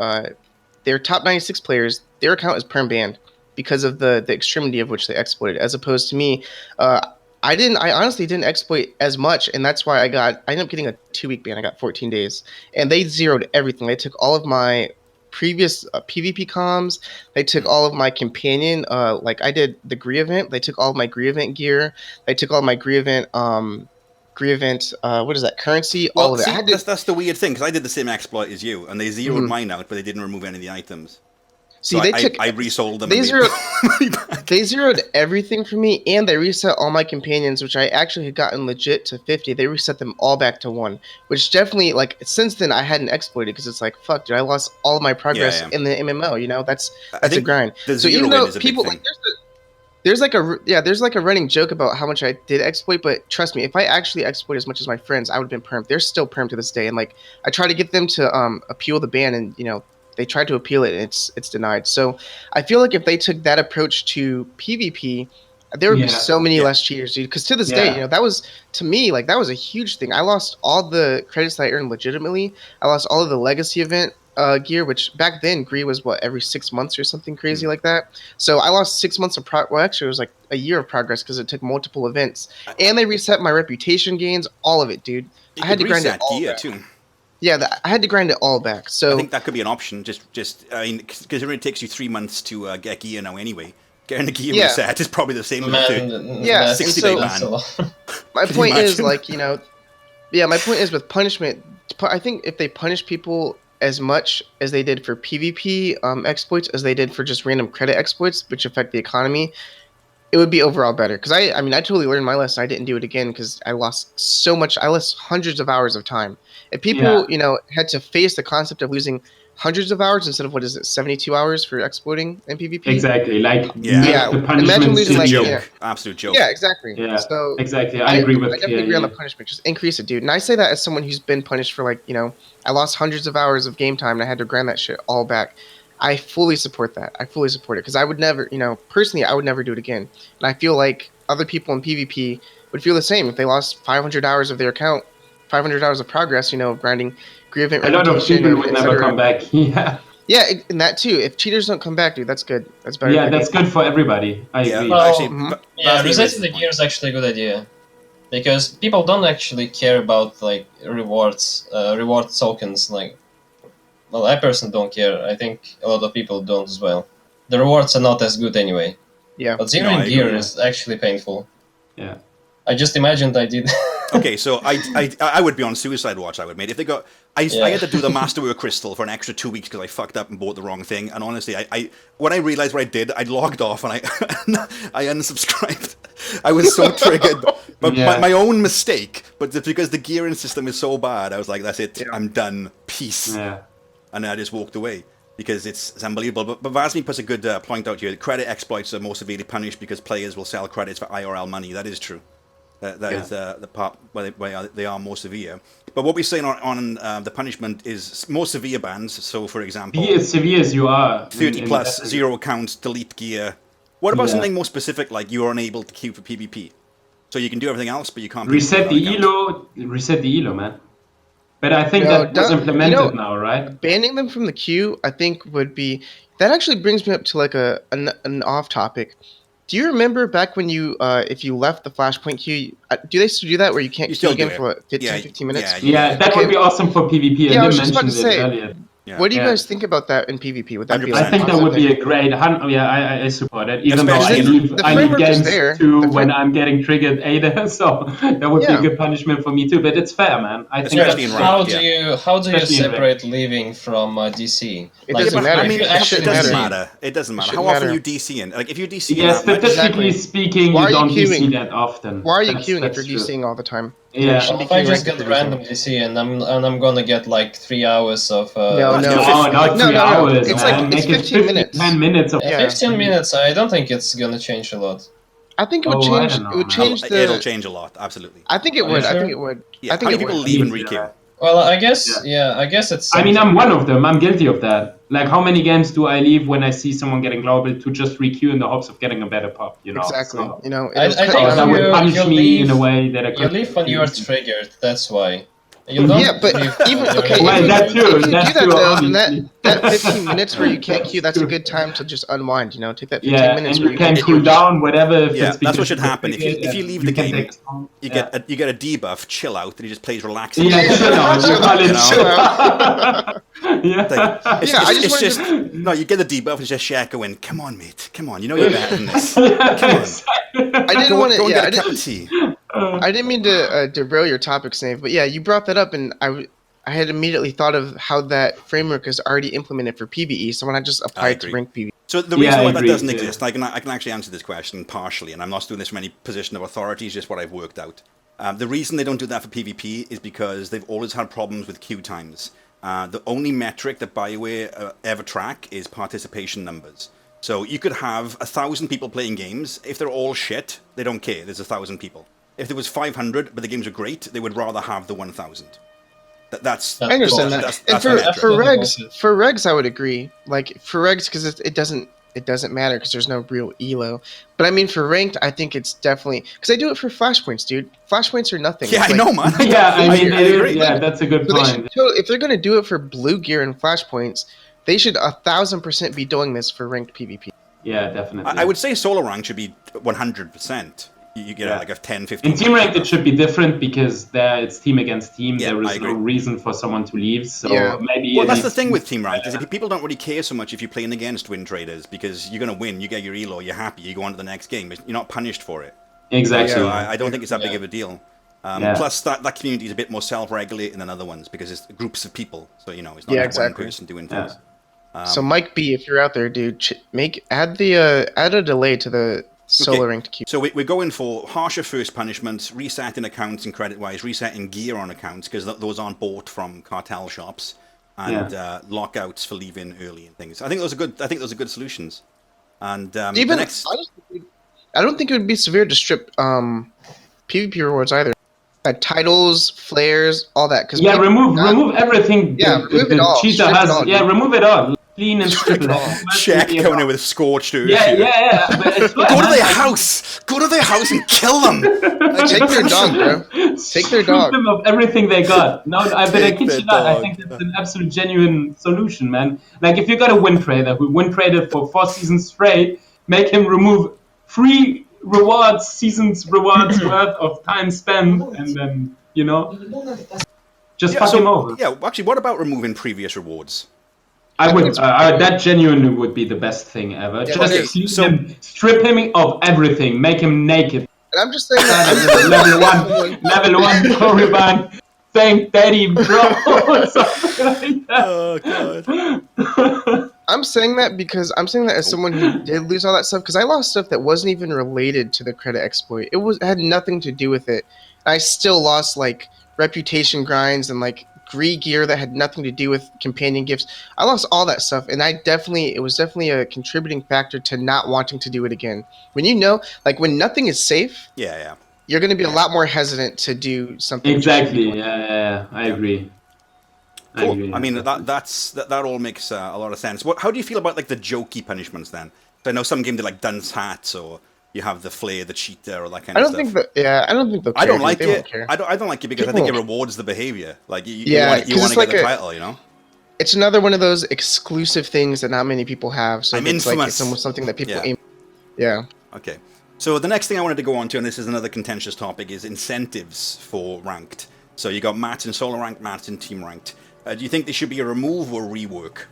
they're top 96 players, their account is perm banned because of the extremity of which they exploited. As opposed to me, I honestly didn't exploit as much, and that's why I ended up getting a 2-week ban. I got 14 days, and they zeroed everything. They took all of my previous PvP comms. They took all of my companion. Like I did the Krea event. They took all of my Krea event gear. They took all of my Krea event. What is that currency? Well, all of it. see, that's the weird thing because I did the same exploit as you, and they zeroed mine out, but they didn't remove any of the items. See, so I resold them. They zeroed everything for me, and they reset all my companions, which I actually had gotten legit to 50. They reset them all back to 1, which definitely, like, since then I hadn't exploited because it's like, fuck, dude, I lost all of my progress in the MMO. You know, that's a grind. So even though people like, there's like a running joke about how much I did exploit, but trust me, if I actually exploit as much as my friends, I would have been permed. They're still permed to this day, and like I try to get them to appeal the ban, and they tried to appeal it, and it's denied. So I feel like if they took that approach to PvP, there would be so many less cheaters, dude. Because to this day, that was, to me, like, that was a huge thing. I lost all the credits that I earned legitimately. I lost all of the legacy event gear, which back then Krea was every 6 months or something crazy like that. So I lost 6 months of well, actually it was like a year of progress because it took multiple events, and they reset my reputation gains, all of it, dude. I had to grind it all back. Too. Yeah, I had to grind it all back. So I think that could be an option. Just I mean, because it only takes you 3 months to get gear now anyway. Getting the gear reset is probably the same. 60-day ban. My point is, like, my point is with punishment. I think if they punish people as much as they did for PvP exploits as they did for just random credit exploits, which affect the economy, it would be overall better. Because I totally learned my lesson. I didn't do it again because I lost so much. I lost hundreds of hours of time. If people, had to face the concept of losing hundreds of hours instead of 72 hours for exploiting in PvP. Exactly. Like the imagine losing like joke. Absolute joke. Yeah, exactly. Yeah. So exactly. I agree with. I definitely agree on the punishment. Just increase it, dude. And I say that as someone who's been punished for I lost hundreds of hours of game time and I had to grind that shit all back. I fully support that. I fully support it because I would never, personally, I would never do it again. And I feel like other people in PvP would feel the same if they lost 500 hours of their account, 500 hours of progress, grinding Krea event. A lot of people would never come back. Yeah, and that too. If cheaters don't come back, dude, that's good. That's better. Yeah, that's good for everybody. I agree. Well, resetting the gear is actually a good idea. Because people don't actually care about like rewards, reward tokens. Like, well, I personally don't care. I think a lot of people don't as well. The rewards are not as good anyway. Yeah. But zeroing gear is actually painful. Yeah. I just imagined I did. Okay, so I would be on suicide watch. I would, mate. If they got, I had to do the Masterwork Crystal for an extra 2 weeks because I fucked up and bought the wrong thing. And honestly, when I realized what I did, I logged off and I unsubscribed. I was so triggered, but my own mistake. But because the gearing system is so bad, I was like, that's it. Yeah. I'm done. Peace. Yeah. And I just walked away because it's unbelievable. But Vasmy puts a good point out here. Credit exploits are more severely punished because players will sell credits for IRL money. That is true. That is the part where they are more severe. But what we're saying on the punishment is more severe bans. So, for example, be as severe as you are. 30 plus, 0 accounts, delete gear. What about something more specific like you're unable to queue for PvP? So you can do everything else, but you can't. Reset the elo. Reset the elo, man. But I think that was implemented now, right? Banning them from the queue, I think, would be. That actually brings me up to like an off topic. Do you remember back when you, if you left the flashpoint queue, do they still do that where you can't You queue still do again it. for what, 15, Yeah, 15 minutes? Yeah, that would be awesome for PvP. Yeah, I was Lim just about to mentioned it say, earlier. Yeah. what do you Yeah. guys think about that in PvP? Would that be 100%. like I think that awesome would be thing? a great. I support it. Even though Especially the I leave framework is games there. too The when frame- I'm getting triggered ADA, so that would be a Yeah. good punishment for me too. But it's fair, man. I think Especially that's in How ranked, do yeah. you Especially in separate leaving from DC? It Like, doesn't Yeah, but, matter. I mean, if you It actually it doesn't shouldn't DC, matter. It doesn't matter. How shouldn't often matter. you DCing? Like, if you DC Yeah, that much, statistically Exactly. speaking, Why you are you don't DC queuing? that often. Why are you That's queuing if you're true. DCing all the time? Yeah. You shouldn't be if I queuing just ranked get if you're random DC and I'm gonna get like 3 hours of No, That's no. good. No, not No, 3 no, no. hours, It's man. like, it's Make it 15 minutes. 10 minutes of. Yeah. 15 minutes. I don't think it's gonna change a lot. I think it would Oh, I change. don't know, It would man. change it'll the. change a lot. Absolutely. I think it Are you would. I sure? think it would. Yeah. I How think many it people would. leave and Yeah. requeue? Well, I guess I guess it's. I mean, something. I'm one of them. I'm guilty of that. Like, how many games do I leave when I see someone getting global to just requeue in the hopes of getting a better pop? You know. Exactly. So, You know, I it'll cut think down that would your- punish you me in a leave- way that I You could. leave when you are triggered. That's why. You don't Yeah, but leave even when you're okay, not Well, if you, that triggered. too. if you That do that too, though, then obviously. that 15 minutes where you can't queue, that's a True. good time to just unwind. You know, take that 15 Yeah, minutes and where you can can't cool queue. down whatever. If Yeah, it's that's what because should you're happen. If you triggered, leave you the can game, take a song. you Yeah. get a debuff, chill out, and he just plays relaxing. Yeah, chill out. You call it You know? chill out. Like, Yeah. it's, Yeah, I it's, just it's wanted just no. You get the debuff, and it's just Shaq going, "Come on, mate. Come on. You know you're better than this. Come on. I didn't want to. Go and Yeah, get a cup of tea." I didn't mean to derail your topic, Snave, but yeah, you brought that up, and I had immediately thought of how that framework is already implemented for PvE. So when I just applied to agree. rank PvE. So the Yeah, reason I why that agree, doesn't yeah. exist, I can actually answer this question partially, and I'm not doing this from any position of authority. It's just what I've worked out. The reason they don't do that for PvP is because they've always had problems with queue times. The only metric that BioWare ever track is participation numbers. So you could have 1,000 people playing games. If they're all shit, they don't care. There's 1,000 people. If there was 500, but the games are great, they would rather have the 1,000. That's I understand that. That's And the metric. for regs, I would agree. Like for regs, because it doesn't matter because there's no real elo. But I mean, for ranked, I think it's definitely because I do it for flashpoints, dude. Flashpoints are nothing. Yeah, It's I like- know, man. Yeah, I mean, I it is- agree. yeah, that's a good So they point. should, if they're going to do it for blue gear and flashpoints, they should 1,000% be doing this for ranked PvP. Yeah, definitely. I would say solo rank should be 100%. You get Yeah. like a 10, 15. In team ranked, it should be different because there it's team against team. Yeah, There I is no agree. reason for someone to leave. So Yeah. maybe. Well, it that's the needs- thing with team ranked is if people don't really care so much if you're playing against win traders because you're going to win, you get your elo, you're happy, you go on to the next game. But you're not punished for it. Exactly. So I don't think it's that big of a deal. Yeah. Plus, that community is a bit more self-regulating than other ones because it's groups of people. So, it's not Yeah, like exactly. one person doing things. So Mike B, if you're out there, dude, add a delay to the solo ranked queue. So we're going for harsher first punishments, resetting accounts and credit-wise, resetting gear on accounts because those aren't bought from cartel shops, and lockouts for leaving early and things. I think those are good solutions. And Even the next, I don't think it would be severe to strip PvP rewards either. Titles, flares, all that. Cause Yeah, remove everything. Yeah, the, remove the it all. cheater Strip it has. all, Yeah, dude. remove it all. Clean and strip it all. Check coming in with scorched earth. Yeah, here. yeah. But it's Go to their house. Go to their house and kill them. Take their dog, bro. Take their Strip dog. them of everything they got. No, but I Take kid their you not. I dog. think that's an absolute genuine solution, man. Like if you got a win trader who win traded for 4 seasons straight, make him remove 3 seasons rewards worth of time spent, and then just fuck him over. Yeah, actually, what about removing previous rewards? I would. That genuinely would be the best thing ever. Yeah, Just okay, clean so- him, strip him of everything, make him naked. And I'm just saying that. level 1 Korriban. Thank Daddy, bro. Something like that. Oh god. I'm saying that because I'm saying that as someone who did lose all that stuff because I lost stuff that wasn't even related to the credit exploit. It had nothing to do with it. I still lost like reputation grinds and like Gree gear that had nothing to do with companion gifts. I lost all that stuff, and it was definitely a contributing factor to not wanting to do it again. When when nothing is safe, Yeah. you're going to be a lot more hesitant to do something. Exactly. Yeah. I agree. Cool. I mean, that all makes a lot of sense. How do you feel about like the jokey punishments then? I know some games do like dunce hats or you have the flare, the cheater, or that kind of stuff. I don't think they'll care. I don't like They won't it. care. I don't like it because I think it rewards the behavior. Like you Yeah, want 'cause to it's get the like title, It's another one of those exclusive things that not many people have. So I'm it's infamous. like it's almost something that people Yeah. aim. Yeah. Okay. So the next thing I wanted to go on to, and this is another contentious topic, is incentives for ranked. So you got mats in solo ranked, mats in team ranked. Do you think they should be a remove or rework?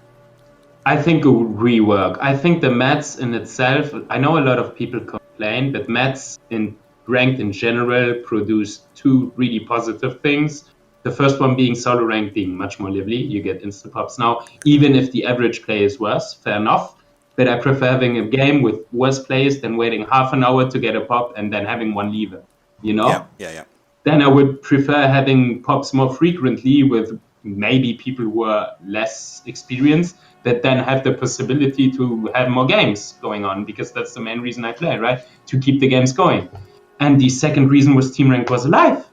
I think a rework. I think the mats in itself, I know a lot of people complain, but mats in ranked in general produce two really positive things. The first one being solo ranked being much more lively. You get instant pops now, even if the average play is worse, fair enough. But I prefer having a game with worse plays than waiting half an hour to get a pop and then having one lever, you know? Yeah. Then I would prefer having pops more frequently with maybe people who are less experienced that then have the possibility to have more games going on, because that's the main reason I play, right? To keep the games going. And the second reason was Team Rank was alive.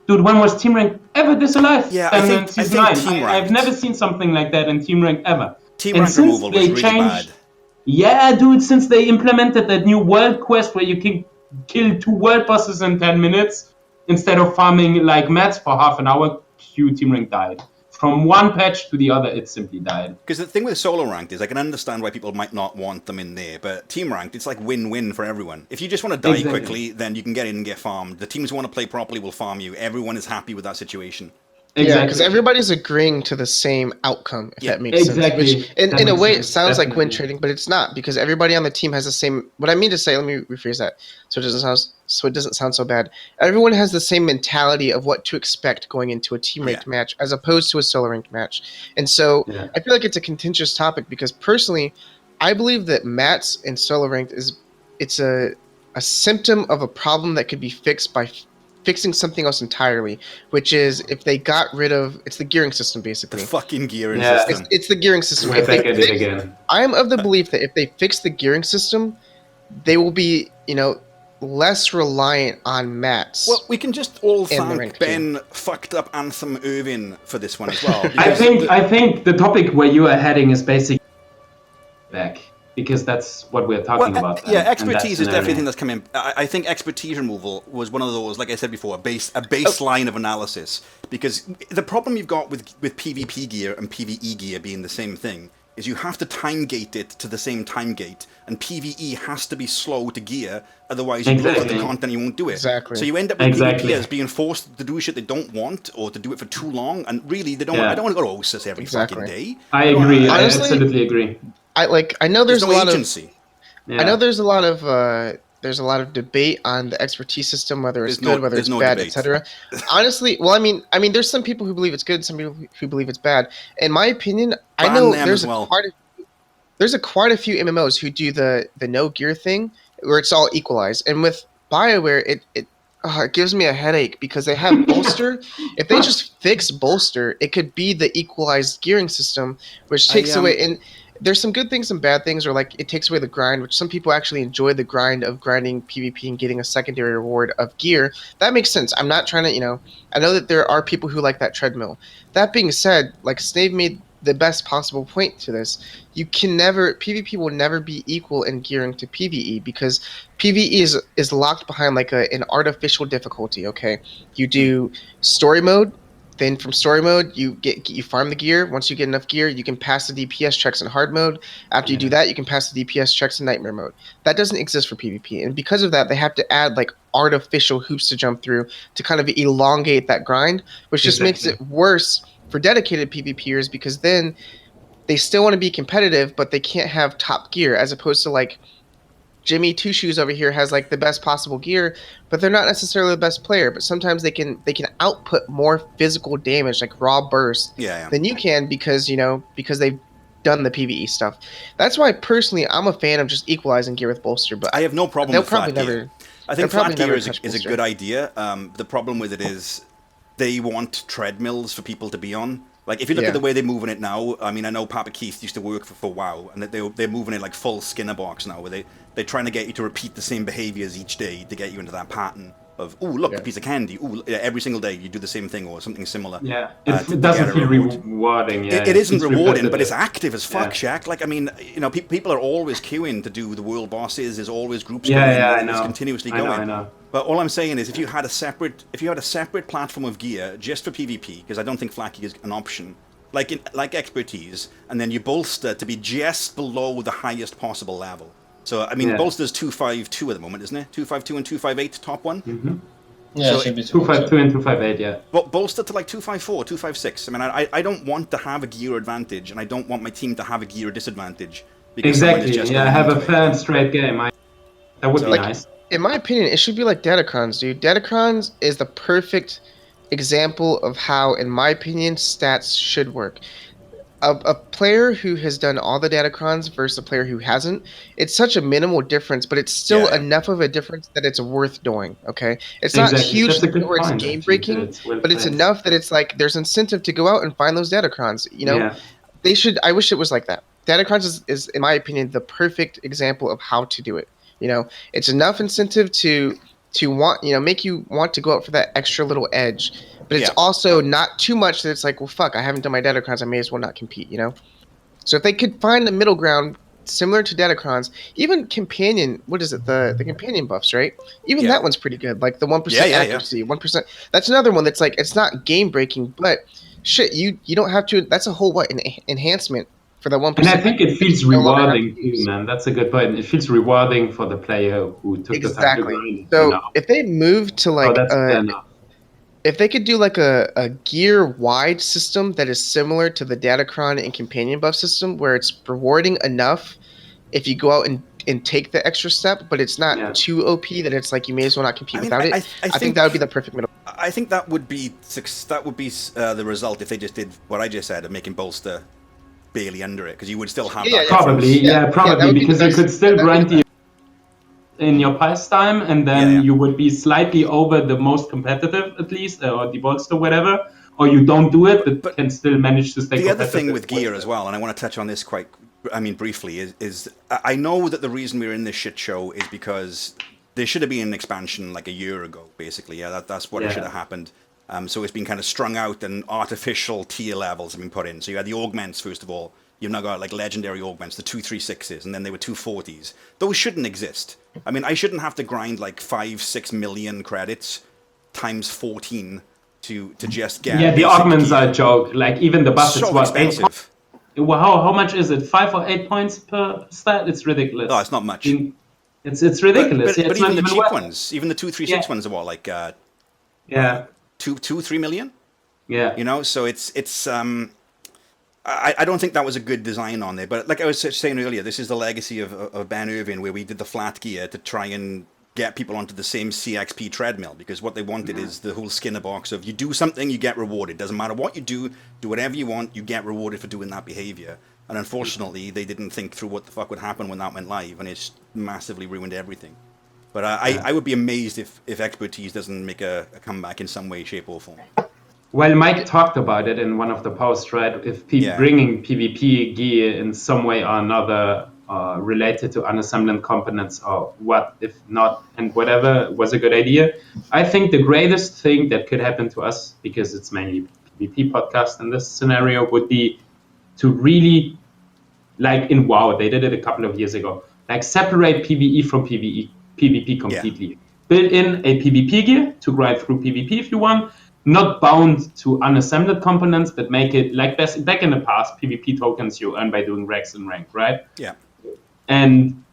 Dude, when was Team Rank ever this alive? Yeah, And I then think Season 9. Team I've Ranked. never seen something like that in Team Rank ever. Team And rank since removal was they really changed, bad. yeah, dude, since they implemented that new world quest where you can kill 2 world bosses in 10 minutes instead of farming like mats for half an hour, Team Rank died. From one patch to the other, it simply died. Because the thing with solo ranked is I can understand why people might not want them in there, but team ranked, it's like win-win for everyone. If you just want to die quickly, then you can get in and get farmed. The teams who want to play properly will farm you. Everyone is happy with that situation. Yeah, because everybody's agreeing to the same outcome, if that makes sense. Which, in a way, it sounds like win trading, but it's not, because everybody on the team has the same. What I mean to say, let me rephrase that, so it doesn't sound so bad. Everyone has the same mentality of what to expect going into a team ranked match, as opposed to a solo ranked match. And so I feel like it's a contentious topic, because personally, I believe that mats in solo ranked it's a symptom of a problem that could be fixed by fixing something else entirely, which is if they got rid of, it's the gearing system, basically. The fucking gearing system. It's the gearing system. We're back at it again. I am of the belief that if they fix the gearing system, they will be, less reliant on mats. Well, we can just all thank Ben fucked up Anthem Irvin for this one as well. I think the topic where you are heading is basically back, because that's what we're talking about. Yeah, expertise is definitely a thing that's coming. I think expertise removal was one of those, like I said before, a baseline of analysis. Because the problem you've got with PvP gear and PvE gear being the same thing is you have to time gate it to the same time gate, and PvE has to be slow to gear, otherwise you blow out the content and you won't do it. Exactly. So you end up with PvPers being forced to do shit they don't want, or to do it for too long, and really they don't. I don't want to go to Osis every fucking day. I agree. I absolutely agree. I know there's a lot agency. I know there's a lot of debate on the expertise system, whether it's good, whether it's bad, etc. Honestly, well, I mean, there's some people who believe it's good, some people who believe it's bad. In my opinion, I know there's quite a few MMOs who do the no gear thing, where it's all equalized, and with BioWare, it gives me a headache, because they have bolster. If they just fix bolster, it could be the equalized gearing system, which takes away. And there's some good things and bad things, or like it takes away the grind, which some people actually enjoy the grind of grinding PvP and getting a secondary reward of gear. That makes sense. I'm not trying to, I know that there are people who like that treadmill. That being said, like Snave made the best possible point to this. PvP will never be equal in gearing to PvE, because PvE is locked behind like an artificial difficulty. Okay, you do story mode. Then from story mode, you farm the gear. Once you get enough gear, you can pass the DPS checks in hard mode. After you do that, you can pass the DPS checks in nightmare mode. That doesn't exist for PvP, and because of that, they have to add like artificial hoops to jump through to kind of elongate that grind, which just makes it worse for dedicated PvPers, because then they still want to be competitive, but they can't have top gear, as opposed to like Jimmy Two Shoes over here has like the best possible gear, but they're not necessarily the best player. But sometimes they can output more physical damage, like raw burst, than you can, because they've done the PvE stuff. That's why personally I'm a fan of just equalizing gear with bolster. But I have no problem with flat gear. I think flat gear is a good idea. The problem with it is they want treadmills for people to be on. Like, if you look at the way they're moving it now, I mean, I know Papa Keith used to work for WoW, and they're moving it like full Skinner box now, where they're trying to get you to repeat the same behaviors each day to get you into that pattern of, ooh, look, a piece of candy. Ooh, every single day you do the same thing or something similar. Yeah, it doesn't feel rewarding. Yeah, it isn't rewarding, but it's active as fuck, Shaq. Like, I mean, people are always queuing to do the world bosses. There's always groups going. I know. It's continuously going. I know. But all I'm saying is, if you had a separate platform of gear just for PvP, because I don't think flat gear is an option, like expertise, and then you bolster to be just below the highest possible level. So, I mean, Yeah. Bolster's 252 at the moment, isn't it? 252 and 258, top one. Yeah, So it should be 252 and 258, yeah. But bolster to like 254, 256. I mean, I don't want to have a gear advantage, and I don't want my team to have a gear disadvantage. Because someone is Exactly, just yeah, going have a into it, fair you and know? straight game. That would So, be like, nice. In my opinion, it should be like Datacrons, dude. Datacrons is the perfect example of how, in my opinion, stats should work. A player who has done all the Datacrons versus a player who hasn't, it's such a minimal difference, but it's still Yeah. enough of a difference that it's worth doing, okay? It's not Exactly, huge that's a good where it's point, game actually. breaking, It's well but it's played. enough that it's like there's incentive to go out and find those Datacrons, you know? Yeah. They should. I wish it was like that. Datacrons is, in my opinion, the perfect example of how to do it. You know, it's enough incentive to want, you know, make you want to go out for that extra little edge, but it's Yeah. also not too much that it's like, well, fuck, I haven't done my Datacrons, I may as well not compete. You know, so if they could find the middle ground, similar to Datacrons, even companion, what is it, the companion buffs, right? Even Yeah. that one's pretty good. Like the 1% Yeah. accuracy, 1%. That's another one that's like it's not game breaking, but shit, you don't have to. That's a whole enhancement for the 1%. And I think it feels No longer have to rewarding too, use. man. That's a good point. It feels rewarding for the player who took the time to Exactly. grind it, So if they move to So like that's fair enough. if they could do like a gear wide system that is similar to the Datacron and companion buff system, where it's rewarding enough if you go out and take the extra step, but it's not Yeah. too OP that it's like you may as well not compete I mean, without it. I think that would be the perfect middle. I think that would be the result if they just did what I just said of making bolster barely under it, because you would still have Yeah, that yeah. Probably, difference. Yeah, that probably, would be the because you best. could still Yeah, that would be grind the the in your pastime, and then Yeah. you would be slightly over the most competitive, at least, or the bolster, whatever, or you don't do it, but can still manage to stay The competitive. other thing with gear as well, and I want to touch on this briefly, is I know that the reason we're in this shit show is because there should have been an expansion like a year ago, basically. Yeah, that's what it should have happened. So it's been kind of strung out, and artificial tier levels have been put in. So you had the augments, first of all. You've now got like legendary augments, the 236s, and then they were 240s. Those shouldn't exist. I mean, I shouldn't have to grind like 5-6 million credits times 14 to just get. Yeah, the basic augments gear. are a joke. Like even the buff, So it's what, 8 points? expensive. Well, how much is it? 5 or 8 points per stat? It's ridiculous. Oh, it's not much. It's ridiculous. But It's even not the cheap worth it. ones, even the 236 ones are what, like Yeah, 3 million? yeah. You know, so it's I don't think that was a good design on there. But like I was saying earlier, this is the legacy of Ben Irvin, where we did the flat gear to try and get people onto the same CXP treadmill, because what they wanted is the whole Skinner box of you do something, you get rewarded. Doesn't matter what you do whatever you want, you get rewarded for doing that behavior. And unfortunately, they didn't think through what the fuck would happen when that went live, and it's massively ruined everything. But I would be amazed if expertise doesn't make a comeback in some way, shape, or form. Well, Mike talked about it in one of the posts, right? If bringing PvP gear in some way or another related to unassembling components, or what if not, and whatever, was a good idea. I think the greatest thing that could happen to us, because it's mainly PvP podcast in this scenario, would be to really, like in WoW, they did it a couple of years ago, like separate PvE from PvP completely. Yeah. Build in a PvP gear to grind through PvP if you want, not bound to unassembled components, but make it like back in the past, PvP tokens you earn by doing regs and rank, right? Yeah. And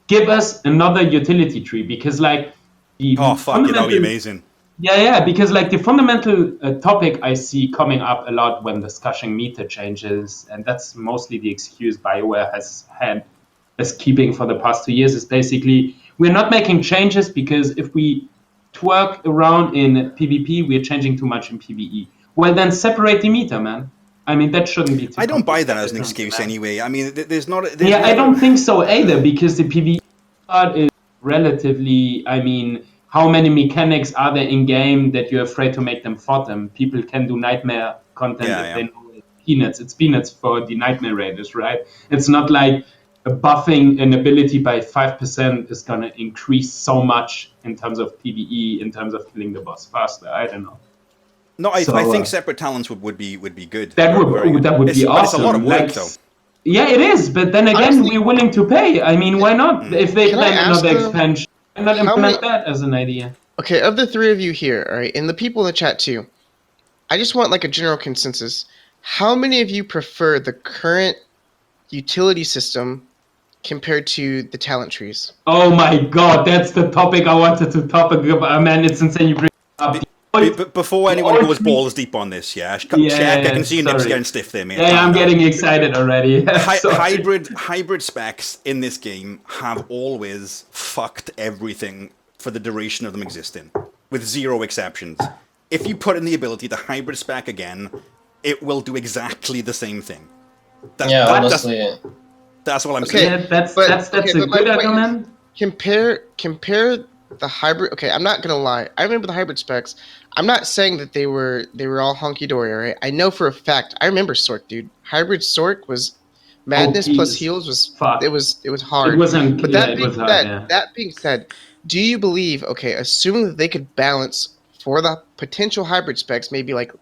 give us another utility tree, because like the that would be amazing. Yeah, because like the fundamental topic I see coming up a lot when discussing meta changes, and that's mostly the excuse BioWare has had as keeping for the past 2 years, is basically we're not making changes because if we twerk around in PvP, we're changing too much in PvE. Well, then separate the meta, man. I mean, that shouldn't be too I don't buy that complicated, as an excuse man. anyway. I mean, there's not... I don't think so either, because the PvE part is relatively, I mean, how many mechanics are there in game that you're afraid to make them them? People can do nightmare content if they know it's peanuts. It's peanuts for the nightmare raiders, right? It's not like buffing an ability by 5% is going to increase so much in terms of PvE, in terms of killing the boss faster. I don't know. No, I think separate talents would be good. That would be awesome. But it's a lot of work, though. Yeah, it is. But then again, Honestly, we're willing to pay. I mean, why not? If they Can I plan ask, another expansion, why not how implement many- that as an idea? Okay, of the three of you here, all right, and the people in the chat too, I just want like a general consensus. How many of you prefer the current utility system compared to the talent trees. Oh my god, that's the topic I wanted to talk about. Man, it's insane you bring it up. Before anyone goes balls deep on this, check. I can see your nips getting stiff there, mate. Yeah, I'm getting excited already. Hybrid specs in this game have always fucked everything for the duration of them existing, with zero exceptions. If you put in the ability to hybrid spec again, it will do exactly the same thing. Honestly. That's what I'm saying. Yeah, that's a good argument. Compare the hybrid. Okay, I'm not gonna lie. I remember the hybrid specs. I'm not saying that they were all hunky dory. Right? I know for a fact. I remember Sork, dude. Hybrid Sork was madness plus heals was fuck. It was hard. It wasn't. But that being said, do you believe? Okay, assuming that they could balance for the potential hybrid specs, maybe like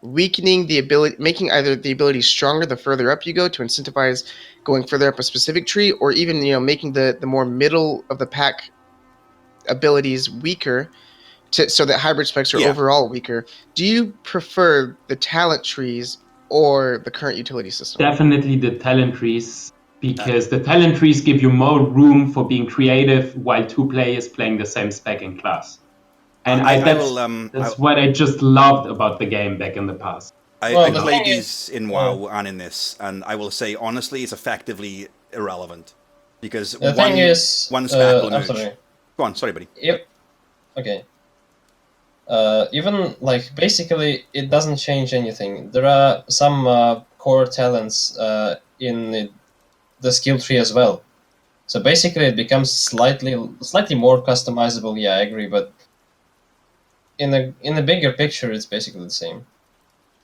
weakening the ability, making either the ability stronger the further up you go to incentivize going further up a specific tree, or even making the more middle of the pack abilities weaker, so that hybrid specs are overall weaker. Do you prefer the talent trees or the current utility system? Definitely the talent trees, because the talent trees give you more room for being creative while two players playing the same spec in class. And that's what I just loved about the game back in the past. I played these in WoW and in this, and I will say honestly, it's effectively irrelevant because one spec will emerge. Go on, sorry, buddy. Yep. Okay. Even like basically, it doesn't change anything. There are some core talents in the skill tree as well. So basically, it becomes slightly more customizable. Yeah, I agree, but in the bigger picture, it's basically the same.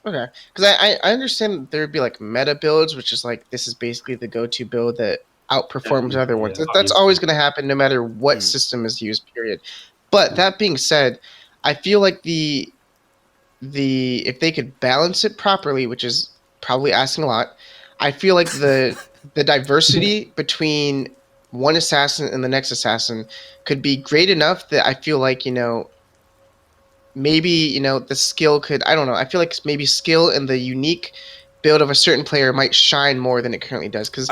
Okay, because I understand there would be like meta builds, which is like this is basically the go-to build that outperforms other ones. That's always going to happen no matter what system is used. Period. But that being said, I feel like the if they could balance it properly, which is probably asking a lot, I feel like the diversity between one assassin and the next assassin could be great enough that I feel like maybe the skill could, I don't know, I feel like maybe skill and the unique build of a certain player might shine more than it currently does, because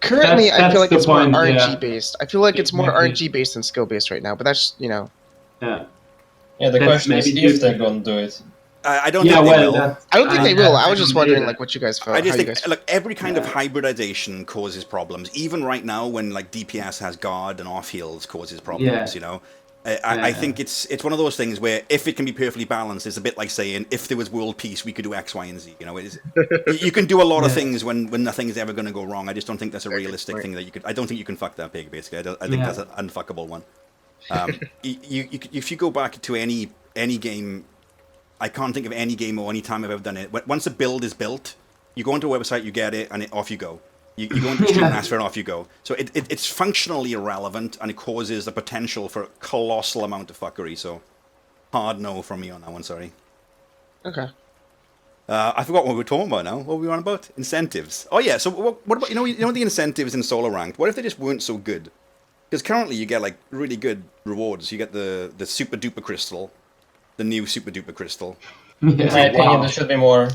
currently I feel like it's more RNG based. I feel like it's more RNG based than skill based right now, but that's the question is if they're gonna do it. I don't think they will. I don't think they will. I was just wondering like what you guys felt. I just think look, every kind of hybridization causes problems. Even right now when like DPS has guard and off heals causes problems, I think it's one of those things where if it can be perfectly balanced, it's a bit like saying if there was world peace, we could do X, Y, and Z. You can do a lot of things when nothing is ever going to go wrong. I just don't think that's a realistic thing that you could. I don't think you can fuck that pig. Basically, I think that's an unfuckable one. If you go back to any game, I can't think of any game or any time I've ever done it. Once a build is built, you go onto a website, you get it, and off you go. You go into Stream Master and off you go. So it's functionally irrelevant, and it causes the potential for a colossal amount of fuckery. So hard no from me on that one, sorry. Okay. I forgot what we were talking about now. What were we on about? Incentives. Oh yeah, so what about, the incentives in solo ranked? What if they just weren't so good? Because currently you get like really good rewards. You get the super duper crystal, the new super duper crystal. In my opinion, there should be more.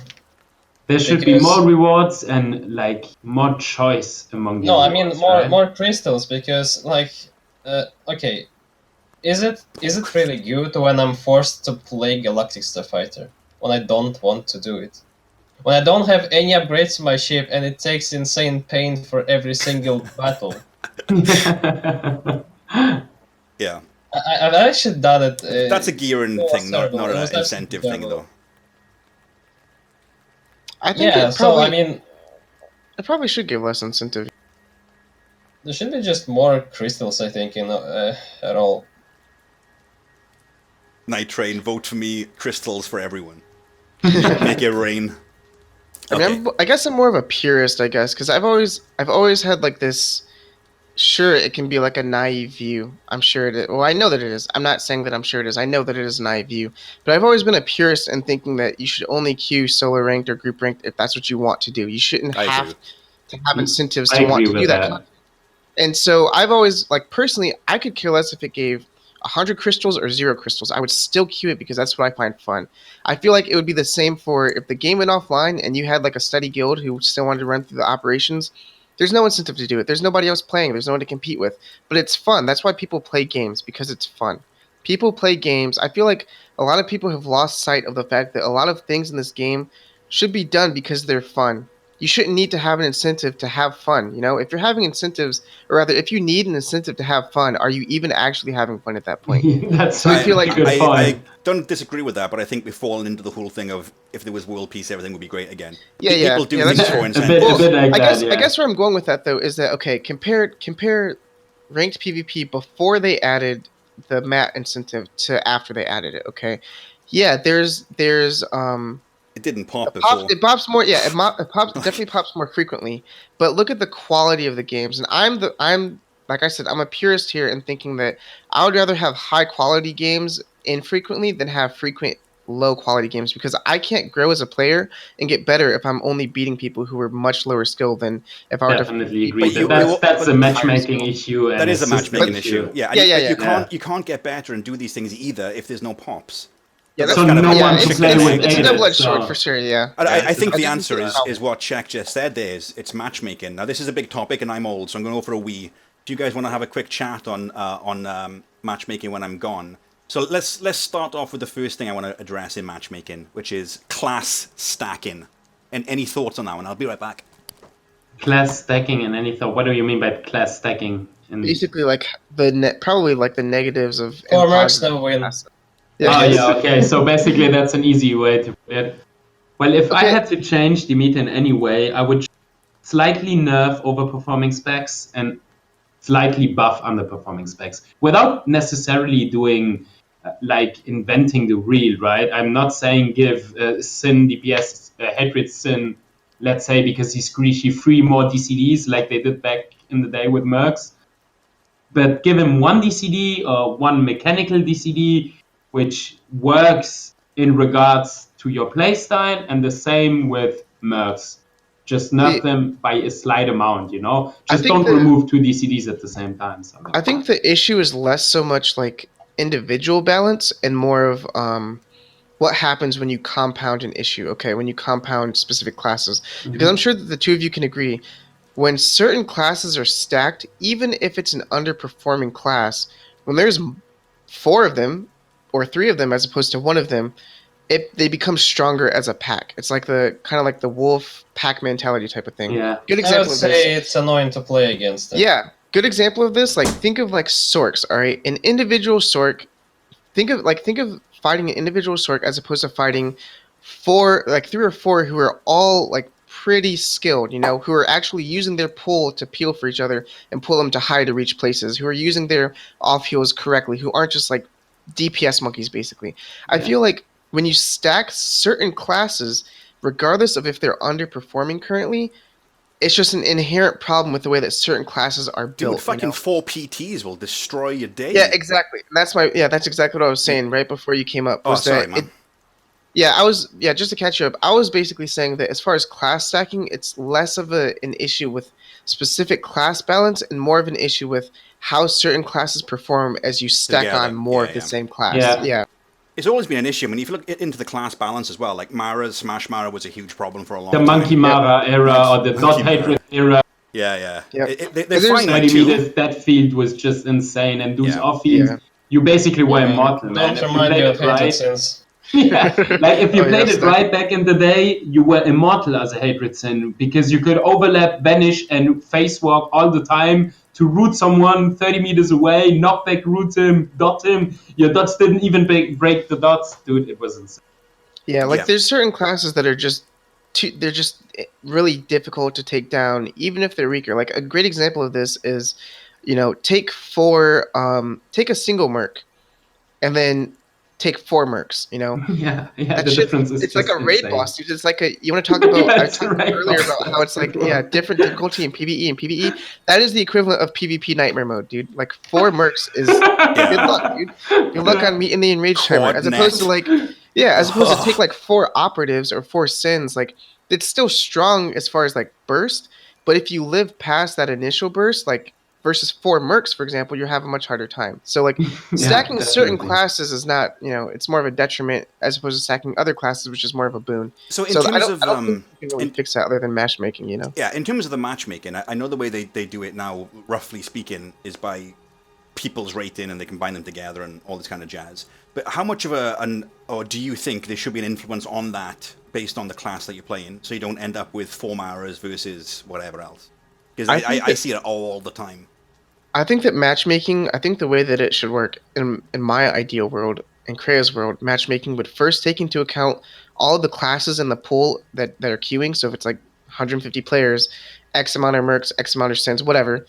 There should be more rewards and like more choice among the rewards, I mean more crystals, because like okay, is it really good when I'm forced to play Galactic Starfighter when I don't want to do it? When I don't have any upgrades to my ship and it takes insane pain for every single battle. Yeah. I've actually done it. That's a gearing thing, not an incentive thing, though. I think it probably should give less incentive. There should be just more crystals, I think, at all. Nightrain, vote for me. Crystals for everyone. Make it rain. Okay. I mean, I guess I'm more of a purist, I guess, because I've always had like this. Sure, it can be like a naive view. I'm sure it is. Well, I know that it is. I'm not saying that I'm sure it is. I know that it is a naive view. But I've always been a purist in thinking that you should only queue solo ranked or group ranked if that's what you want to do. You shouldn't have to have incentives to want to do that. And so I've always, like, personally, I could care less if it gave 100 crystals or 0 crystals. I would still queue it because that's what I find fun. I feel like it would be the same for if the game went offline and you had like a steady guild who still wanted to run through the operations. There's no incentive to do it. There's nobody else playing. There's no one to compete with. But it's fun. That's why people play games, because it's fun. People play games. I feel like a lot of people have lost sight of the fact that a lot of things in this game should be done because they're fun. You shouldn't need to have an incentive to have fun. If you're having incentives, or rather, if you need an incentive to have fun, are you even actually having fun at that point? That's So I feel like a good I point. don't disagree with that, but I think we've fallen into the whole thing of if there was world peace, everything would be great again. People do that's things true. for A incentives. bit like I guess that, I yeah. guess where I'm going with that though is that okay, compare ranked PvP before they added the mat incentive to after they added it. Okay, yeah, there's It didn't pop it before. pops more. Yeah, it definitely pops more frequently. But look at the quality of the games, and I'm like I said, I'm a purist here in thinking that I would rather have high quality games infrequently than have frequent low quality games, because I can't grow as a player and get better if I'm only beating people who are much lower skill than if I were to Definitely beat agree. But people you, who you are That's a higher matchmaking skill. issue that and a is a system matchmaking issue. Yeah, and Yeah, you Yeah. can't get better and do these things either if there's no pops. Yeah, That's So kind of no a one to it's, chicken play and it's, with egg it's a thing. either. double-edged sword So for sure. Yeah, I think I the do answer think is what Shek just said. There is it's matchmaking. Now this is a big topic, and I'm old, so I'm going to go for a wee. Do you guys want to have a quick chat on matchmaking when I'm gone? So let's start off with the first thing I want to address in matchmaking, which is class stacking. And any thoughts on that one? I'll be right back. class stacking and anything. What do you mean by class stacking? basically like probably like the negatives of Four and marks, positives. no win. Yeah. Oh yeah, okay. So basically, that's an easy way to put it. Well, if I Okay. had to change the meta in any way, I would slightly nerf overperforming specs and slightly buff underperforming specs without necessarily doing like inventing the wheel, right? I'm not saying give Sin DPS Hatred Sin, let's say, because he's Greasy, 3 more DCDs like they did back in the day with Mercs, but give him one DCD or one mechanical DCD, which works in regards to your playstyle, and the same with Mercs. Just nerf See, them by a slight amount, I Just think don't the remove 2 DCDs at the same time. I think the issue is less so much like individual balance and more of what happens when you compound an issue. Okay, when you compound specific classes, because I'm sure that the two of you can agree, when certain classes are stacked, even if it's an underperforming class, when there's four of them or three of them as opposed to one of them, they become stronger as a pack. It's like the kind of like the wolf pack mentality type of thing. Yeah. Good I would example of this. say it's annoying to play against them. Yeah, good example of this. Like think of like Sorks. All right, an individual Sork. Think of fighting an individual Sork as opposed to fighting three or four who are all like pretty skilled, who are actually using their pull to peel for each other and pull them to high to reach places, who are using their off heals correctly, who aren't just like DPS monkeys basically. I feel like when you stack certain classes, regardless of if they're underperforming currently, it's just an inherent problem with the way that certain classes are built. Dude, fucking 4 PTs will destroy your day. Yeah, exactly. That's exactly what I was saying right before you came up. Oh, Was sorry, that man. just to catch you up, I was basically saying that as far as class stacking, it's less of an issue with specific class balance and more of an issue with how certain classes perform as you stack Together. on more Yeah, of the yeah. same class. Yeah. It's always been an issue. I mean, if you look into the class balance as well, like Smash Mara was a huge problem for a long The time. Monkey Mara era or the Dot Hatred era. Yeah. Yep. They're There's fine now Sweaty too. meters, that field was just insane. And those Yeah. off fields, Yeah. you basically were Yeah, immortal, man. don't If you remind played me it of hatred right, sins. yeah, like if you Oh, yeah, played it stacking. right back in the day, you were immortal as a Hatred Sin because you could overlap, vanish, and face walk all the time to root someone 30 meters away, knock back, root him, dot him. Your dots didn't even break the dots, dude. It was insane. Yeah, like Yeah. there's certain classes that are they're just really difficult to take down, even if they're weaker. Like a great example of this is, take a single merc, and then take four mercs. Yeah, That the shit, difference is it's like just a raid insane. boss, dude. It's like you want to talk about. I That's talked right, earlier boss. about how it's like different difficulty in PvE and PvE. That is the equivalent of PvP nightmare mode, dude. Like 4 mercs is good luck, dude. Good luck on meeting the enraged timer, as opposed to as opposed to take like 4 operatives or 4 sins. Like it's still strong as far as like burst, but if you live past that initial burst, like versus 4 mercs, for example, you have a much harder time. So like stacking Yeah, certain definitely. classes is not, it's more of a detriment as opposed to stacking other classes, which is more of a boon. So in So terms I don't think you can really in, fix that other than matchmaking, yeah, in terms of the matchmaking, I know the way they do it now, roughly speaking, is by people's rating and they combine them together and all this kind of jazz. But how much of or do you think there should be an influence on that based on the class that you're playing, so you don't end up with 4 Maras versus whatever else? Because I see it all the time. I think that matchmaking, I think the way that it should work in my ideal world, in Krea's world, matchmaking would first take into account all of the classes in the pool that are queuing. So if it's like 150 players, X amount of mercs, X amount of sins, whatever,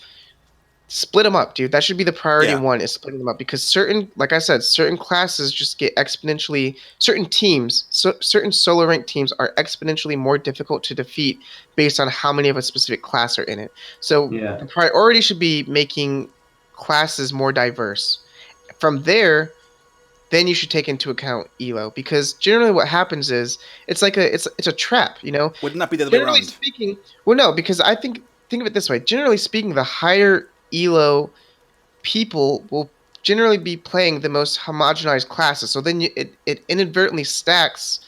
split them up, dude. That should be the priority one, is splitting them up, because certain, like I said, certain classes just get exponentially, certain teams, certain solo ranked teams are exponentially more difficult to defeat based on how many of a specific class are in it. So the priority should be making classes more diverse. From there, then you should take into account elo, because generally what happens is it's like it's a trap, Wouldn't that be the other way Generally around? speaking, well, no, because I think of it this way. Generally speaking, the higher elo people will generally be playing the most homogenized classes. So then it inadvertently stacks.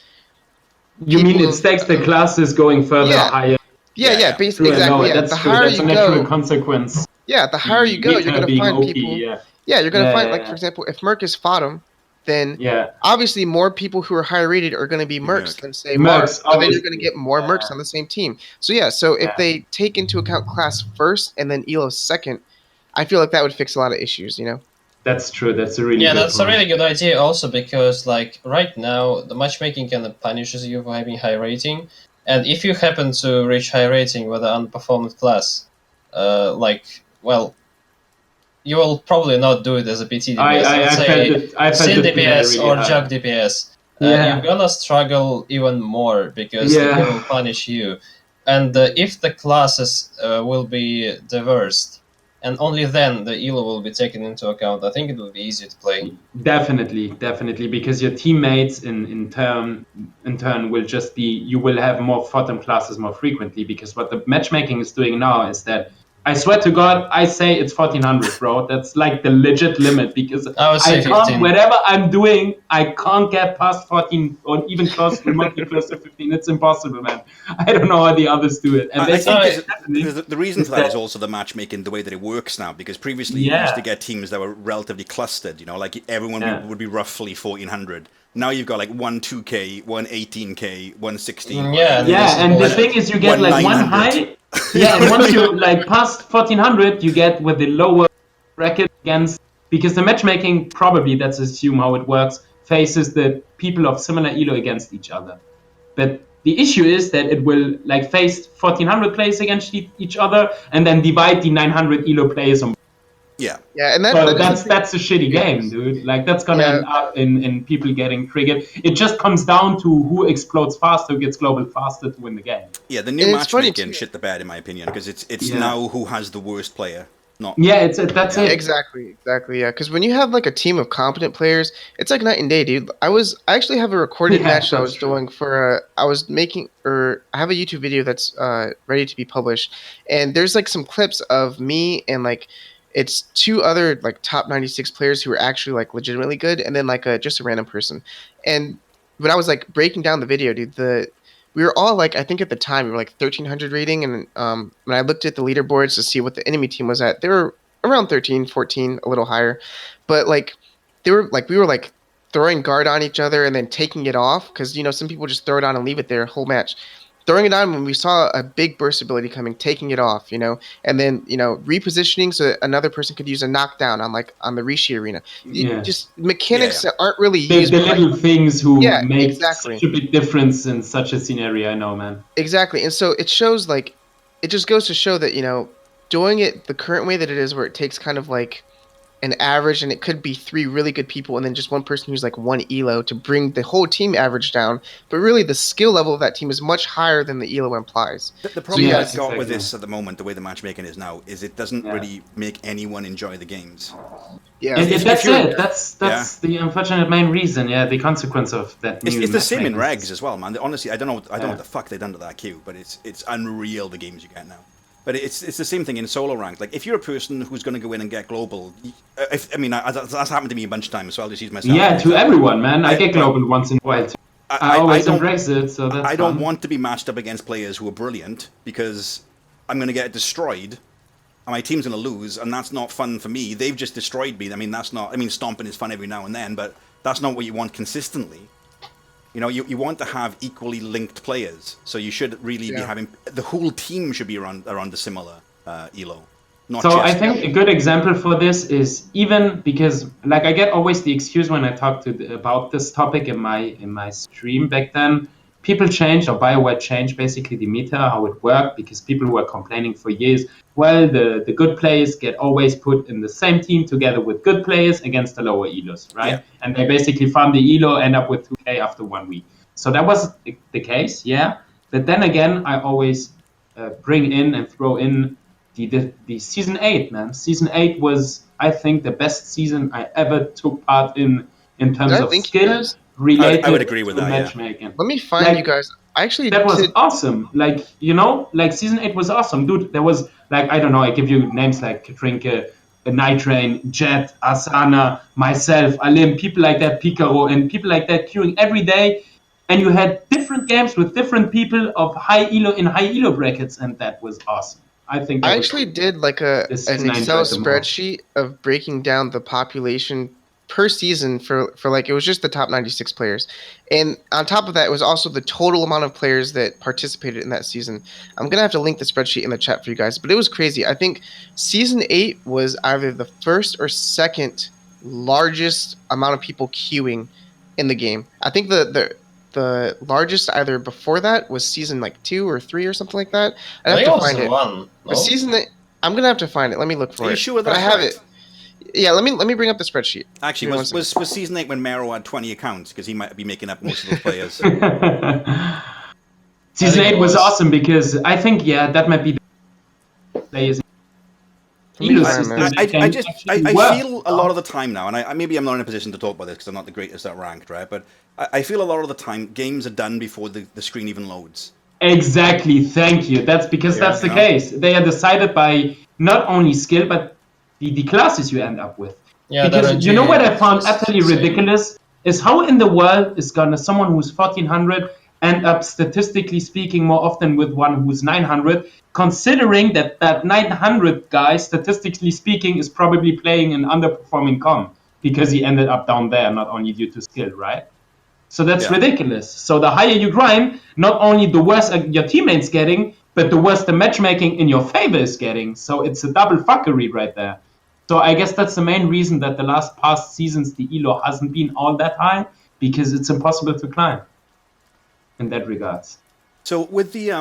You mean it stacks the classes going further higher? Yeah, basically, exactly. Yeah, That's true. That's a natural consequence. Yeah, the higher you go, you're gonna find OP, people. Yeah, you're gonna find, like, for example, if Merc is Fodom, then obviously more people who are higher rated are going to be mercs than say Mars. So then you're going to get more mercs on the same team. So if they take into account class first and then elo second, I feel like that would fix a lot of issues. That's true. That's a really good that's point. a really good idea also, because like right now the matchmaking kind of punishes you for having high rating, and if you happen to reach high rating with an unperformed class, you will probably not do it as a PT DPS. I felt Sin the DPS really or hard. Jug DPS. You're gonna struggle even more because the game will punish you. And if the classes will be diverse, and only then the elo will be taken into account, I think it will be easier to play. Definitely, because your teammates in turn will just be, you will have more bottom classes more frequently, because what the matchmaking is doing now is that, I swear to God, I say it's 1400, bro. That's like the legit limit, because I can't, 15. Whatever I'm doing, I can't get past 14 or even remotely close to 15. It's impossible, man. I don't know how the others do it. And I think the reason for that is also the matchmaking, the way that it works now, because previously you used to get teams that were relatively clustered, like everyone would be roughly 1400. Now you've got like 1 2K, 1 18K, 1 16. And the thing is, you get like one high. And once you like past 1400, you get with the lower bracket against, because the matchmaking, probably that's assume how it works, faces the people of similar elo against each other. But the issue is that it will like face 1400 players against each other and then divide the 900 elo players on. And that's a shitty game, dude. Like that's gonna end up in people getting triggered. It just comes down to who explodes faster, who gets global faster to win the game. Yeah, the new matchmaking shit the bed, in my opinion, because it's now who has the worst player. That's it. Exactly. Yeah, because when you have like a team of competent players, it's like night and day, dude. I actually have a recorded match that I was doing for I have a YouTube video that's ready to be published, and there's like some clips of me and like it's 2 other like top 96 players who are actually like legitimately good, and then like just a random person. And when I was like breaking down the video, dude, we were all like, I think at the time we were like 1300 rating, and when I looked at the leaderboards to see what the enemy team was at, they were around 13, 14, a little higher. But like we were like throwing guard on each other and then taking it off, because some people just throw it on and leave it there whole match. Throwing it on when we saw a big burst ability coming, taking it off, and then repositioning so that another person could use a knockdown on the Rishi arena. Just mechanics that aren't really used. The little things who make such a big difference in such a scenario, I know, man. Exactly, and so it shows like, it just goes to show that doing it the current way that it is, where it takes kind of like an average, and it could be 3 really good people and then just one person who's like 1 elo to bring the whole team average down, but really the skill level of that team is much higher than the elo implies. The problem I've got with this at the moment, the way the matchmaking is now, is it doesn't really make anyone enjoy the games. That's the unfortunate main reason. The consequence of that. It's the same in regs as well, man. Honestly, I don't know what the fuck they done to that queue, but it's unreal, the games you get now. But it's the same thing in solo rank. Like, if you're a person who's going to go in and get global, that's happened to me a bunch of times, so I'll just use myself. Yeah, to everyone, man. I get global once in a while too. I always embrace it, so that's I don't fun. want to be matched up against players who are brilliant, because I'm going to get destroyed, and my team's going to lose, and that's not fun for me. They've just destroyed me. I mean, stomping is fun every now and then, but that's not what you want consistently. You know, you want to have equally linked players, so you should really be having the whole team should be around a similar elo. Not so just, I think a good example for this is, even because, like, I get always the excuse when I talk about this topic in my stream back then. People changed, or BioWare changed basically the meta, how it worked, because people were complaining for years. Well, the good players get always put in the same team together with good players against the lower elos, right? Yeah. And they basically farm the elo, end up with 2k after 1 week. So that was the case, yeah. But then again, I always bring in and throw in the season 8, man. Season 8 was, I think, the best season I ever took part in terms of skill related I would agree with to that, matchmaking. Let me find you guys. I actually that was awesome. Like, you know, like season 8 was awesome, dude. There was, like, I don't know, I give you names like Katrinka, Nightrain, Jet, Asana, myself, Alim, people like that, Picaro, and people like that queuing every day. And you had different games with different people of high elo brackets, and that was awesome. I think that I actually did like an Excel spreadsheet of breaking down the population per season for like, it was just the top 96 players, and on top of that, it was also the total amount of players that participated in that season. I'm gonna have to link the spreadsheet in the chat for you guys, but it was crazy. I think season 8 was either the first or second largest amount of people queuing in the game. I think the largest either before that was season like 2 or 3 or something like that. I'd have to find it. No? But season 8, I'm gonna have to find it. Let me look for it. Are you sure but that's I have right? it. Yeah, let me bring up the spreadsheet. Actually, was season 8 when Mero had 20 accounts, because he might be making up most of those players. Season 8 was awesome, because I think, that might be the players. I feel a lot of the time now, and maybe I'm not in a position to talk about this because I'm not the greatest at ranked, right? But I feel a lot of the time games are done before the screen even loads. Exactly, thank you. That's because that's the case. They are decided by not only skill, but the classes you end up with. Yeah, because you know what I found utterly ridiculous is how in the world is gonna someone who's 1400 end up statistically speaking more often with one who's 900, considering that 900 guy statistically speaking is probably playing an underperforming com because he ended up down there, not only due to skill, right? So that's ridiculous. So the higher you grind, not only the worse your teammates getting, but the worse the matchmaking in your favor is getting. So it's a double fuckery right there. So I guess that's the main reason that the last past seasons the elo hasn't been all that high, because it's impossible to climb in that regards. So with the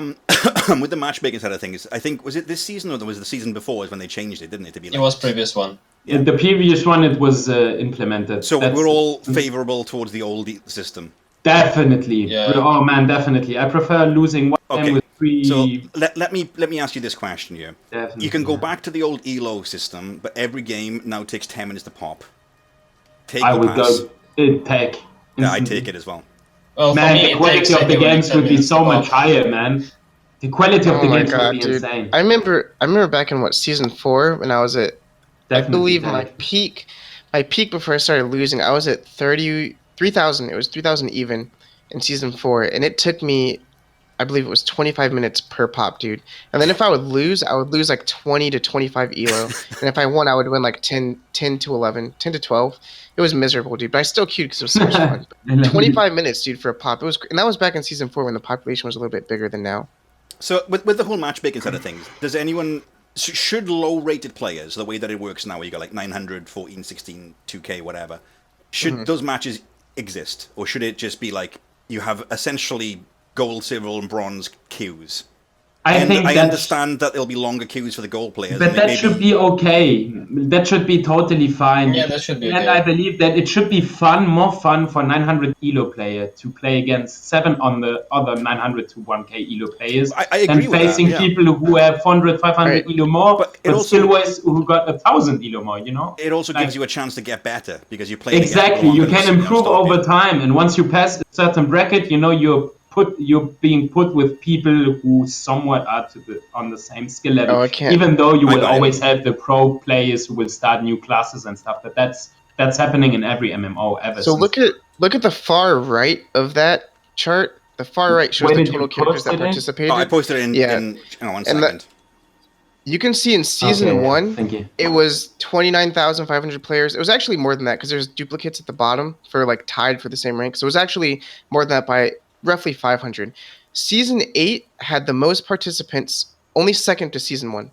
with the matchmaking side of things, I think, was it this season or was it the season before is when they changed it, didn't it? To be like, it was previous one. Yeah. The previous one, it was implemented. So we're all favourable towards the old system. Definitely. Yeah. Oh man, definitely. I prefer losing one game with 3. So let me ask you this question here. Definitely, you can go back to the old elo system, but every game now takes 10 minutes to pop. I would go take. Yeah, I take it as well. Well, man, the quality of the games would be so much higher, man. The quality of the games would be insane. I remember back in season 4 when I was at, Definitely, I believe my peak before I started losing, I was at 3,000. It was 3,000 even in season 4, and it took me, I believe it was 25 minutes per pop, dude. And then if I would lose like 20 to 25 elo, and if I won, I would win like 10 to 11, 10 to 12. It was miserable, dude, but I still queued because it was so much fun. 25 minutes, dude, for a pop. It was, and that was back in season 4 when the population was a little bit bigger than now. So with the whole matchmaking side of things, does anyone, should low-rated players, the way that it works now, where you got like 900, 14, 16, 2K, whatever, should those matches exist? Or should it just be like, you have essentially gold, silver, and bronze queues? I understand that there'll be longer queues for the gold players. But that should be okay. That should be totally fine. Yeah, that should be okay. And I believe that it should be more fun for 900 elo player to play against 7 on the other 900 to 1k elo players. I agree with facing that, people who have 400, 500 elo more, but still who got 1,000 elo more, you know? It also gives you a chance to get better, because you play exactly. You can improve over time, and once you pass a certain bracket, you know, you're you're being put with people who somewhat are on the same skill level. Oh, I can't. Even though you I will got it. always have the pro players who will start new classes and stuff, but that's happening in every MMO ever. So since. look at the far right of that chart. The far right shows Where the did you total characters post that it in? participated. Oh, I posted it in. Yeah. Hang on one And second. You can see in season Okay, yeah, 1, thank you. it was 29,500 players. It was actually more than that because there's duplicates at the bottom for like tied for the same rank. So it was actually more than that by roughly 500. Season 8 had the most participants, only second to season 1.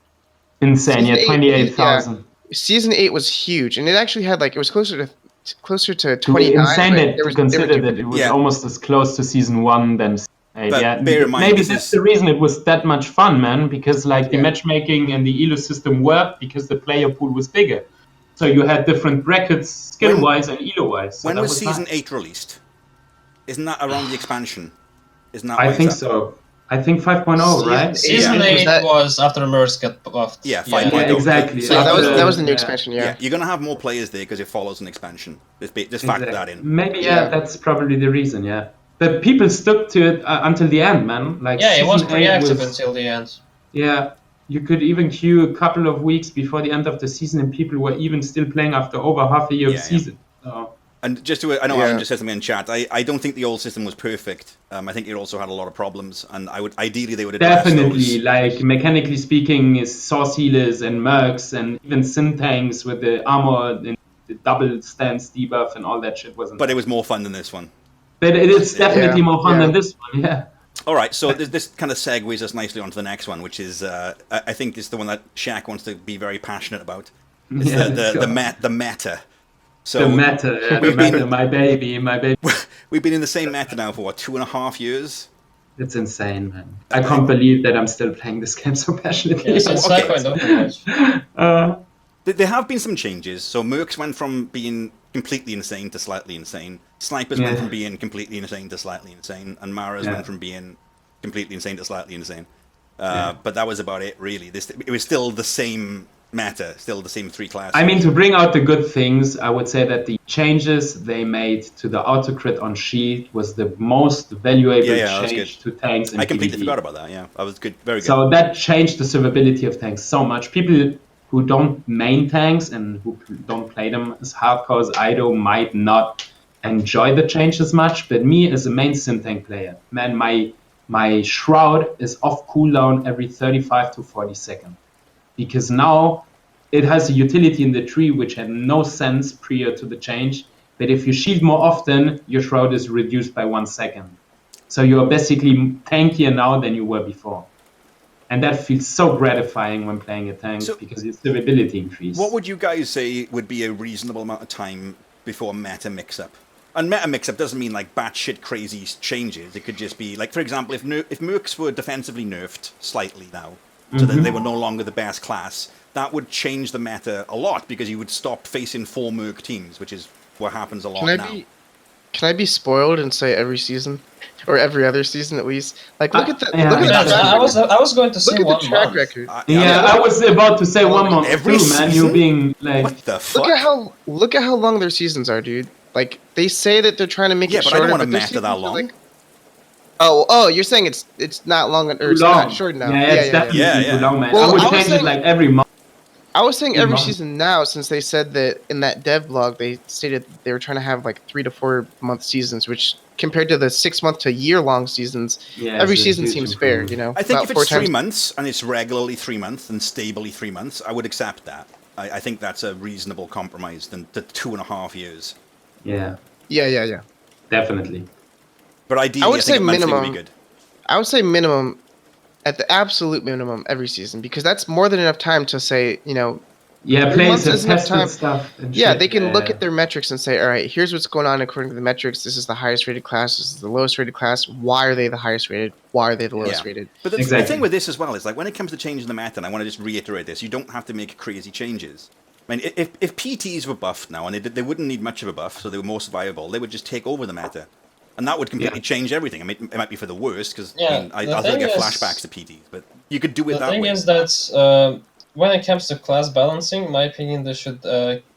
Insane, Season yeah, 8 28,000. Season 8 was huge, and it actually had like it was closer to 29. Insane but that there to were consider that it duplicates. was Yeah. almost as close to season 1 than season 8. But Yeah, bear in mind, maybe this that's is- the reason it was that much fun, man. Because like the Yeah. matchmaking and the elo system worked because the player pool was bigger. So you had different brackets skill-wise and elo-wise. So When that was season nice. 8 released? Isn't that around the expansion? Isn't that why I it's think up? so. I think 5.0, right? Season Yeah. 8 That- was after Mercs got buffed. Yeah, Yeah, 5.0. exactly. So Yeah, you- that was the new Yeah. expansion. yeah, Yeah. you're gonna have more players there because it follows an expansion. Just factor that in. Maybe Yeah. that's probably the reason. Yeah, but people stuck to it until the end, man. Like Yeah, it was season 8 pre-active was- until the end. Yeah, you could even queue a couple of weeks before the end of the season, and people were even still playing after over half a year of Yeah. season. So, And just to, I know Yeah. Alan just said something in chat. I don't think the old system was perfect. I think it also had a lot of problems, and ideally they would address definitely, those. like mechanically speaking, is source healers and mercs and even sim tanks with the armor and the double stance debuff and all that shit wasn't. But it was more fun than this one. But it is definitely Yeah, more fun yeah. than this one. Yeah. All right, so this kind of segues us nicely onto the next one, which is I think it's the one that Shaq wants to be very passionate about. It's Yeah, the let's go. the meta. So The meta, we've been- my baby. we've been in the same meta now for what, 2.5 years? It's insane, man. I can't believe that I'm still playing this game so passionately. Yeah, since Okay. Nightrain and Krea. There have been some changes. So Mercs went from being completely insane to slightly insane. Snipers went Yeah. from being completely insane to slightly insane, and Maras Yeah. went from being completely insane to slightly insane. But that was about it, really. It was still the same meta, still the same 3 classes. I mean, to bring out the good things, I would say that the changes they made to the auto crit on Shield was the most valuable Yeah, that was change to tanks in I completely PvP. forgot about that. Yeah, that was good, very good. So that changed the survivability of tanks so much. People who don't main tanks and who don't play them as hardcore as I do might not enjoy the change as much, but me as a main sim tank player, man, my shroud is off cooldown every 35 to 40 seconds. Because now it has a utility in the tree which had no sense prior to the change, but if you shield more often, your shroud is reduced by 1 second. So you're basically tankier now than you were before. And that feels so gratifying when playing a tank So- because your survivability increases. What would you guys say would be a reasonable amount of time before meta mix-up? And meta mix-up doesn't mean like batshit crazy changes. It could just be like, for example, if Mercs were defensively nerfed slightly now, so that they were no longer the best class, that would change the meta a lot because you would stop facing 4 Merc teams, which is what happens a lot now. Can I be spoiled and say every season, or every other season at least? Like, look at the yeah, look I mean, at the that's- track I was going to Look say at the 1 track month. record. Yeah, I was about to say one month Every too, man. season? You being like, What the fuck? Look at how long their seasons are, dude. Like, they say that they're trying to make Yeah, it but I shorter. don't want a their meta seasons that are long. like- oh, you're saying it's not long or it's long. not short now. Yeah, it's definitely Yeah. too long, man. Well, I would I was change it saying- like every month. I was saying every Long. season now, since they said that in that dev blog they stated they were trying to have like 3 to 4 month seasons, which compared to the 6 month to year long seasons, Yeah, every it's a season huge seems fair. improvement. You know, I think about if 4 it's 3 times. months and it's regularly 3 months and stably 3 months, I would accept that. I think that's a reasonable compromise than the 2.5 years. Yeah, Yeah. definitely. But ideally, I would think say a monthly would be minimum. good. I would say minimum, at the absolute minimum, every season, because that's more than enough time to say, you know, Yeah, 3 players months have isn't enough tested time. stuff. And Yeah, shit. they can look Yeah. at their metrics and say, all right, here's what's going on according to the metrics. This is the highest rated class. This is the lowest rated class. Why are they the highest rated? Why are they the lowest rated? But the Exactly. thing with this as well is, like, when it comes to changing the meta, and I want to just reiterate this, you don't have to make crazy changes. I mean, if PTs were buffed now, and they wouldn't need much of a buff, so they were more survivable, they would just take over the meta. And that would completely change everything. I mean, it might be for the worst, because Yeah, I the I'll still thing get is- flashbacks to PTs, but you could do it The that thing way. is that when it comes to class balancing, in my opinion, they should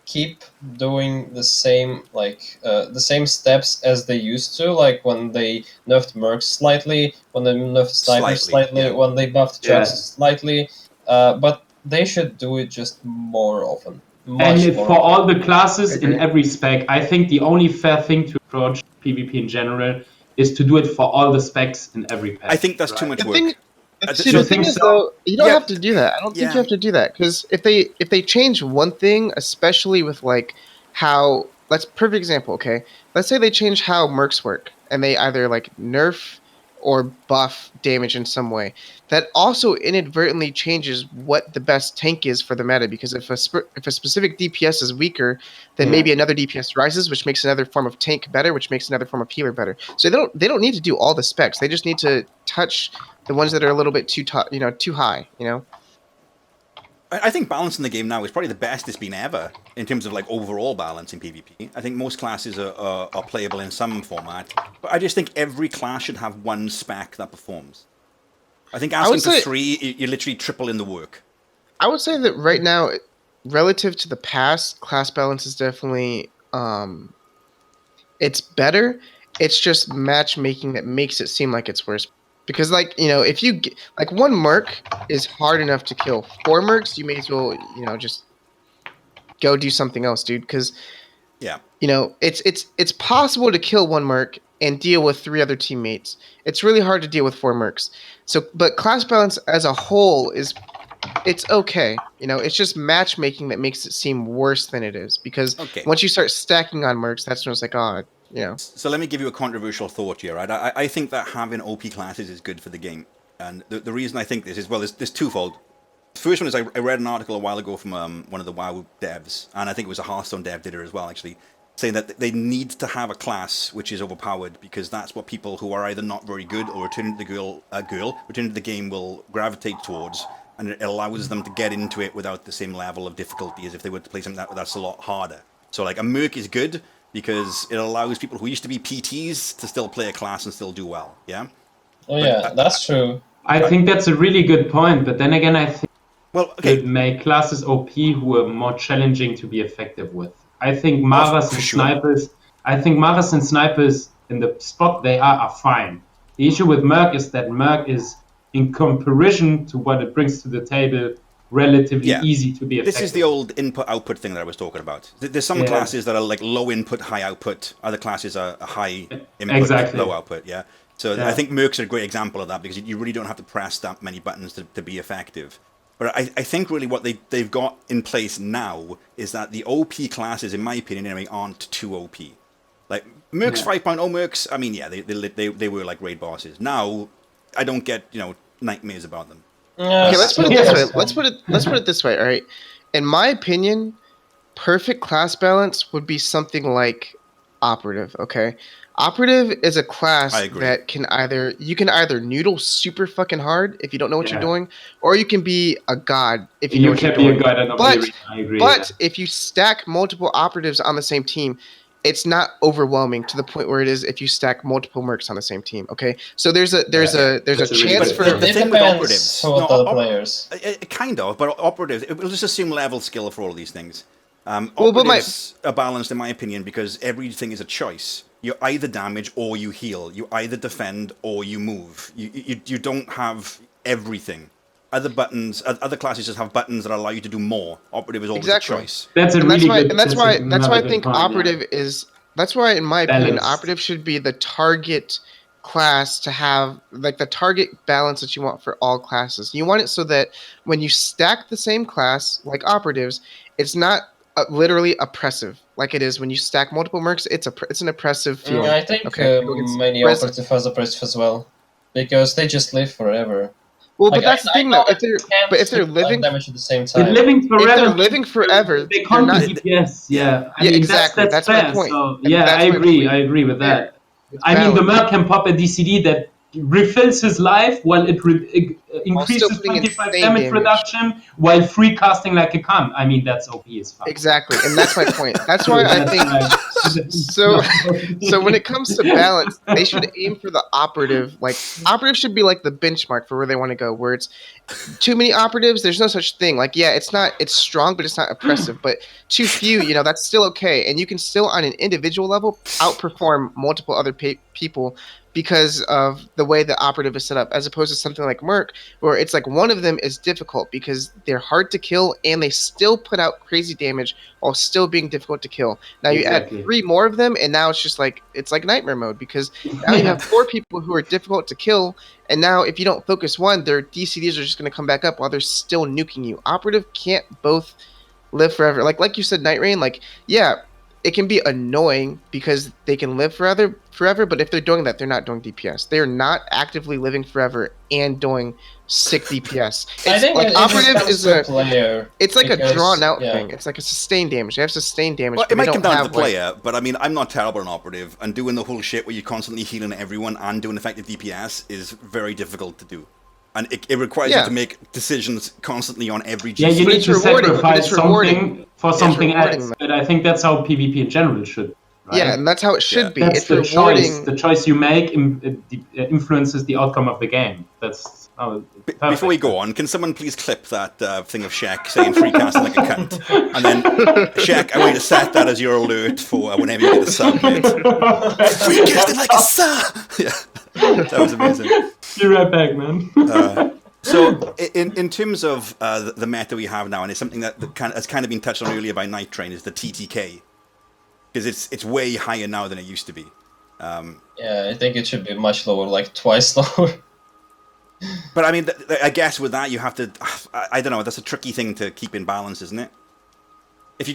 keep doing the same the same steps as they used to, like when they nerfed mercs slightly, when they nerfed snipers slightly, when they buffed chaps slightly, but they should do it just more often. And More for often. all the classes in every spec, I think the only fair thing to approach PvP in general is to do it for all the specs in every pack. I think that's too much The work. thing, see, So the thing think is so? though, you don't Yeah. have to do that. I don't think you have to do that because if they change one thing, especially with like how, let's perfect example. Okay, let's say they change how mercs work and they either like nerf or buff damage in some way. That also inadvertently changes what the best tank is for the meta, because if a specific DPS is weaker, then maybe another DPS rises, which makes another form of tank better, which makes another form of healer better. So they don't need to do all the specs. They just need to touch the ones that are a little bit too too high. I think balance in the game now is probably the best it's been ever in terms of like overall balance in PvP. I think most classes are playable in some format, but I just think every class should have one spec that performs. I think asking for 3, you're literally tripling the work. I would say that right now, relative to the past, class balance is definitely it's better. It's just matchmaking that makes it seem like it's worse. Because if you get, like one merc is hard enough to kill. 4 mercs, you may as well just go do something else, dude. Because it's possible to kill 1 merc and deal with 3 other teammates. It's really hard to deal with 4 mercs. So, but class balance as a whole it's okay. It's just matchmaking that makes it seem worse than it is. Because once you start stacking on mercs, that's when it's like, So let me give you a controversial thought here, right? I think that having OP classes is good for the game. And the reason I think this is, well, there's twofold. The first one is I read an article a while ago from one of the WoW devs, and I think it was a Hearthstone dev did it as well, actually, saying that they need to have a class which is overpowered because that's what people who are either not very good or returning to the game will gravitate towards, and it allows them to get into it without the same level of difficulty as if they were to play something that's a lot harder. So like a merc is good because it allows people who used to be PTs to still play a class and still do well. Yeah. Oh yeah, that's true. I think that's a really good point, but then again, I think it make classes OP who are more challenging to be effective with. I think Maras and snipers. I think Maras and snipers in the spot they are fine. The issue with Merc is that Merc is, in comparison to what it brings to the table, relatively easy to be effective. This is the old input-output thing that I was talking about. There's some classes that are like low input, high output. Other classes are high input, low output. Yeah. So I think Mercs are a great example of that because you really don't have to press that many buttons to be effective. But I think really what they've got in place now is that the OP classes, in my opinion anyway, aren't too OP. Like Mercs 5.0 Mercs, I mean, they were like raid bosses. Now, I don't get nightmares about them. Okay, let's put it this way. Let's put it this way. All right, in my opinion, perfect class balance would be something like operative. Okay. Operative is a class that can either noodle super fucking hard if you don't know what you're doing, or you can be a god if you know what you're doing. But if you stack multiple operatives on the same team, it's not overwhelming to the point where it is if you stack multiple mercs on the same team. Okay, so there's a chance for the thing with operatives. Players. Kind of, but operatives. We'll just assume level skill for all of these things. Operatives are balanced, in my opinion, because everything is a choice. You either damage or you heal. You either defend or you move. You don't have everything. Other classes just have buttons that allow you to do more. Operative is always a choice. That's why I think operative is. That's why, in my opinion, operative should be the target class to have, like, the target balance that you want for all classes. You want it so that when you stack the same class, like operatives, it's not literally oppressive like it is when you stack multiple mercs. It's an oppressive feeling. I think many operative has oppressive as well because they just live forever. Well, but that's the thing, though. If they're living damage at the same time, if they're living forever, they can't do DPS. I mean, exactly. That's fair. my point. So, I agree with that. I mean, the Merc can pop a DCD that refills his life while it increases putting 25 insane damage damage. reduction while free casting like a cunt. I mean, that's OP as fuck. Exactly, and that's my point. That's why I think so when it comes to balance, they should aim for the operative. Like operative should be like the benchmark for where they want to go. Where it's too many operatives, there's no such thing. Like it's strong, but it's not oppressive. But too few, that's still okay, and you can still on an individual level outperform multiple other people because of the way the operative is set up, as opposed to something like Merc, where it's like one of them is difficult because they're hard to kill and they still put out crazy damage while still being difficult to kill. Now you add 3 more of them, and now it's like nightmare mode, because now you have 4 people who are difficult to kill, and now if you don't focus one, their DCDs are just going to come back up while they're still nuking you. Operative can't both live forever. Like you said, Nightrain, it can be annoying because they can live forever, but if they're doing that, they're not doing DPS. They're not actively living forever and doing sick DPS. I think operative is a player. It's like a drawn out thing. It's like a sustained damage. They have sustained damage. Well, it might come down to the player, but I mean, I'm not terrible in operative, and doing the whole shit where you're constantly healing everyone and doing effective DPS is very difficult to do. And it requires you to make decisions constantly on every GC. Yeah, you need to sacrifice something for something else. But I think that's how PvP in general should. Right? Yeah, and that's how it should be. That's it's the rewarding. choice. The choice you make influences the outcome of the game. That's before we go on, can someone please clip that thing of Shek saying free casting like a cunt? And then, Shek, I want you to set that as your alert for whenever you get a sub, mate. Free casting like a sub! Yeah, that was amazing. Be right back, man. So, in terms of the meta we have now, and it's something that has kind of been touched on earlier by Nightrain, is the TTK. Because it's way higher now than it used to be. Yeah, I think it should be much lower, like twice lower. But I mean, I guess with that you have to, I don't know, that's a tricky thing to keep in balance, isn't it? If you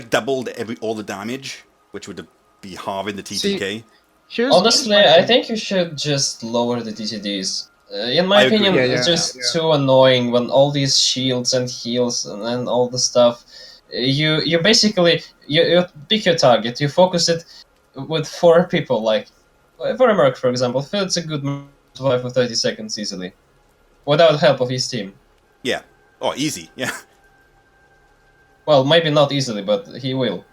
doubled all the damage, which would be halving the TTK. Honestly, I think you should just lower the DCDs. In my opinion, it's just too annoying when all these shields and heals and then all the stuff. You basically you pick your target, you focus it with 4 people, like for a Merc, for example. Phil, it's a good Merc to survive for 30 seconds easily, without help of his team. Yeah. Oh, easy. Yeah. Well, maybe not easily, but he will.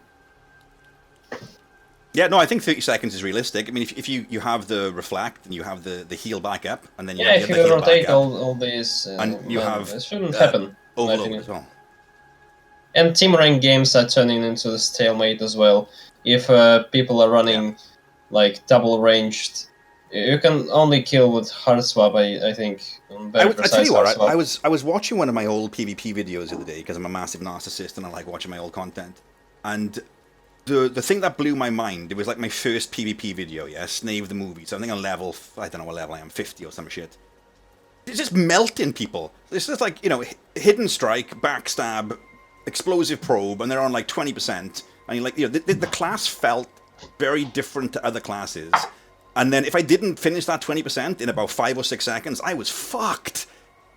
Yeah, no, I think 30 seconds is realistic. I mean, if you have the reflect and you have the heal back up, and then you have if the you heal rotate back up, all these, and you have it shouldn't happen. overload as well. And team rank games are turning into a stalemate as well. If people are running like double ranged, you can only kill with hard swap. I think. I tell you what, I was watching one of my old PvP videos the other day because I'm a massive narcissist and I like watching my old content. And the thing that blew my mind, it was like my first PvP video, Snave the movie. So I think on level, I don't know what level I am, 50 or some shit. It's just melting people. It's just like, hidden strike, backstab, explosive probe, and they're on like 20%. And you're like, the class felt very different to other classes. And then if I didn't finish that 20% in about 5 or 6 seconds, I was fucked.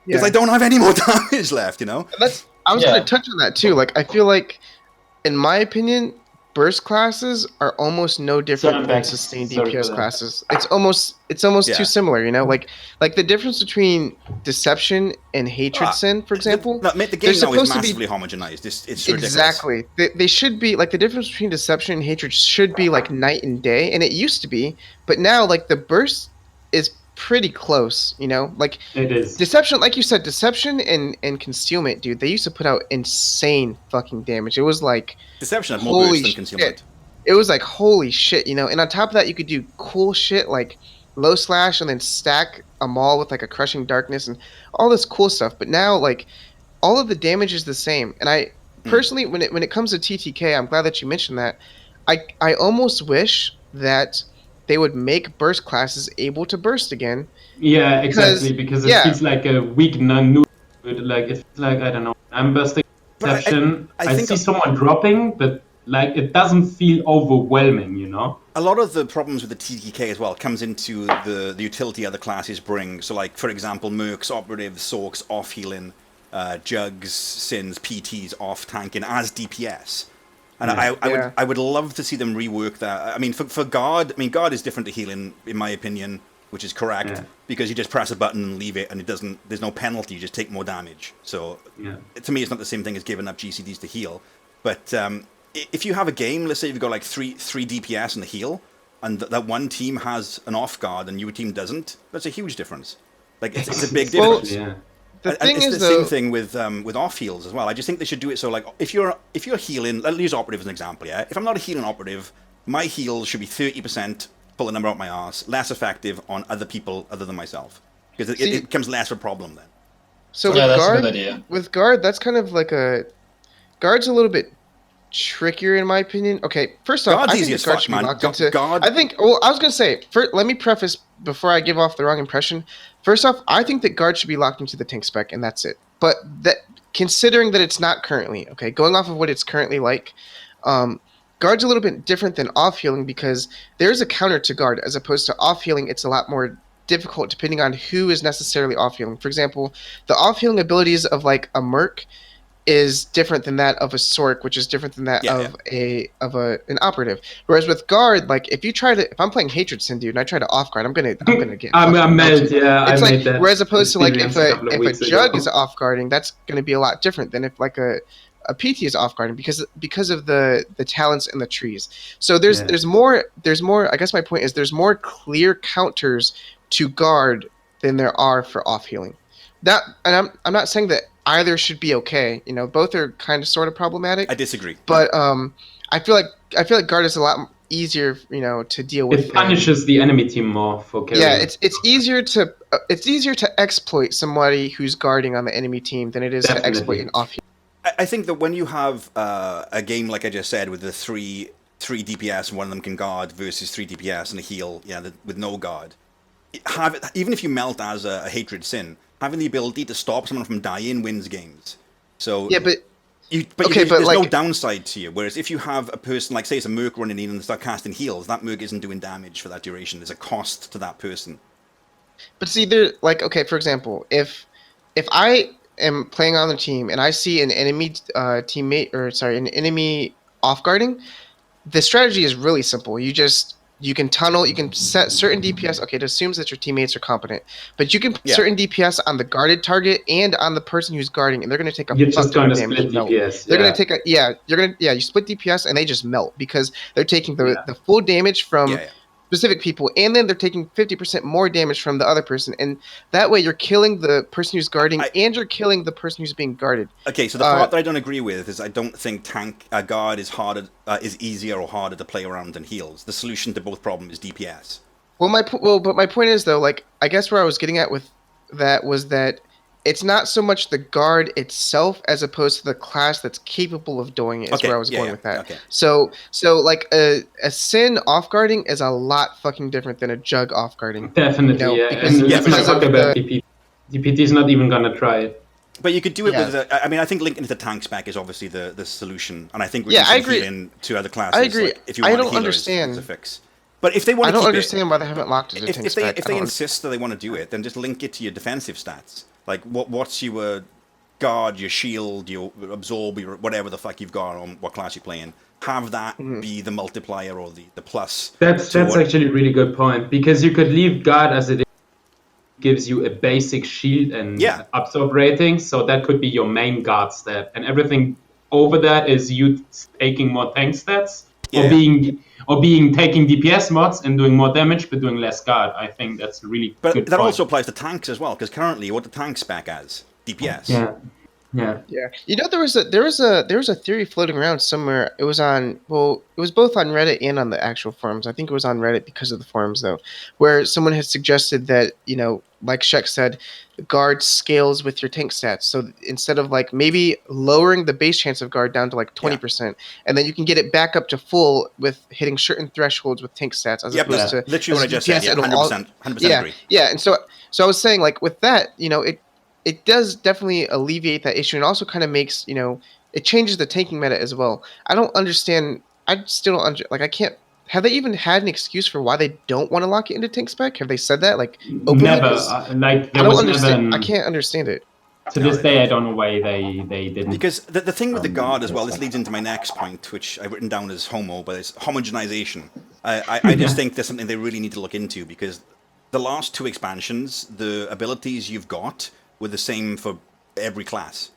Because I don't have any more damage left, I was going to touch on that too. Like, I feel like, in my opinion, burst classes are almost no different than sustained DPS classes. It's almost too similar, Like the difference between Deception and Hatred Sin, for example. The game now is massively homogenized. It's ridiculous. Exactly. They should be, like, the difference between Deception and Hatred should be like night and day, and it used to be, but now, like, the burst is pretty close, Like, it is. Deception, like you said, Deception and Concealment, dude, they used to put out insane fucking damage. It was like, Deception had more burst than Concealment. It was like, holy shit, And on top of that, you could do cool shit like low slash and then stack a maul with like a crushing darkness and all this cool stuff. But now, like, all of the damage is the same. And I personally, when it comes to TTK, I'm glad that you mentioned that. I almost wish that they would make burst classes able to burst again. Yeah, exactly, because it feels like a weak new. Like, it's like, I don't know, I'm bursting Deception. I see someone dropping, but like, it doesn't feel overwhelming, A lot of the problems with the TTK as well comes into the utility other classes bring. So, like, for example, Mercs, Operatives, Sorks, off healing, Jugs, Sins, PTs, off tanking as DPS. And I would love to see them rework that. I mean, for Guard, Guard is different to healing, in my opinion. which is correct, Yeah. because you just press a button and leave it, and it doesn't. There's no penalty. You just take more damage. So to me, it's not the same thing as giving up GCDs to heal. But if you have a game, let's say you've got like three DPS and the heal, and that one team has an off guard and your team doesn't, that's a huge difference. Like it's a big difference. Yeah. The thing it's is, the though, same thing with off heals as well. I just think they should do it so like if you're healing, let's use operative as an example. Yeah, if I'm not a healing operative, my heals should be 30%. Pull the number out my ass, less effective on other people other than myself, because it becomes less of a problem then. So Yeah, with that's a guard, good idea. with guard, that's kind of like guard's a little bit trickier in my opinion. Okay, first off, Guard's I think easy the as guard fuck, should be man. locked into. Guard. I think. Well, I was gonna say. Let me preface before I give off the wrong impression. First off, I think that guard should be locked into the tank spec, and that's it. But that, considering that it's not currently, okay, going off of what it's currently like, guard's a little bit different than off healing because there's a counter to guard as opposed to off healing. It's a lot more difficult depending on who is necessarily off healing. For example, the off healing abilities of like a merc is different than that of a sork, which is different than that of an operative. Whereas with guard, like if I'm playing hatred sin, dude, and I try to off guard, I'm gonna get. I'm melt, yeah. It's I like made that whereas opposed to like if experience a weeks jug ago. is off guarding, that's gonna be a lot different than if like a PT is off guarding because of the talents and the trees. So there's more. I guess my point is there's more clear counters to guard than there are for off healing. That, and I'm not saying that either should be okay. You know, both are kind of sort of problematic. I disagree. But I feel like guard is a lot easier, you know, to deal with. It punishes the enemy team more for carrying. Yeah, it's easier to exploit somebody who's guarding on the enemy team than it is to exploit an off healing. I think that when you have a game like I just said with the three DPS and one of them can guard versus 3 DPS and a heal, with no guard, even if you melt as a hatred sin, having the ability to stop someone from dying wins games. So yeah, but there's like, no downside to you. Whereas if you have a person like say it's a merc running in and start casting heals, that merc isn't doing damage for that duration. There's a cost to that person. But see, there for example, if I am playing on the team and I see an enemy an enemy off guarding, the strategy is really simple. You can tunnel, you can set certain DPS. Okay, it assumes that your teammates are competent, but you can put certain DPS on the guarded target and on the person who's guarding, and they're going to take a You're just going to damage. split DPS. They're going to take you split DPS and they just melt because they're taking the full damage from specific people, and then they're taking 50% more damage from the other person, and that way you're killing the person who's guarding and you're killing the person who's being guarded. Okay, so the part that I don't agree with is I don't think guard is easier or harder to play around than heals. The solution to both problems is DPS. But my point is though, like I guess where I was getting at with that was that it's not so much the guard itself as opposed to the class that's capable of doing it. Is where I was going with that. Okay. So like a sin off guarding is a lot fucking different than a jug off guarding. Definitely, you know, yeah. Because, and let's not because talk about DPT. DPT is not even gonna try it. But you could do it with. I think linking to the tank spec is obviously the solution, and I think I agree. Healing to other classes. I agree. Like, if you want I don't a understand. is a fix. But if they want, I don't understand why they haven't locked it. If they insist that they want to do it, then just link it to your defensive stats. Like what's your guard, your shield, your absorb, your whatever the fuck you've got on what class you're playing. Have that be the multiplier or the plus. That's actually a really good point, because you could leave guard as it gives you a basic shield and absorb rating, so that could be your main guard stat, and everything over that is you taking more tank stats or being taking DPS mods and doing more damage but doing less guard. I think that's a really good point. But that also applies to tanks as well, because currently what the tank spec as DPS. Yeah. You know, there was a theory floating around somewhere. It was both on Reddit and on the actual forums. I think it was on Reddit because of the forums though, where someone had suggested that, you know, like Shek said, guard scales with your tank stats. So instead of like maybe lowering the base chance of guard down to like 20%, and then you can get it back up to full with hitting certain thresholds with tank stats as opposed to literally what I just said. Yeah, 100% agree. Yeah, and so I was saying, like, with that, you know, it does definitely alleviate that issue, and also kind of makes, you know, it changes the tanking meta as well. I don't understand. I still don't like. I can't. Have they even had an excuse for why they don't want to lock it into tank spec? Have they said that? Like, openly? Never. I don't understand. I can't understand it. To this day, I don't know why they didn't. Because the thing with the guard as well, this leads into my next point, which I've written down as homo, but it's homogenization. I just think there's something they really need to look into, because the last 2 expansions, the abilities you've got were the same for every class.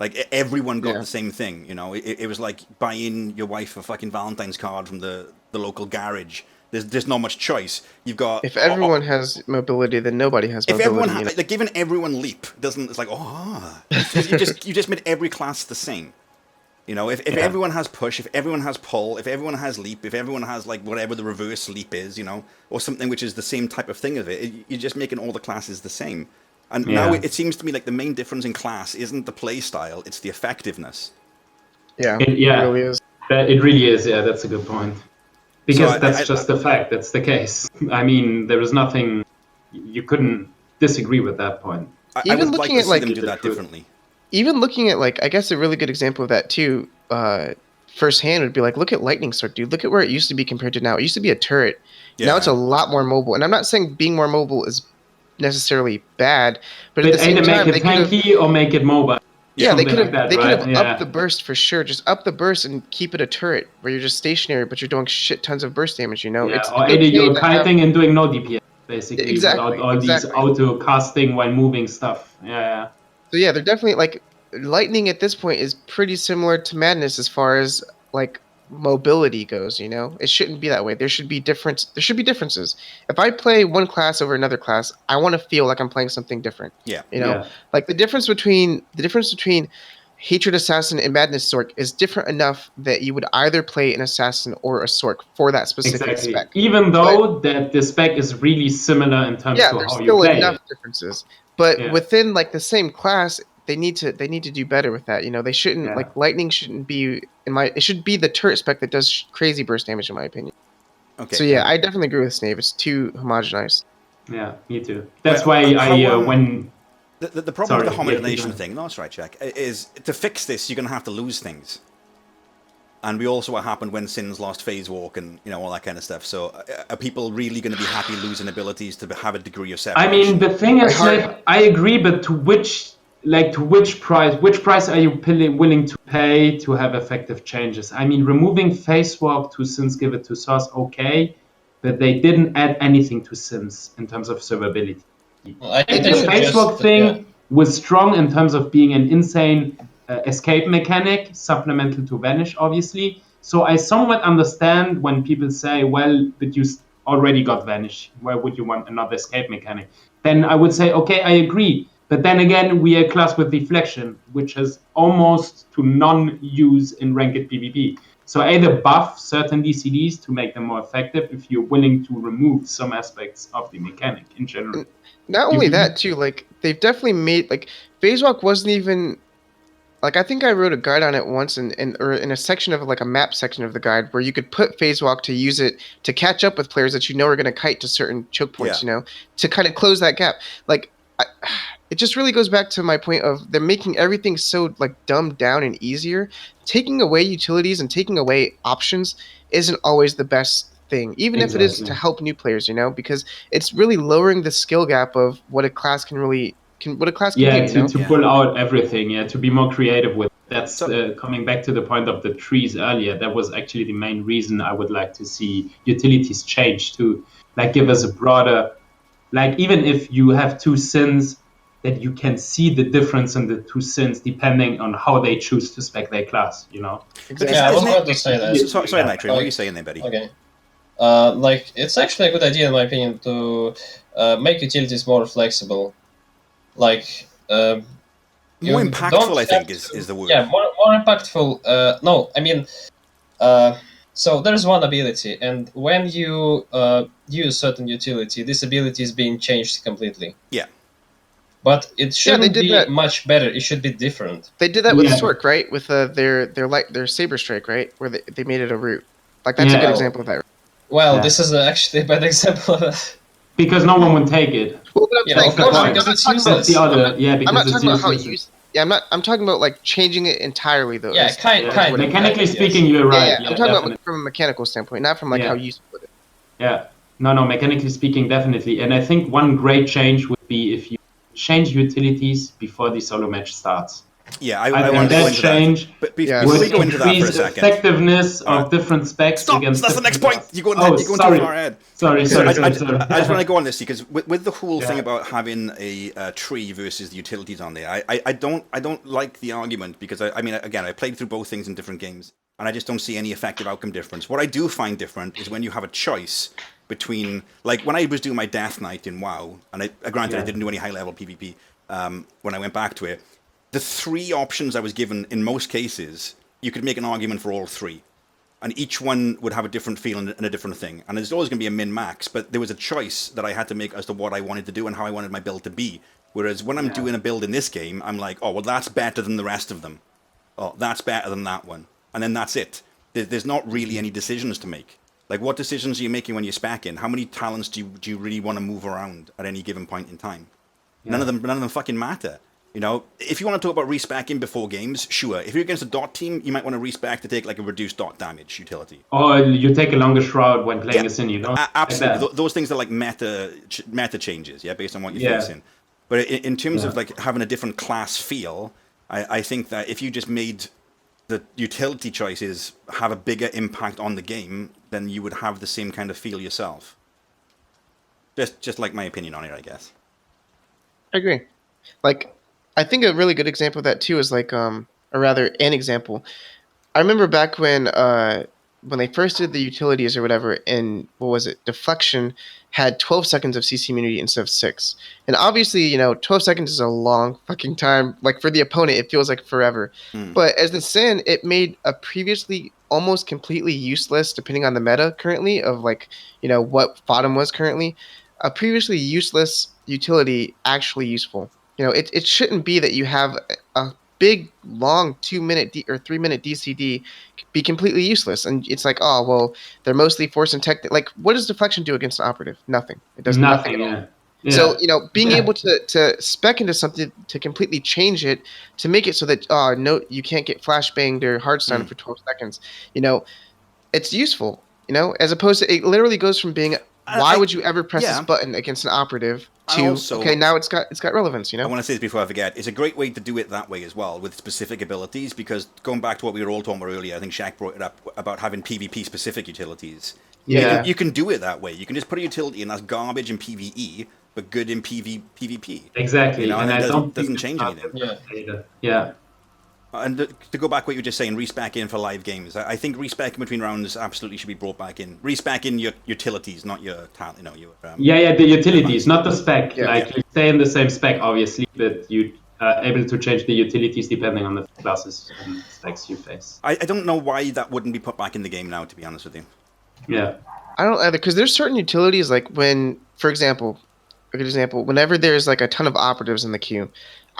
Like, everyone got the same thing, you know? It was like buying your wife a fucking Valentine's card from the local garage. There's not much choice. You've got... If everyone has mobility, then nobody has mobility. If everyone like, giving everyone leap doesn't... It's like, you just made every class the same. You know, if everyone has push, if everyone has pull, if everyone has leap, if everyone has, like, whatever the reverse leap is, you know, or something which is the same type of thing of it, you're just making all the classes the same. And now it seems to me like the main difference in class isn't the play style, it's the effectiveness. Yeah, it really is. It really is, yeah, that's a good point. Because that's just the fact, that's the case. I mean, there is nothing, you couldn't disagree with that point. I would like to see them do that differently. Even looking at, like, I guess a really good example of that too, firsthand would be like, look at Lightning Strike, dude. Look at where it used to be compared to now. It used to be a turret. Yeah. Now it's a lot more mobile. And I'm not saying being more mobile is necessarily bad, but at the same time, make it tanky or make it mobile. Yeah, they could have upped the burst for sure. Just up the burst and keep it a turret where you're just stationary, but you're doing shit tons of burst damage. You know, or either you're kiting and doing no DPS basically, without all these auto casting while moving stuff. Yeah. So yeah, they're definitely like Lightning at this point is pretty similar to Madness as far as like mobility goes. You know, it shouldn't be that way. There should be differences. If I play one class over another class, I want to feel like I'm playing something different. Yeah. You know, like the difference between Hatred Assassin and Madness Sork is different enough that you would either play an Assassin or a Sork for that specific spec. Even though that the spec is really similar in terms of how you play. Yeah, there's still enough differences. But within like the same class, they need to do better with that. You know, they shouldn't like Lightning shouldn't be it should be the turret spec that does crazy burst damage in my opinion. Okay. So yeah, I definitely agree with Snave. It's too homogenized. Yeah, me too. That's why when the problem with the homogenization thing, no, that's right, Jack, is to fix this you're gonna have to lose things. And we also what happened when Sins lost Phase Walk and, you know, all that kind of stuff. So are people really going to be happy losing abilities to have a degree of separation? I mean, the thing is, like, I agree, but to which price are you willing to pay to have effective changes? I mean, removing Phase Walk to Sins, give it to Source, okay, but they didn't add anything to Sins in terms of servability. Well, I think the Phase Walk thing was strong in terms of being an insane escape mechanic, supplemental to Vanish, obviously. So I somewhat understand when people say, well, but you already got Vanish. Why would you want another escape mechanic? Then I would say, okay, I agree. But then again, we are a class with Deflection, which has almost to non-use in ranked PvP. So either buff certain DCDs to make them more effective if you're willing to remove some aspects of the mechanic in general. Not only that, too, like, they've definitely made, like, Phase Walk wasn't even... Like, I think I wrote a guide on it once or in a section of, like, a map section of the guide where you could put Phase Walk to use it to catch up with players that you know are going to kite to certain choke points, you know, to kind of close that gap. Like, it just really goes back to my point of they're making everything so, like, dumbed down and easier. Taking away utilities and taking away options isn't always the best thing, even if it is to help new players, you know, because it's really lowering the skill gap of what a class can really... what a class can do, to pull out everything, to be more creative with. That's coming back to the point of the trees earlier. That was actually the main reason I would like to see utilities change to, like, give us a broader, like, even if you have two Sins, that you can see the difference in the two Sins depending on how they choose to spec their class, you know? Exactly. Yeah, I was about to say that. Sorry, Nightrain, what are you saying there, buddy? Okay. Like, it's actually a good idea, in my opinion, to make utilities more flexible. Like, more impactful, I think, is the word. Yeah, more impactful. No, I mean, so there's one ability, and when you use certain utility, this ability is being changed completely. Yeah. But it shouldn't be much better. It should be different. They did that with Sork, right? With their Saber Strike, right? Where they made it a root. Like, that's a good example of that. Well, this is actually a bad example of that. Because no one would take it. Well, of course, because it's useless. I'm not talking about how you use. Yeah, I'm talking about, like, changing it entirely, though. Yeah, kind of. Mechanically speaking, you're right. Yeah, I'm talking about from a mechanical standpoint, not from, like, how you split it. Yeah. No, mechanically speaking, definitely. And I think one great change would be if you change utilities before the solo match starts. Yeah, I I think want to go that into change that. But Yeah, before we would go into that for a increase second, effectiveness All right. of different specs stop. against That's the next different point. classes. You're going too sorry. far ahead. Sorry. So I just Sorry. want to go on this because with the whole thing Yeah. about having a tree versus the utilities on there, I don't like the argument because I mean again I played through both things in different games and I just don't see any effective outcome difference. What I do find different is when you have a choice between, like when I was doing my Death Knight in WoW, and granted I didn't do any high level PvP when I went back to it. The three options I was given in most cases, you could make an argument for all three. And each one would have a different feel and a different thing. And there's always going to be a min-max, but there was a choice that I had to make as to what I wanted to do and how I wanted my build to be. Whereas when I'm doing a build in this game, I'm like, oh, well, that's better than the rest of them. Oh, that's better than that one. And then that's it. There's not really any decisions to make. Like, what decisions are you making when you're specking? How many talents do you really want to move around at any given point in time? Yeah. None of them fucking matter. You know, if you want to talk about respecking before games, sure. If you're against a dot team, you might want to respec to take like a reduced dot damage utility. Or you take a longer shroud when playing a Sin, you don't? Absolutely. Like those things are like meta changes, yeah, based on what you're facing. But in terms of like having a different class feel, I think that if you just made the utility choices have a bigger impact on the game, then you would have the same kind of feel yourself. Just like my opinion on it, I guess. I agree. Like, I think a really good example of that too is like, or rather, an example. I remember back when they first did the utilities or whatever, and what was it? Deflection had 12 seconds of CC immunity instead of 6. And obviously, you know, 12 seconds is a long fucking time. Like for the opponent, it feels like forever. But as the Sin, it made a previously almost completely useless, depending on the meta currently of like, you know, what Bottom was currently, a previously useless utility actually useful. You know, it shouldn't be that you have a big, long 2-minute or 3-minute DCD be completely useless. And it's like, oh, well, they're mostly force and tech. Like, what does deflection do against an operative? Nothing. It does nothing at all. Yeah. So, you know, being able to spec into something to completely change it, to make it so that, no, you can't get flashbanged or hardstunned for 12 seconds, you know, it's useful, you know, as opposed to it literally goes from being, why would you ever press this button against an operative to, also, okay, now it's got relevance, you know? I want to say this before I forget. It's a great way to do it that way as well, with specific abilities, because going back to what we were all talking about earlier, I think Shaq brought it up about having PvP-specific utilities. Yeah. You can do it that way. You can just put a utility in that's garbage in PvE, but good in PvP. Exactly. You know, and I it doesn't change anything. Yeah. And to go back what you were just saying, respec-in for live games. I think respec between rounds absolutely should be brought back in. Respec-in your utilities, not your talent. You know, your the utilities, not the spec. Yeah. You stay in the same spec, obviously, but you are able to change the utilities depending on the classes and specs you face. I don't know why that wouldn't be put back in the game now, to be honest with you. Yeah. I don't either, because there's certain utilities like when, for example, a good example, whenever there's like a ton of operatives in the queue,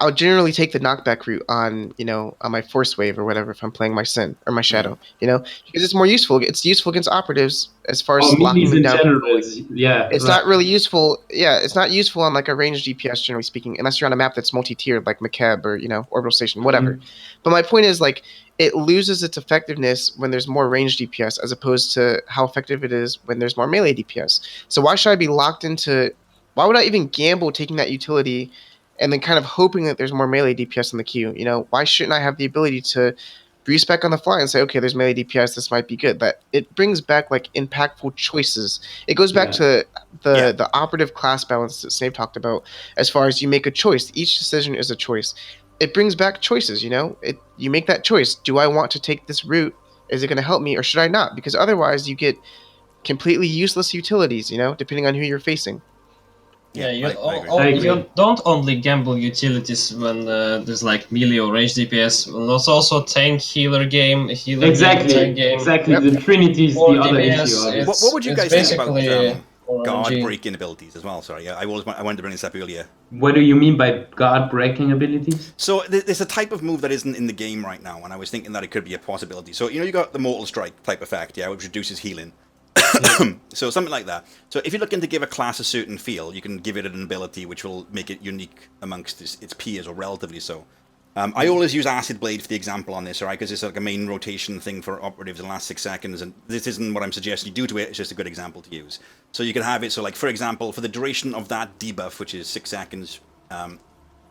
I would generally take the knockback route on, you know, on my force wave or whatever if I'm playing my Sin or my Shadow, you know, because it's more useful. It's useful against operatives as far as locking them down. It's not really useful. Yeah, it's not useful on like a ranged DPS, generally speaking, unless you're on a map that's multi-tiered like McKeb or, you know, Orbital Station, whatever. But my point is, like, it loses its effectiveness when there's more ranged DPS as opposed to how effective it is when there's more melee DPS. So why should I be locked into? Why would I even gamble taking that utility and then kind of hoping that there's more melee DPS in the queue? You know, why shouldn't I have the ability to respec on the fly and say, okay, there's melee DPS, this might be good? That it brings back like impactful choices. It goes back to the operative class balance that Snape talked about. As far as you make a choice, each decision is a choice. It brings back choices. You know, you make that choice. Do I want to take this route? Is it going to help me, or should I not? Because otherwise, you get completely useless utilities. You know, depending on who you're facing. Yeah, you I agree. you don't only gamble utilities when there's like melee or range DPS. There's also tank healer game, Exactly. tank game. Exactly. Yep. The Trinity is the other DPS, issue. What would you guys think about guard RNG. breaking abilities as well? Sorry, I wanted to bring this up earlier. What do you mean by guard breaking abilities? So there's a type of move that isn't in the game right now, and I was thinking that it could be a possibility. So, you know, you got the Mortal Strike type effect, yeah, which reduces healing. So something like that. So if you're looking to give a class a certain feel, you can give it an ability which will make it unique amongst its peers, or relatively so. I always use Acid Blade for the example on this, all right, because it's like a main rotation thing for operatives in the last 6 seconds, and this isn't what I'm suggesting you do to it, it's just a good example to use. So you can have it, so like, for example, for the duration of that debuff, which is 6 seconds,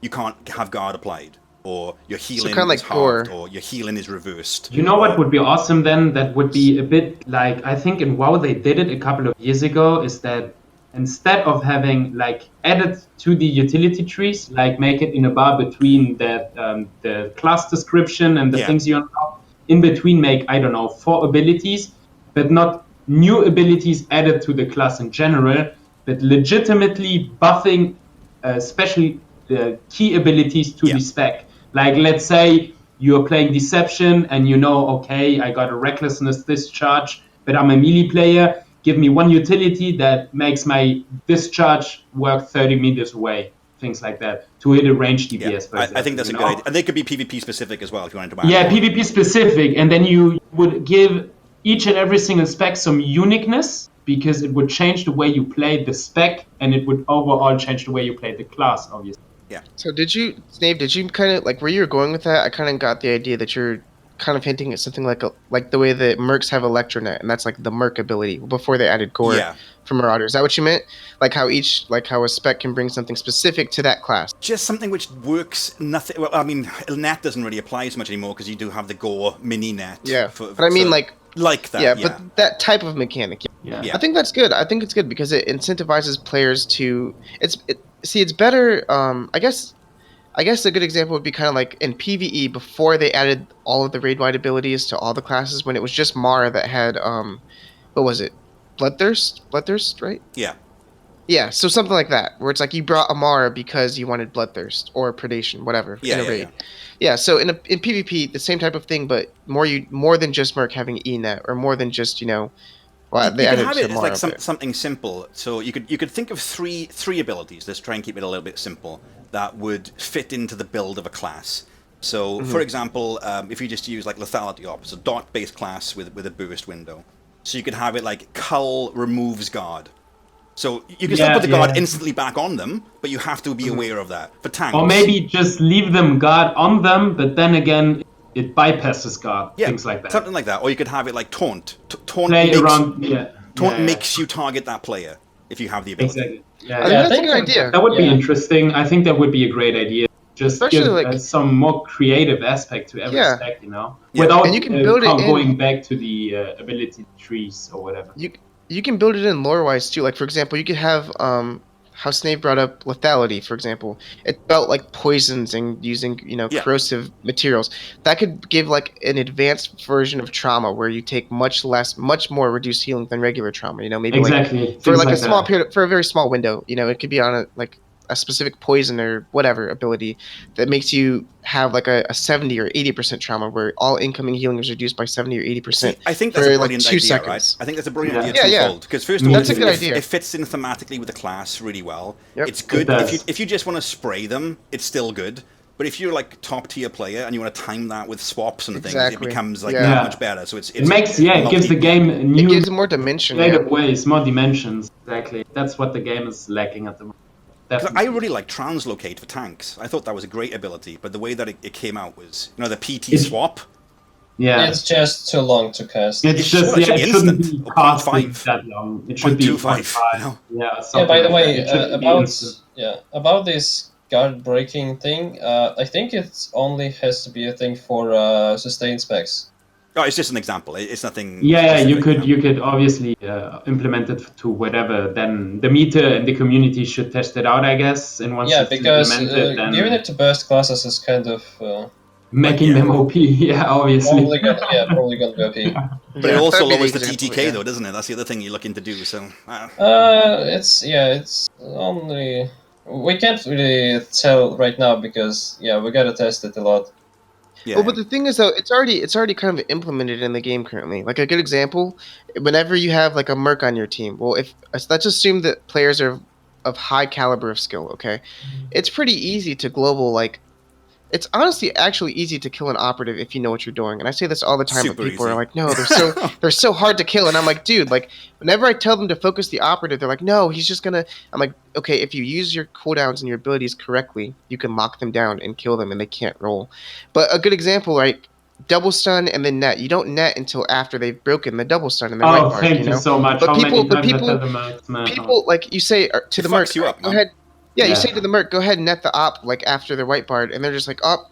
you can't have guard applied, or your healing kinda is like Gore. halved, or your healing is reversed. You know what would be awesome then? That would be a bit like, I think in WoW they did it a couple of years ago, is that instead of having like added to the utility trees, like make it in a bar between the class description and the Yeah. things you unlock, in between make, I don't know, 4 abilities, but not new abilities added to the class in general, but legitimately buffing especially the key abilities to Yeah. the spec. Like, let's say you're playing Deception and you know, okay, I got a Recklessness discharge, but I'm a melee player. Give me one utility that makes my discharge work 30 meters away. Things like that to hit a range DPS, Yeah, for example. I think that's a good idea. And they could be PvP specific as well if you wanted to add Yeah, more. PvP specific. And then you would give each and every single spec some uniqueness, because it would change the way you play the spec, and it would overall change the way you play the class, obviously. Yeah. So Snave, did you kind of like where you were going with that? I kind of got the idea that you're kind of hinting at something like the way that Mercs have Electronet, and that's like the Merc ability before they added Gore Yeah. for Marauder. Is that what you meant? Like how a spec can bring something specific to that class. Just something which works nothing. Well, I mean, net doesn't really apply as much anymore because you do have the Gore mini net. Yeah, but I mean like that. Yeah, Yeah, but that type of mechanic. Yeah. Yeah. I think that's good. I think it's good because it incentivizes players to. It's better. I guess a good example would be kind of like in PvE before they added all of the raid wide abilities to all the classes, when it was just Mara that had what was it? Bloodthirst, right? Yeah. Yeah, so something like that, where it's like you brought Amara because you wanted Bloodthirst or Predation, whatever, Yeah, in a yeah, raid. Yeah, so in PvP, the same type of thing, but more than just Merc having ENET, or more than just well, You they could added have it as Mara like there. something simple. So you could think of three abilities. Let's try and keep it a little bit simple. That would fit into the build of a class. So, for example, if you just use like Lethality Op, it's a dot-based class with a burst window. So you could have it like Cull removes guard. So you can still put the guard instantly back on them, but you have to be aware of that. For tanks, Or maybe just leave them guard on them, but then again, it bypasses guard. yeah, Things like that. something like that. Or you could have it like taunt. Taunt Play makes around. taunt makes you target that player if you have the ability. Exactly. I think that's a good idea. That would be Yeah. interesting. I think that would be a great idea. Just Especially, give like- some more creative aspect to every Yeah. spec, Yeah. without And you can build it in- going back to the ability trees or whatever. You can build it in lore-wise too. Like for example, you could have how Snape brought up lethality, for example. It felt like poisons and using Yeah. corrosive materials. That could give like an advanced version of trauma where you take much more reduced healing than regular trauma. Maybe Exactly. like for Things like a small that. period, for a very small window. It could be on a specific poison or whatever ability that makes you have like a 70 or 80% trauma where all incoming healing is reduced by 70 or 80%. I think that's a for, brilliant like, 2 idea, seconds. right? I think that's a brilliant Yeah. idea Yeah, twofold. Because first of all, That's a good idea. It fits in thematically with the class really well. Yep. It's good. It does. If you just want to spray them, it's still good. But if you're like top tier player and you want to time that with swaps and things, it Exactly. becomes like Yeah. that Yeah. much better. So it gives the game a It new gives it more dimension. Yeah. creative ways, more dimensions. Exactly. That's what the game is lacking at the moment. Definitely. I really like translocate for tanks. I thought that was a great ability, but the way that it came out was, the PT swap. Yeah. It's just too long to cast. It's just, Well, it should it be shouldn't instant, be or casted 0.5. that long. It should be 0.25, 0.5. Yeah, Yeah, something by the like way, that. It shouldn't be instant. about this guard breaking thing, I think it only has to be a thing for sustained specs. Oh, it's just an example. It's nothing. Yeah, you specific, could obviously implement it to whatever. Then the meter and the community should test it out, I guess. And once Yeah, it's because implemented, then giving it to burst classes is kind of making them OP. Yeah, obviously. probably gonna be OP. But it also that'd be the lowers the example, TTK yeah. though, doesn't it? That's the other thing you're looking to do. So. It's only we can't really tell right now because we gotta test it a lot. Yeah. Well, but the thing is, though, it's already kind of implemented in the game currently. Like a good example, whenever you have like a merc on your team, well, if let's assume that players are of high caliber of skill, okay, it's pretty easy to global like. It's honestly actually easy to kill an operative if you know what you're doing, and I say this all the time. Super But people easy. are like, "No, they're so hard to kill," and I'm like, "Dude, like, whenever I tell them to focus the operative, they're like, no, he's just gonna." I'm like, "Okay, if you use your cooldowns and your abilities correctly, you can lock them down and kill them, and they can't roll." But a good example, like double stun and then net. You don't net until after they've broken the double stun in the right part. Thank you so much. But How people- many but times I people- tell them, man? People like you say to It the fucks merc, you up, go man. ahead. Yeah, you Yeah. say to the merc, go ahead and net the op like after the white bard, and they're just like, "Oh,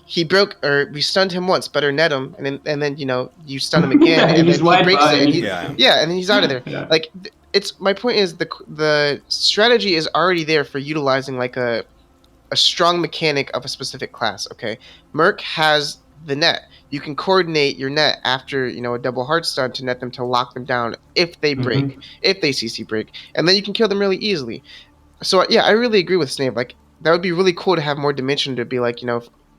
he broke, or we stunned him once, better net him, and then you stun him again, He and just then he wiped breaks by it, and and he, and then he's out of there. Yeah. Like it's my point is the strategy is already there for utilizing like a strong mechanic of a specific class. Okay, Merc has the net. You can coordinate your net after a double hard stun to net them to lock them down if they break, if they CC break, and then you can kill them really easily. So yeah, I really agree with Snape. Like that would be really cool to have more dimension to be like,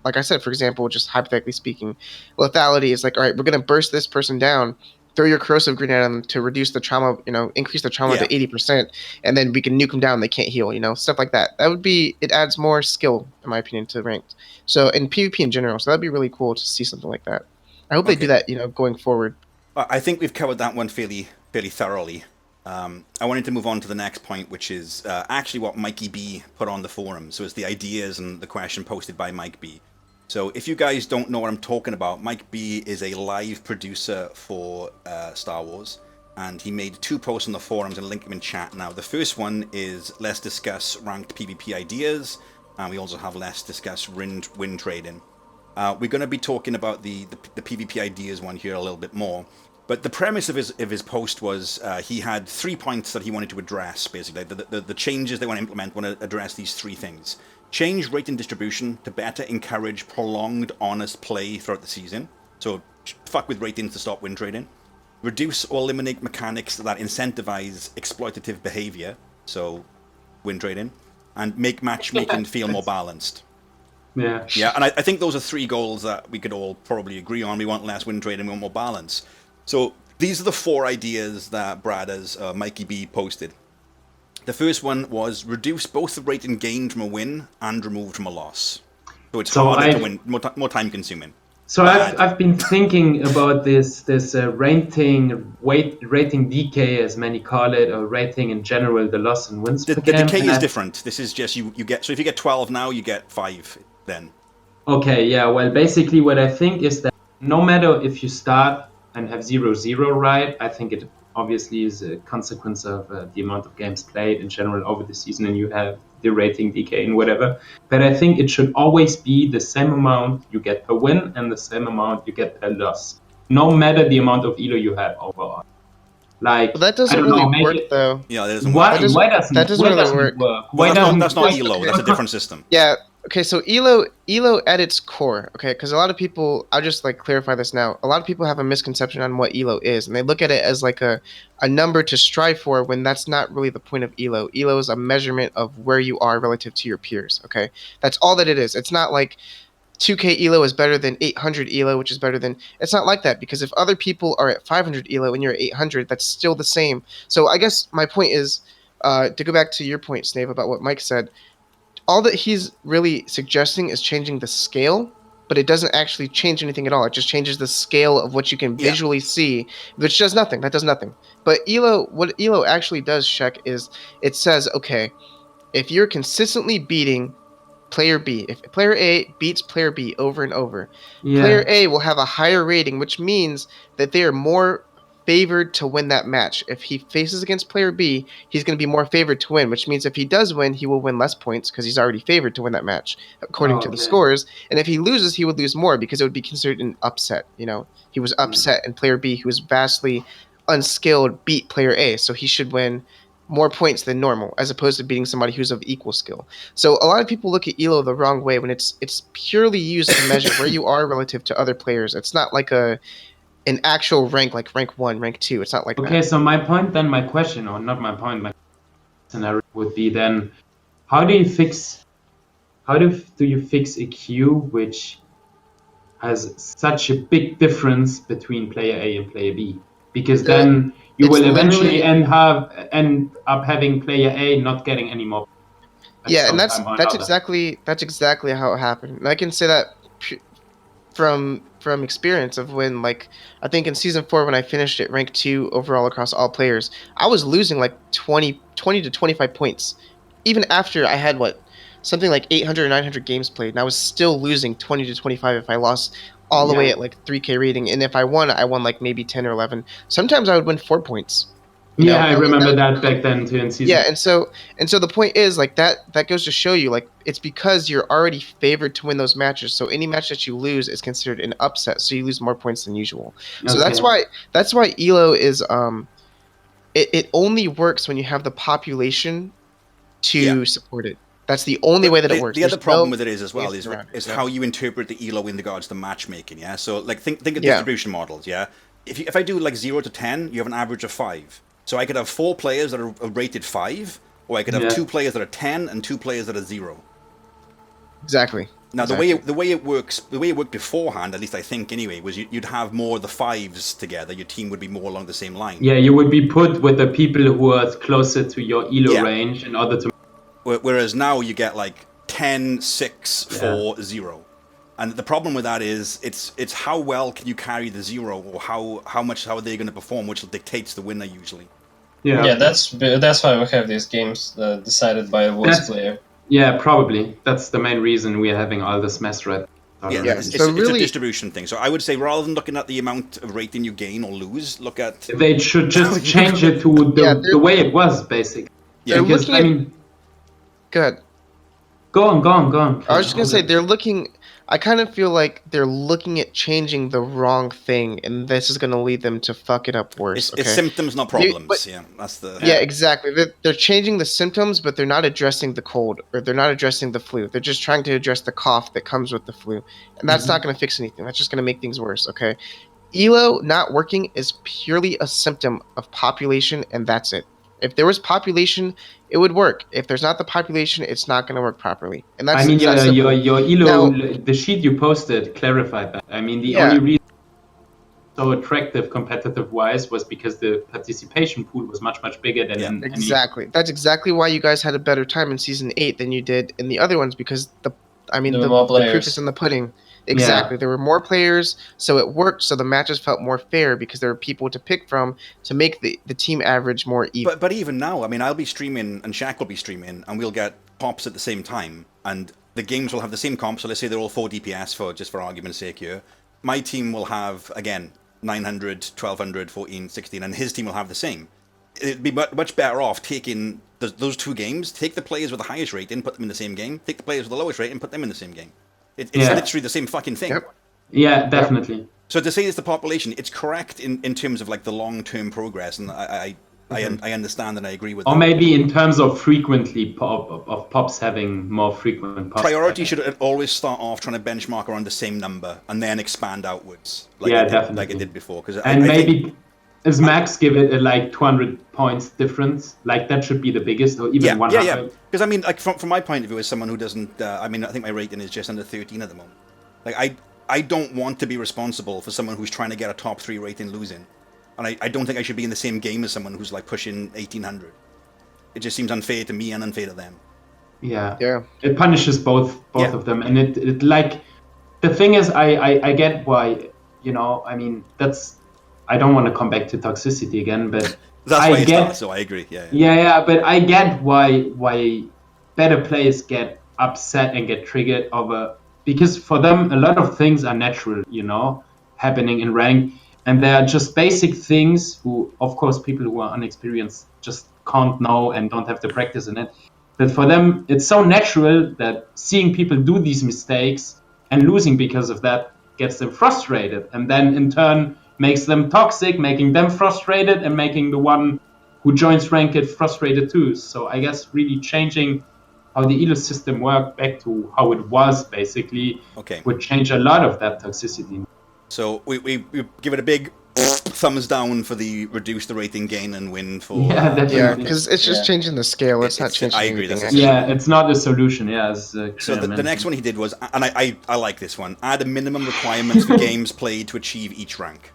like I said, for example, just hypothetically speaking, lethality is like, all right, we're gonna burst this person down, throw your corrosive grenade on them to reduce the trauma, increase the trauma to 80%, and then we can nuke them down. They can't heal, stuff like that. That would be, it adds more skill, in my opinion, to ranked. So in PvP in general, so that'd be really cool to see something like that. I hope they do that, going forward. I think we've covered that one fairly thoroughly. I wanted to move on to the next point, which is actually what Mikey B put on the forum. So it's the ideas and the question posted by Mike B. So if you guys don't know what I'm talking about, Mike B is a live producer for Star Wars, and he made 2 posts on the forums and link them in chat now. The first one is let's discuss ranked PvP ideas, and we also have let's discuss win trading. We're going to be talking about the PvP ideas one here a little bit more. But the premise of his post was he had 3 points that he wanted to address, basically. The changes they want to implement want to address these 3 things. Change rate and distribution to better encourage prolonged, honest play throughout the season. So fuck with ratings to stop win trading. Reduce or eliminate mechanics that incentivize exploitative behavior, so win trading. And make matchmaking feel more balanced. Yeah. Yeah, and I think those are 3 goals that we could all probably agree on. We want less win trading, we want more balance. So these are the 4 ideas that Brad as Mikey B posted. The first one was reduce both the rating gained from a win and removed from a loss. So it's harder to win, more time consuming. So I've been thinking about this rating decay, as many call it, or rating in general, the loss and wins per game. The decay is different. This is just you get, so if you get 12 now, you get 5 then. Okay, yeah, well basically what I think is that no matter if you start and have 0-0, right? I think it obviously is a consequence of the amount of games played in general over the season, and you have the rating decay and whatever. But I think it should always be the same amount you get per win and the same amount you get per loss, no matter the amount of elo you have overall. Like, but that doesn't really work, though. Yeah, that doesn't work. Why doesn't that really work? Well, that's not elo. That's a different system. Yeah. Okay, so elo at its core, okay, because a lot of people, I'll just like clarify this now. A lot of people have a misconception on what elo is, and they look at it as like a number to strive for when that's not really the point of elo. Elo is a measurement of where you are relative to your peers, okay? That's all that it is. It's not like 2K elo is better than 800 elo, which is better than... It's not like that, because if other people are at 500 elo and you're at 800, that's still the same. So I guess my point is, to go back to your point, Snape, about what Mike said, all that he's really suggesting is changing the scale, but it doesn't actually change anything at all. It just changes the scale of what you can visually see, which does nothing. That does nothing. But what elo actually does, Shek, is it says, okay, if you're consistently beating player B, if player A beats player B over and over, player A will have a higher rating, which means that they are more favored to win that match. If he faces against player B, he's going to be more favored to win, which means if he does win, he will win less points because he's already favored to win that match, according to the scores. And if he loses, he would lose more because it would be considered an upset. He was upset, and player B, who was vastly unskilled, beat player A, so he should win more points than normal, as opposed to beating somebody who's of equal skill. So a lot of people look at elo the wrong way when it's purely used to measure where you are relative to other players. It's not like an actual rank, like rank 1, rank 2. It's not like that. Okay, so my question, or not my point, my scenario would be then, how do you fix a queue which has such a big difference between player A and player B? Because then you will eventually end up having player A not getting any more. Yeah, and that's exactly how it happened. And I can say that from experience of when, like, I think in season 4 when I finished it rank 2 overall across all players, I was losing like 20 to 25 points even after I had something like 800 or 900 games played, and I was still losing 20 to 25 if I lost all the way at like 3K rating, and if I won like maybe 10 or 11. Sometimes I would win 4 points. You know, I remember that back then too in season. Yeah, and so the point is like that goes to show you like it's because you're already favored to win those matches. So any match that you lose is considered an upset. So you lose more points than usual. So that's why Elo is it only works when you have the population to support it. That's the only way that it works. The other problem with it is is how you interpret the Elo in regards to matchmaking. Yeah, so like think of distribution models. Yeah, if I do like 0 to 10, you have an average of 5. So I could have 4 players that are rated 5, or I could have 2 players that are 10 and 2 players that are 0. Exactly. Now the way it worked beforehand, at least I think anyway, was you'd have more of the 5s together. Your team would be more along the same line. Yeah, you would be put with the people who are closer to your Elo range in order to. Whereas now you get like 10, 6, 4, 0. And the problem with that is it's how well can you carry the 0, or how are they going to perform, which dictates the winner usually. Yeah, that's why we have these games decided by the worst player. Yeah, probably. That's the main reason we're having all this mess right now. Yeah, it's a distribution thing. So I would say rather than looking at the amount of rating you gain or lose, look at... They should just change it to the way it was, basically. Yeah, because, I mean... Go ahead. Go on. I was just going to say, I kind of feel like they're looking at changing the wrong thing, and this is going to lead them to fuck it up worse. It's symptoms, not problems. Yeah, exactly. They're changing the symptoms, but they're not addressing the cold, or they're not addressing the flu. They're just trying to address the cough that comes with the flu, and that's not going to fix anything. That's just going to make things worse. Okay, Elo not working is purely a symptom of population, and that's it. If there was population, it would work. If there's not the population, it's not going to work properly. And that's your Elo, the sheet you posted clarified that. I mean, the only reason so attractive competitive wise was because the participation pool was much bigger than exactly. That's exactly why you guys had a better time in season 8 than you did in the other ones, because the proof is in the pudding. Exactly. Yeah. There were more players, so it worked. So the matches felt more fair because there were people to pick from to make the team average more even. But even now, I mean, I'll be streaming and Shaq will be streaming, and we'll get pops at the same time, and the games will have the same comp. So let's say they're all 4 DPS for argument's sake here. My team will have, again, 900, 1200, 14, 16, and his team will have the same. It'd be much better off taking those 2 games, take the players with the highest rating, put them in the same game, take the players with the lowest rating, put them in the same game. It's literally the same fucking thing. Yep. Yeah, definitely. So to say it's the population, it's correct in terms of like the long-term progress, and I understand and I agree with that. Or maybe in terms of frequently of pops having more frequent pops. Priority should always start off trying to benchmark around the same number and then expand outwards. Definitely. Like it did before. As max give it like 200 points difference, like that should be the biggest, or even 100. Yeah. Because I mean, like from my point of view, as someone who doesn't, I think my rating is just under 13 at the moment. Like I don't want to be responsible for someone who's trying to get a top 3 rating losing, and I don't think I should be in the same game as someone who's like pushing 1800. It just seems unfair to me and unfair to them. Yeah. It punishes both of them, and it like the thing is, I get why, I mean that's. I don't want to come back to toxicity again, but so I agree. Yeah, but I get why better players get upset and get triggered over, because for them a lot of things are natural, happening in rank, and they are just basic things who, of course, people who are unexperienced just can't know and don't have the practice in it. But for them, it's so natural that seeing people do these mistakes and losing because of that gets them frustrated, and then in turn makes them toxic, making them frustrated, and making the one who joins ranked frustrated too. So I guess really changing how the Elo system worked back to how it was basically would change a lot of that toxicity. So we give it a big thumbs down for the reduce the rating gain and win for... because it's just changing the scale. It's not changing anything. It's not a solution, so the next one he did was, and I like this one, add a minimum requirements for games played to achieve each rank.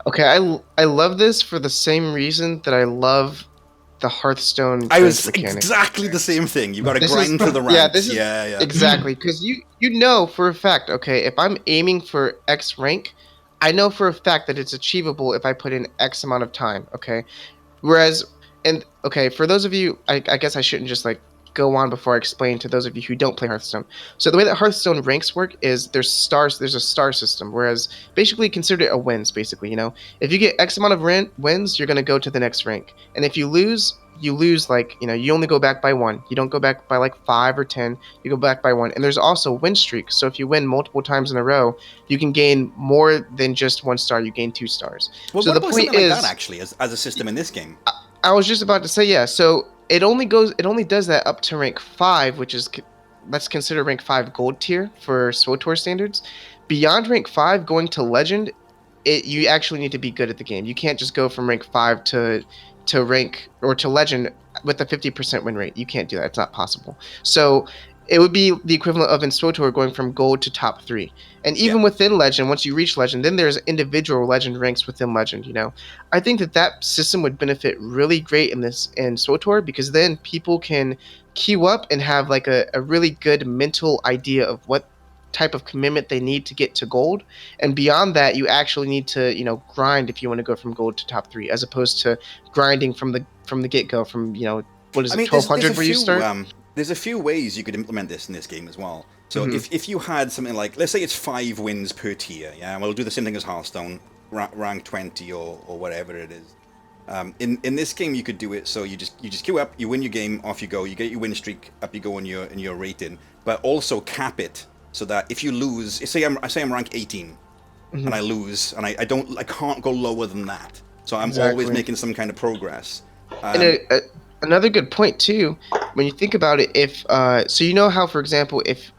Okay, I love this for the same reason that I love the Hearthstone. I was exactly the same thing. You got to grind through the ranks. Exactly, because you know for a fact. Okay, if I'm aiming for X rank, I know for a fact that it's achievable if I put in X amount of time. Okay, for those of you, I guess I shouldn't just like go on before I explain to those of you who don't play Hearthstone. So the way that Hearthstone ranks work is there's stars. There's a star system, whereas basically consider it a wins. Basically, if you get X amount of wins, you're gonna go to the next rank, and if you lose, like you only go back by one. You don't go back by like 5 or 10. You go back by one. And there's also win streaks. So if you win multiple times in a row, you can gain more than just 1 star. You gain 2 stars. Well, so what the about point something is, like that actually as a system in this game? I was just about to say, yeah. So it only does that up to rank 5, which is let's consider rank 5 gold tier for SWTOR standards. Beyond rank 5, going to legend, you actually need to be good at the game. You can't just go from rank 5 to rank or to legend with a 50% win rate. You can't do that. It's not possible. So it would be the equivalent of in SWTOR going from gold to top 3. And even within legend, once you reach legend, then there's individual legend ranks within legend. I think that system would benefit really great in SWTOR, because then people can queue up and have like a really good mental idea of what type of commitment they need to get to gold. And beyond that, you actually need to grind if you want to go from gold to top 3, as opposed to grinding from the get-go from what is it, 1200 where you start. There's a few ways you could implement this in this game as well. So if you had something like, let's say it's 5 wins per tier, we'll do the same thing as Hearthstone, rank 20 or whatever it is. In this game, you could do it so you just queue up, you win your game, off you go, you get your win streak, up you go in your rating, but also cap it so that if you lose, say I'm rank 18 and I lose, and I can't go lower than that. So I'm always making some kind of progress. And another good point too, when you think about it, if so how, for example, if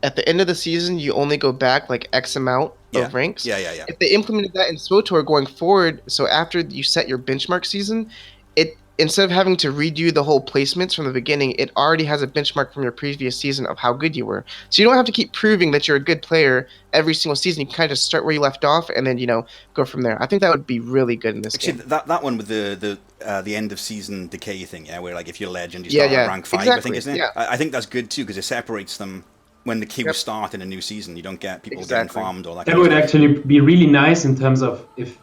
at the end of the season you only go back like X amount of ranks. Yeah. If they implemented that in SWTOR going forward, so after you set your benchmark season, it instead of having to redo the whole placements from the beginning, it already has a benchmark from your previous season of how good you were. So you don't have to keep proving that you're a good player every single season. You can kind of start where you left off and then go from there. I think that would be really good in this game. That one with the end of season decay thing, where like if you're legend, you start at rank 5, exactly. I think, isn't it? Yeah. I think that's good too, because it separates them when the queues start in a new season. You don't get people getting farmed or that. That would actually be really nice in terms of if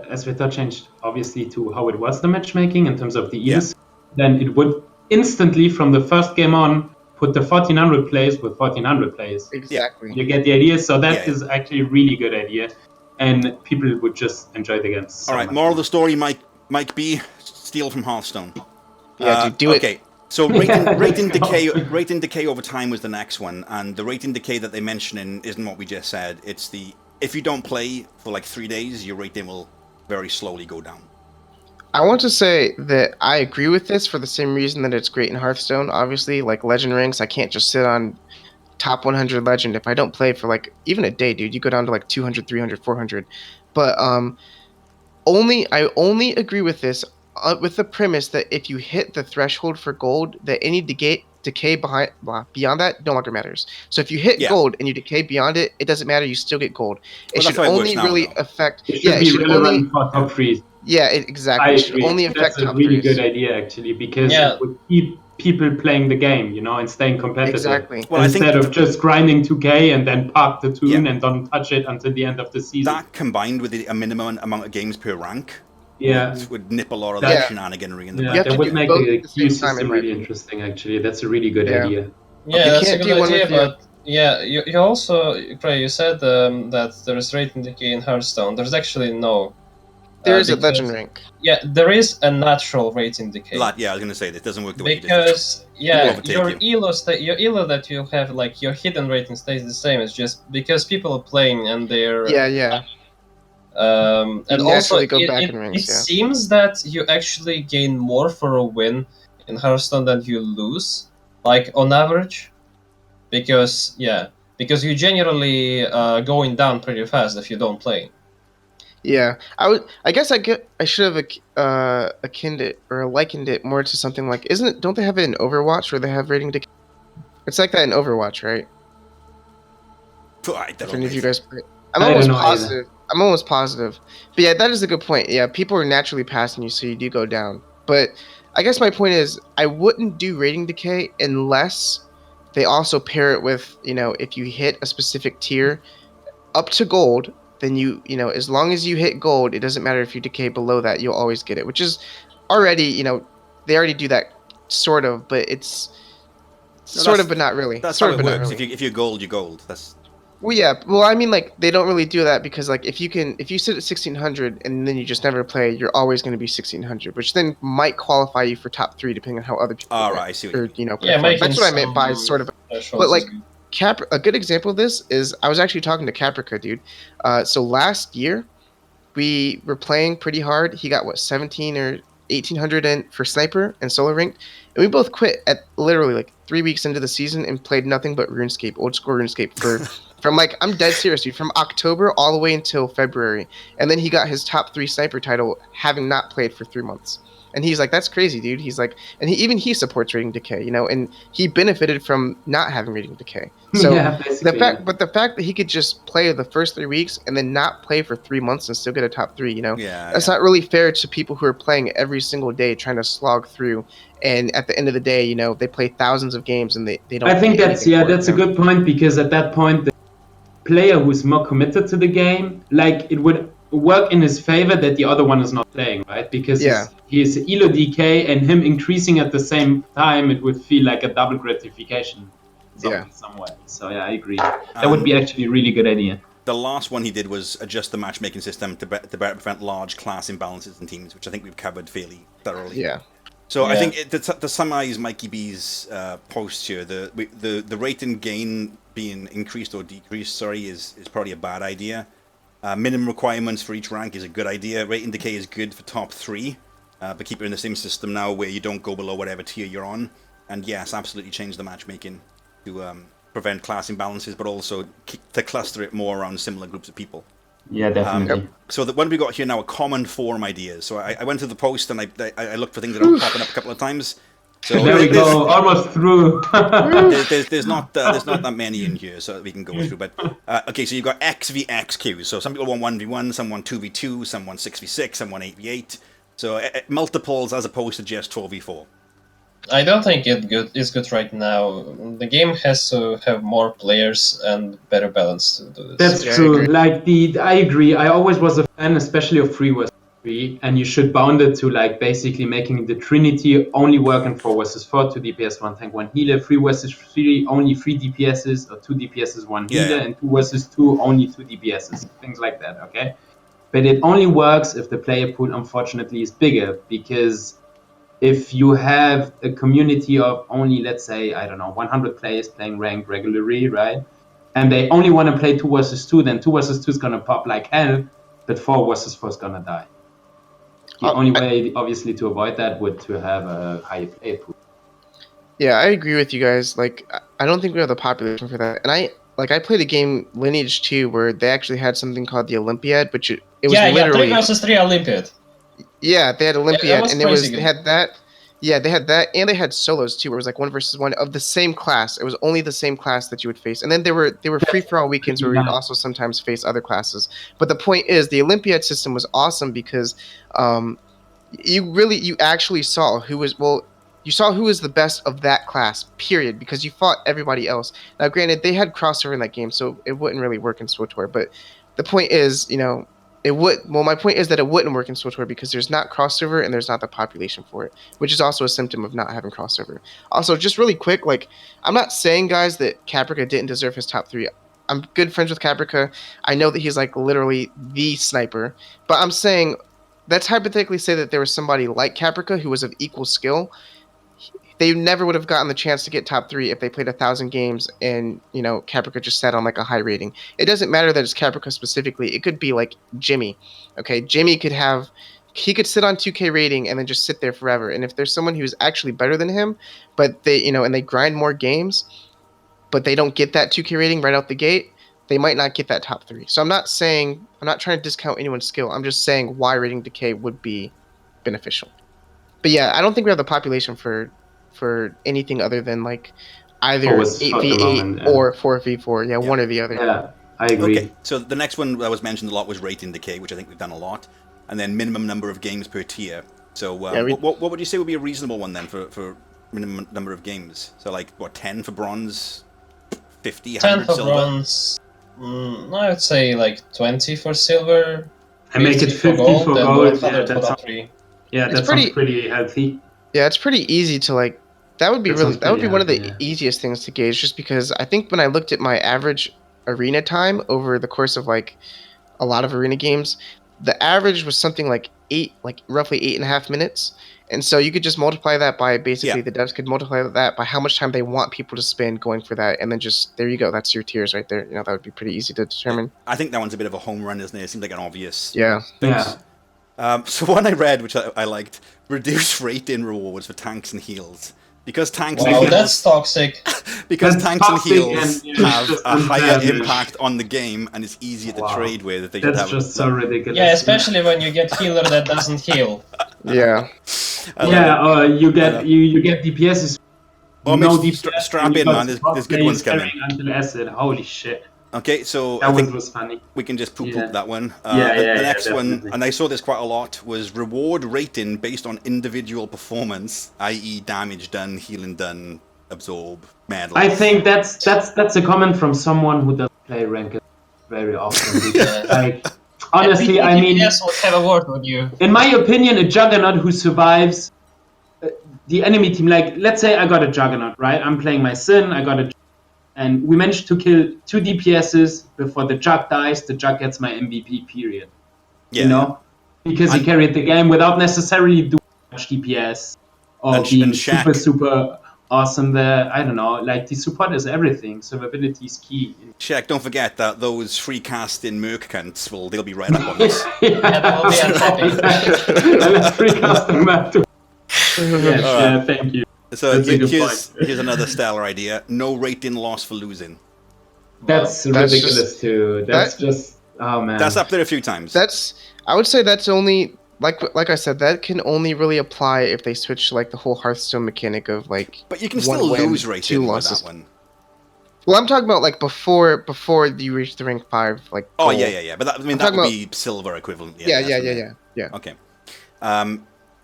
as Vita changed obviously to how it was the matchmaking in terms of the ease, then it would instantly from the first game on put the 1400 players with 1400 players. Exactly. You get the idea. So that is actually a really good idea, and people would just enjoy the games. All right, moral of the story, Mike B, steal from Hearthstone. Yeah, do it. Okay, so rating decay over time was the next one, and the rating decay that they mention isn't what we just said. It's if you don't play for like 3 days, your rating will very slowly go down. I want to say that I agree with this for the same reason that it's great in Hearthstone. Obviously, like legend ranks, I can't just sit on top 100 legend if I don't play for like even a day, dude. You go down to like 200, 300, 400. But I only agree with this with the premise that if you hit the threshold for gold, that any decay beyond that no longer matters. So if you hit gold and you decay beyond it, it doesn't matter. You still get gold. It should only really affect. It should be relevant for top 3. Yeah, exactly. I agree. Only affect That's a really good idea actually, because it would keep people playing the game, and staying competitive. Exactly. Well, instead of just grinding 2K and then park the tune and don't touch it until the end of the season. That combined with a minimum amount of games per rank, would nip a lot of that shenaniganry in the back. That would make the queue system really interesting actually. That's a really good idea. Yeah, that's a good idea, but you also, Krea, you said that there is rating decay in Hearthstone. There's actually no. There is a legend rank. Yeah, there is a natural rating decay. I was going to say, this doesn't work the way because you did. your elo that you have, like your hidden rating stays the same. It's just because people are playing and they're and also it seems that you actually gain more for a win in Hearthstone than you lose, like on average, because you generally going down pretty fast if you don't play. Yeah, I guess I should have akined it or likened it more to something like, don't they have it in Overwatch where they have rating decay? It's like that in Overwatch, right? I don't know. If any of you guys play, I'm almost positive. But yeah, that is a good point. Yeah, people are naturally passing you, so you do go down. But I guess my point is, I wouldn't do rating decay unless they also pair it with, if you hit a specific tier up to gold, then as long as you hit gold, it doesn't matter if you decay below that, you'll always get it, which is already, they already do that sort of, but it's No, sort of, but not really. That's sort how of, it but not works. really. If you're gold, you're gold. That's Well, yeah. Well, I mean, like they don't really do that because, like, if you sit at 1600 and then you just never play, you're always going to be 1600, which then might qualify you for top 3 depending on how other people all right. I see what you mean. Yeah, perform. making That's what I meant by sort of. thresholds But like is good. a good example of this is I was actually talking to Caprica, dude. So last year we were playing pretty hard. He got what 17 or 1800 in for sniper and solo ranked, and we both quit at literally like 3 weeks into the season and played nothing but RuneScape, old school RuneScape for from like I'm dead serious, dude, from October all the way until February, and then he got his top 3 sniper title having not played for 3 months. And he's like, "That's crazy, dude." He's like, and he supports rating decay, and he benefited from not having rating decay. So Yeah, basically. the fact that he could just play the first 3 weeks and then not play for 3 months and still get a top 3, Yeah, that's not really fair to people who are playing every single day trying to slog through. And at the end of the day, they play thousands of games and they don't. I think get that's anything for it, that's a good point, because at that point the player who's more committed to the game, like it would work in his favor that the other one is not playing, right? Because Yeah. his elo decay and him increasing at the same time, it would feel like a double gratification in some way. So yeah, I agree. That would be actually a really good idea. The last one he did was adjust the matchmaking system to better prevent large class imbalances in teams, which I think we've covered fairly thoroughly. Yeah. So I think to summarize Mikey B's post here, the rate and gain being increased or decreased, is probably a bad idea. Minimum requirements for each rank is a good idea. Rate and decay is good for top 3, but keep it in the same system now where you don't go below whatever tier you're on. And yes, absolutely change the matchmaking to prevent class imbalances, but also to cluster it more around similar groups of people. Yeah, definitely. So what we got here now are common forum ideas. So I went to the post and I looked for things that are popping up a couple of times. So there we go, almost through. there's not that many in here, so we can go through. But okay, so you've got X v X queues. So some people want 1v1, some want 2v2, some want 6v6, some want 8v8. So multiples as opposed to just 4v4. I don't think it's good right now. The game has to have more players and better balance to do this. That's true. I agree. I always was a fan, especially of 3 vs 3, and you should bound it to like basically making the Trinity only work in 4 vs 4, 2 DPS, 1 tank, 1 healer. 3 vs 3, only 3 DPSs, or 2 DPSs, 1 healer, and 2 vs 2, only 2 DPSs. Things like that. Okay, but it only works if the player pool, unfortunately, is bigger, because if you have a community of only, let's say, 100 players playing ranked regularly, right? And they only want to play 2 vs 2, then 2 vs 2 is going to pop like hell, but 4 vs 4 is going to die. The only way, obviously, to avoid that would to have a high player pool. Yeah, I agree with you guys. Like, I don't think we have the population for that. And I played a game, Lineage 2, where they actually had something called the Olympiad, which it was literally... 3 vs 3 Olympiad. Yeah, they had Olympiad, and they had that. Yeah, they had that, and they had solos too, where it was like 1 versus 1 of the same class. It was only the same class that you would face, and then there were free for all weekends where we'd also sometimes face other classes. But the point is, the Olympiad system was awesome because you actually saw who was the best of that class, period, because you fought everybody else. Now, granted, they had crossover in that game, so it wouldn't really work in SWTOR, but the point is, my point is that it wouldn't work in SWTOR because there's not crossover and there's not the population for it, which is also a symptom of not having crossover. Also, just really quick, I'm not saying, guys, that Caprica didn't deserve his top 3. I'm good friends with Caprica. I know that he's literally the sniper, but I'm saying, let's hypothetically say that there was somebody like Caprica who was of equal skill. They never would have gotten the chance to get top 3 if they played 1,000 games and, Caprica just sat on a high rating. It doesn't matter that it's Caprica specifically. It could be like Jimmy. Okay, Jimmy could sit on 2K rating and then just sit there forever. And if there's someone who's actually better than him, but they, and they grind more games, but they don't get that 2K rating right out the gate, they might not get that top 3. So I'm not trying to discount anyone's skill. I'm just saying why rating decay would be beneficial. But yeah, I don't think we have the population for anything other than either 8v8 or 4v4. Yeah, one or the other. Yeah, I agree. Okay, so the next one that was mentioned a lot was rate and decay, which I think we've done a lot, and then minimum number of games per tier. So what would you say would be a reasonable one then for minimum number of games? So 10 for bronze, 50, 10 for silver? Bronze. I would say 20 for silver. And make it 50 for gold. Yeah, that sounds sounds pretty healthy. Yeah, it's pretty easy to like. That would be That really. sounds That would be pretty one of the handy, yeah. easiest things to gauge, just because I think when I looked at my average arena time over the course of like a lot of arena games, the average was something like roughly 8.5 minutes. And so you could just multiply that by Yeah. basically the devs could multiply that by how much time they want people to spend going for that, and then just there you go. That's your tiers right there. That would be pretty easy to determine. I think that one's a bit of a home run, isn't it? It seems like an obvious Yeah. fix. Yeah. So one I read, which I liked, reduce rate-in rewards for tanks and heals. Because tanks Wow, and that's heals, toxic. because That's tanks and toxic heals and have just a higher unfair. impact on the game and it's easier to Wow. trade with. They should That's have just so ridiculous. Yeah, especially when you get healer that doesn't heal. Yeah. I love Yeah, it. or you I get know. you get DPSs. Oh, No mate, DPS. strap and you in, got man. There's support good ones players coming. carrying until acid. Holy shit. Okay, so That I one think was funny. we can just poo-poo Yeah. that one. Yeah, The next one, definitely. and I saw this quite a lot, was reward rating based on individual performance, i.e. damage done, healing done, absorb, medals. I think that's a comment from someone who doesn't play ranked very often. Because, like, honestly, I mean, yes, would have a word with you. in my opinion, a Juggernaut who survives the enemy team, like, let's say I got a Juggernaut, right? I'm playing my Sin, I got a, and we managed to kill 2 DPSs before the Jug dies. The Jug gets my MVP, period. Yeah, You know? Because he And- carried the game without necessarily doing much DPS or And being Shaq. super awesome there. I don't know. Like, the support is everything. Survivability is key. Shaq, don't forget that those free casting merc cunts they'll be right up on this. Yeah, they will be unhappy. I love free casting that too. Yes, yeah, thank you. So That's a good here's another stellar idea. No rating loss for losing. That's That's ridiculous too. That's just, oh man. That's up there a few times. I would say that's only like I said, that can only really apply if they switch to like the whole Hearthstone mechanic of like. But you can one still win, lose 2 rating with losses. that one. Well, I'm talking about like before you reach the rank 5, like. Oh, goal. yeah. But that, I mean, I'm that talking would be silver equivalent. Yeah. That's Okay.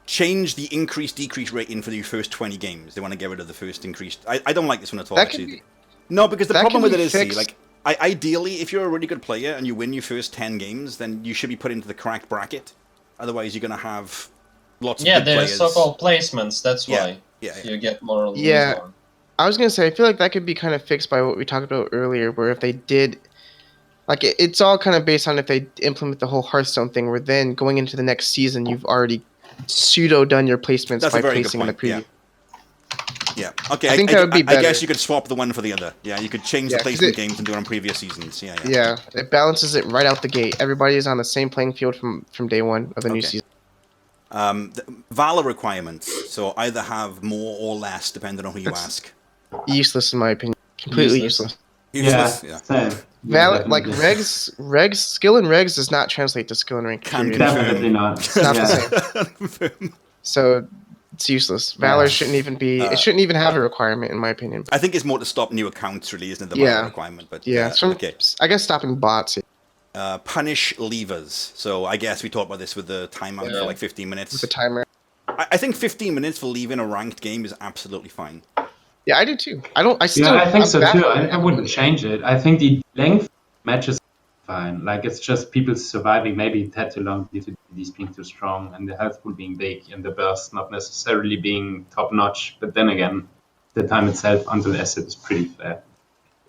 Change the increase-decrease rating for the first 20 games. They want to get rid of the first increased. I don't like this one at all, That actually. can be, No, because the that problem can with be it is, see, fixed. like, ideally, if you're a really good player and you win your first 10 games, then you should be put into the correct bracket. Otherwise, you're going to have lots of Yeah, good they're players. so-called placements, that's Yeah, why. yeah. You get more or lose Yeah. more. I was gonna say I feel like that could be kind of fixed by what we talked about earlier, where if they did. Like, it's all kind of based on if they implement the whole Hearthstone thing, where then going into the next season, you've already pseudo done your placements That's a by very good placing in the point, preview. Yeah. Okay. I think that would be I guess better. you could swap the one for the other. Yeah, you could change Yeah, the 'cause placement it- games and do it on previous seasons. Yeah. Yeah, it balances it right out the gate. Everybody is on the same playing field from day one of the new Okay. season. The Valor requirements. So either have more or less, depending on who you That's- ask. Useless in my opinion. Completely Useless. useless. Useless. Yeah. Same. Yeah, Like definitely. regs skill and regs does not translate to skill and rank. Can't period. confirm. Definitely not. It's not Yeah. the same. So it's useless. Valor shouldn't even be. It shouldn't even have a requirement in my opinion. I think it's more to stop new accounts, really, isn't it? The Yeah. Valor requirement. But Yeah, it's from, okay. I guess stopping bots Punish levers. So I guess we talked about this with the timeout Yeah. for like 15 minutes. with the timer. I think 15 minutes for leaving a ranked game is absolutely fine. Yeah, I do too. I still. Yeah, I think I'm so too. baffled. I wouldn't change it. I think the length of matches is fine. Like, it's just people surviving. Maybe it had too long due to these being too strong and the health pool being big and the burst not necessarily being top notch. But then again, the time itself until acid is pretty fair.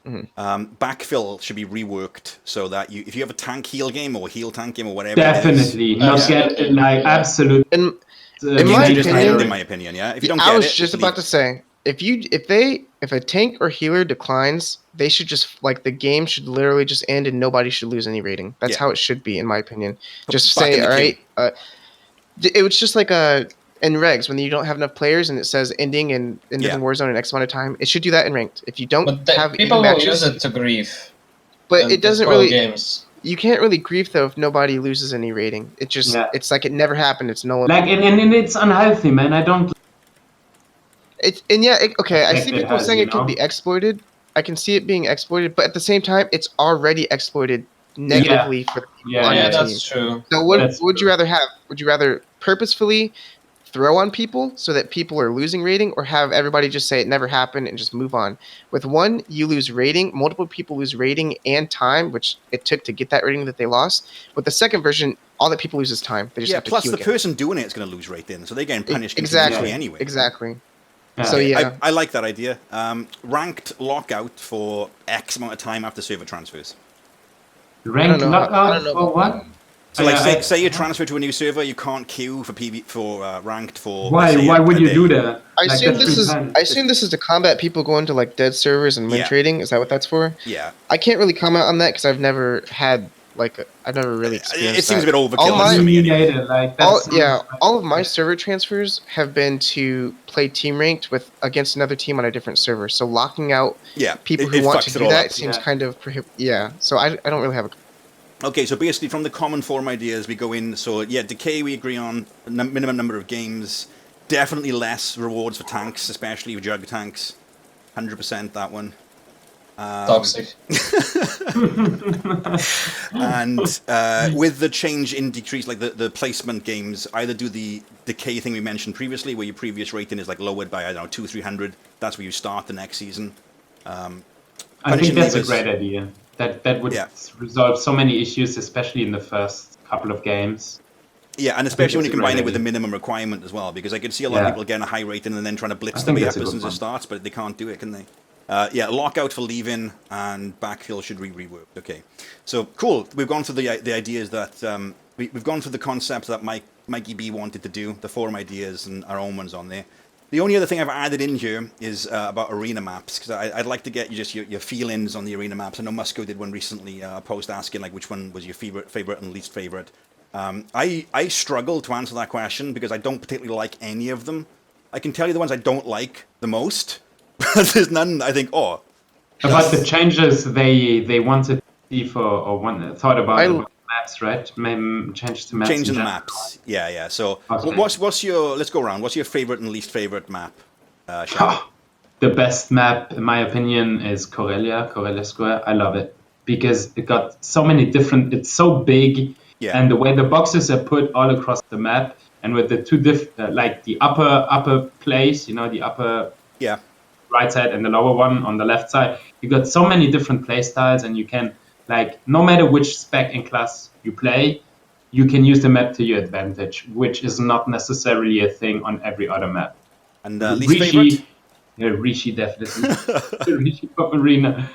Backfill should be reworked so that if you have a tank heal game or heal tank game or whatever Definitely. it is, Not get, like, absolute. In you my should just end, opinion- in my opinion, yeah. If you don't I get was it, just leave about it. to say if a tank or healer declines, they should just the game should literally just end and nobody should lose any rating. That's Yeah. how it should be in my opinion. Just back in say the all queue. right. It was just like in regs when you don't have enough players and it says ending in different Warzone in X amount of time. It should do that in ranked. If you don't But have people even will use matches, it to grief. but and it doesn't spoil really. games. You can't really grief though if nobody loses any rating. It just it's like it never happened. It's null. Like, and it's unhealthy, man. I don't. Okay. I Like see it people has, saying you it can know? be exploited. I can see it being exploited, but at the same time, it's already exploited negatively for the people Yeah, on Yeah, your team. that's true. So what That's would you true. rather have? Would you rather purposefully throw on people so that people are losing rating, or have everybody just say it never happened and just move on. With one, you lose rating. Multiple people lose rating and time, which it took to get that rating that they lost. With the second version, all that people lose is time. They just have to plus queue the again. person doing it is going to lose rating, so they're getting punished Exactly. continuously anyway. Exactly. Yeah. So yeah, I like that idea. Ranked lockout for X amount of time after server transfers. Ranked I lockout don't know for about what? So, like, say you transfer to a new server, you can't queue for ranked for. Why? Say, Why would you day. do that? I assume that's this pretty is to combat people going to like dead servers and win Yeah. trading. Is that what that's for? Yeah. I can't really comment on that because I've never had I've never really experienced. It seems that. a bit overkill for me anyway. All of my server transfers have been to play team ranked against another team on a different server. So locking out people who want to do that seems kind of So I don't really have a. Okay, so basically from the common forum ideas we go in. So yeah, decay we agree on minimum number of games. Definitely less rewards for tanks, especially with jug tanks. 100% that one. Toxic. And with the change in decrease, like the placement games, either do the decay thing we mentioned previously, where your previous rating is like lowered by, I don't know, 200-300. That's where you start the next season. I think that's a great idea. That would resolve so many issues, especially in the first couple of games. Yeah, and especially when you combine it with the minimum requirement as well, because I could see a lot of people getting a high rating and then trying to blitz their way up as soon as it starts, but they can't do it, can they? Lockout for leaving and backfill should be reworked. Okay, so cool. We've gone through the ideas that we've gone through the concepts that Mikey B wanted to do, the forum ideas and our own ones on there. The only other thing I've added in here is about arena maps, because I'd like to get your feelings on the arena maps. I know Musco did one recently, a post asking like which one was your favorite and least favorite. I struggle to answer that question because I don't particularly like any of them. I can tell you the ones I don't like the most, but there's none I think, about the changes they wanted to see thought about maps, right? Change the maps. Changing the maps. Yeah. So what's your, let's go around. What's your favorite and least favorite map? The best map, in my opinion, is Corellia Square. I love it because it got so many different, it's so big. Yeah. And the way the boxes are put all across the map, and with the two like the upper place, the upper right side and the lower one on the left side, you got so many different play styles, and you can no matter which spec and class you play, you can use the map to your advantage, which is not necessarily a thing on every other map. And least favorite? Yeah, Rishi definitely. Rishi Pop Arena.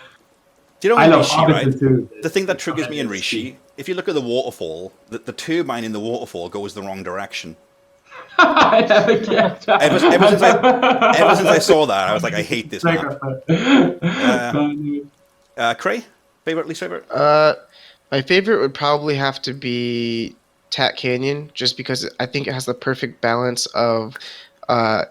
Do you know I love Rishi, right? too. The thing that triggers me in Rishi, if you look at the waterfall, the turbine in the waterfall goes the wrong direction. Ever since I saw that, I was like, I hate this map. Krea? Favorite, least favorite? My favorite would probably have to be Tat Canyon, just because I think it has the perfect balance of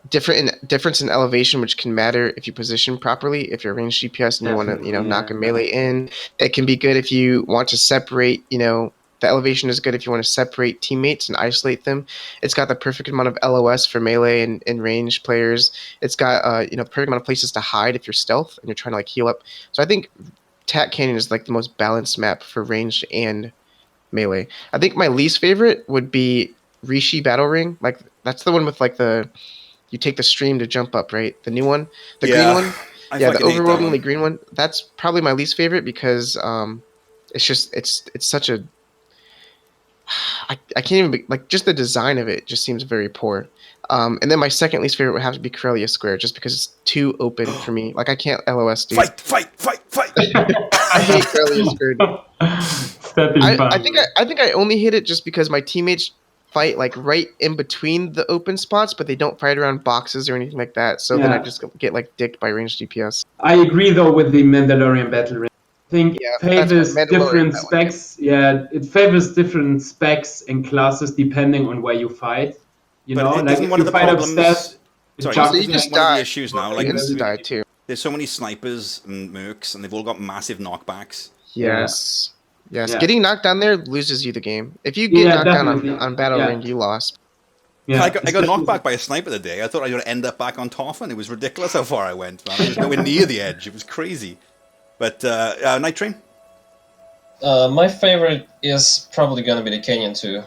difference in elevation, which can matter if you position properly. If you're ranged GPS and you want to, knock a melee in, it can be good if you want to separate. The elevation is good if you want to separate teammates and isolate them. It's got the perfect amount of LOS for melee and ranged players. It's got perfect amount of places to hide if you're stealth and you're trying to heal up. So I think Tat Canyon is the most balanced map for ranged and melee. I think my least favorite would be Rishi Battle Ring. That's the one with you take the stream to jump up, right? The new one, the green one. The overwhelmingly green one. That's probably my least favorite because it's such a. I can't even just the design of it just seems very poor. And then my second least favorite would have to be Corellia Square, just because it's too open for me. I can't LOS, dude. Fight! I hate Corellia Square. I think I only hit it just because my teammates fight right in between the open spots, but they don't fight around boxes or anything like that. So then I just get dicked by ranged DPS. I agree though with the Mandalorian Battle Ring. I think favors different specs. Yeah, it favors different specs and classes depending on where you fight. Isn't one of the problems? Sorry, you just one die. of the issues now. You just die too. There's so many snipers and mercs, and they've all got massive knockbacks. Yes. Yes, getting knocked down there loses you the game. If you get knocked down on Battle Ring, you lost. Yeah, I got knocked back by a sniper today. I thought I was going to end up back on Toffin. It was ridiculous how far I went, man. I was nowhere near the edge. It was crazy. But, Nightrain? My favorite is probably going to be the Canyon 2.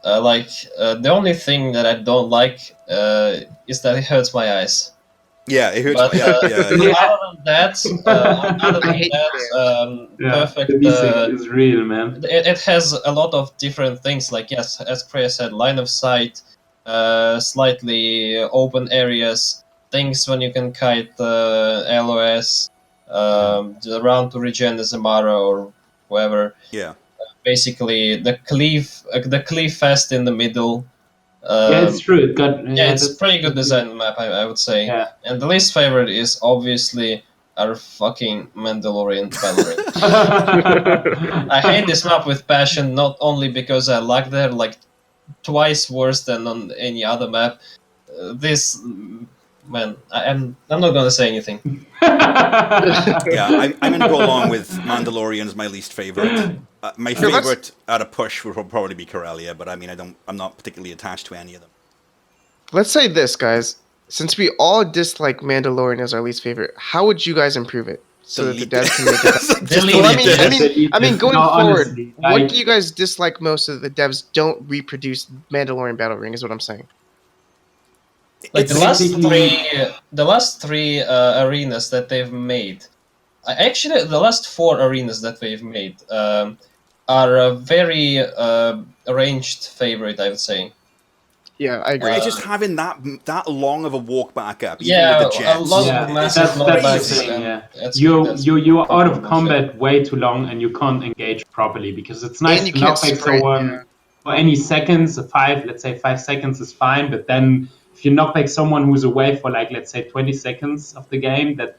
The only thing that I don't like is that it hurts my eyes. Yeah, it hurts. But yeah. other I than hate that, Yeah, perfect. the V6 is real, man. It has a lot of different things. Like yes, as Krea said, line of sight, slightly open areas, things when you can kite LOS, around to regen the Zamara or whoever. Yeah. Basically, the cleave fast in the middle. Yeah, it's Um, true. It got it's that's pretty good design map, I would say. Yeah. And the least favorite is obviously our fucking Mandalorian Valorant. I hate this map with passion, not only because I lag there like twice worse than on any other map. I'm not gonna say anything. Yeah, I'm going to go along with Mandalorian's my least favorite. My Yeah, that's- favorite at a push would probably be Corellia, but I mean, I'm not particularly attached to any of them. Let's say this, guys. Since we all dislike Mandalorian as our least favorite, how would you guys improve it so that the Delete devs can make it better? Delete Well, it. I mean, going No, forward, honestly, what like- do you guys dislike most so that the devs don't reproduce Mandalorian Battle Ring? Is what I'm saying. Like It's- the last three arenas that they've made, actually the last four arenas that they've made are a very arranged favorite, I would say. Yeah, I agree. It's just having that long of a walk back up, even Yeah, with the a jets. lot Yeah, of massive that's the knockbacks. thing. and Yeah, that's- you're that's out of bullshit. combat way too long, and you can't engage properly because it's nice And you to can't knock back sprint, someone yeah. for any seconds. Let's say 5 seconds is fine, but then if you knock back someone who's away for like let's say 20 seconds of the game, that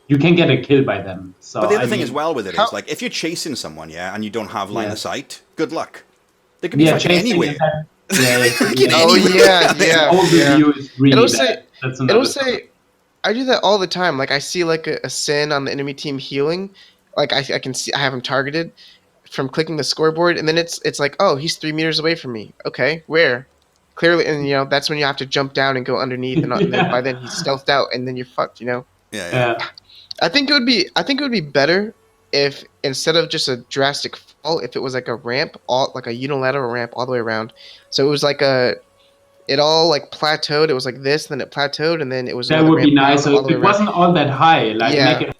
you can get a kill by them. So But the other I thing mean, as well with it is, how- like, if you're chasing someone, yeah, and you don't have line Yeah. of sight, good luck. They could be yeah, fucking chasing anywhere. is that- yeah, Fucking Oh anywhere. yeah, overview is really It'll bad. say- That's It'll another. say, I do that all the time. Like I see like a Sin on the enemy team healing, like I can see I have him targeted from clicking the scoreboard, and then it's like, oh, he's 3 meters away from me. Okay, where? Clearly, and that's when you have to jump down and go underneath, and then by then he's stealthed out, and then you're fucked. Yeah. Yeah. I think it would be better if instead of just a drastic fall, if it was like a ramp, like a unilateral ramp all the way around. So it was like it all like plateaued. It was like this, then it plateaued, and then it was That another would be ramp nice. down So all the way it around. wasn't all that high. Like Yeah. make it.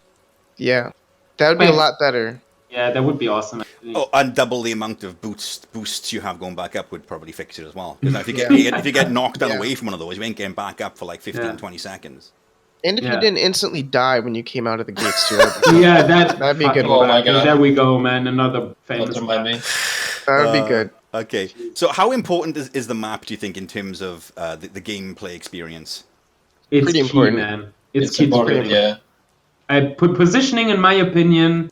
Yeah, that would be a lot better. Yeah, that would be awesome. Actually. Oh, and double the amount of boosts you have going back up would probably fix it as well. Because if you get knocked down Yeah. away from one of those, you ain't getting back up for like 15, Yeah. 20 seconds. And if Yeah. you didn't instantly die when you came out of the gates too, Yeah, that'd be a good one. Oh my God. There we go, man. Another Don't famous remind one. me. that would be good. Okay. So how important is the map, do you think, in terms of the gameplay experience? It's Pretty key, important. man. It's key. important, yeah. Positioning, in my opinion,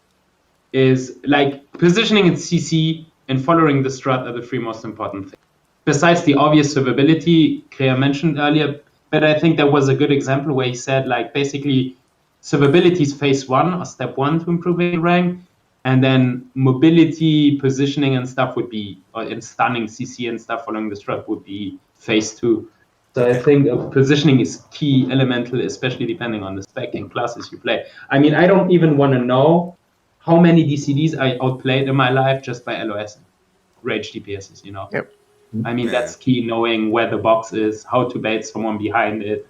is like positioning in CC and following the strat are the three most important things. Besides the obvious survivability Krea mentioned earlier, but I think there was a good example where he said like basically survivability is phase one or step one to improving rank, and then mobility, positioning and stuff would be, and stunning CC and stuff following the strat would be phase two. So I think positioning is key, elemental, especially depending on the spec and classes you play. I mean, I don't even want to know how many DCDs I outplayed in my life just by LOS, rage DPSs, Yep. I mean, Yeah. that's key, knowing where the box is, how to bait someone behind it,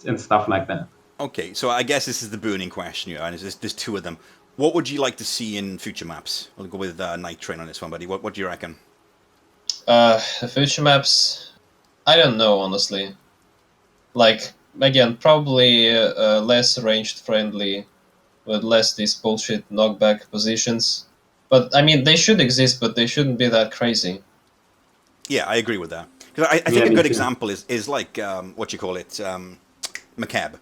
and stuff like that. Okay, so I guess this is the burning question here, and there's two of them. What would you like to see in future maps? I'll go with Nightrain on this one, buddy. What do you reckon? The future maps, I don't know, honestly. Like, again, probably less ranged friendly, with less these bullshit knockback positions. But, I mean, they should exist, but they shouldn't be that crazy. Yeah, I agree with that. Because I think Yeah, a me good too. example is like, McCab.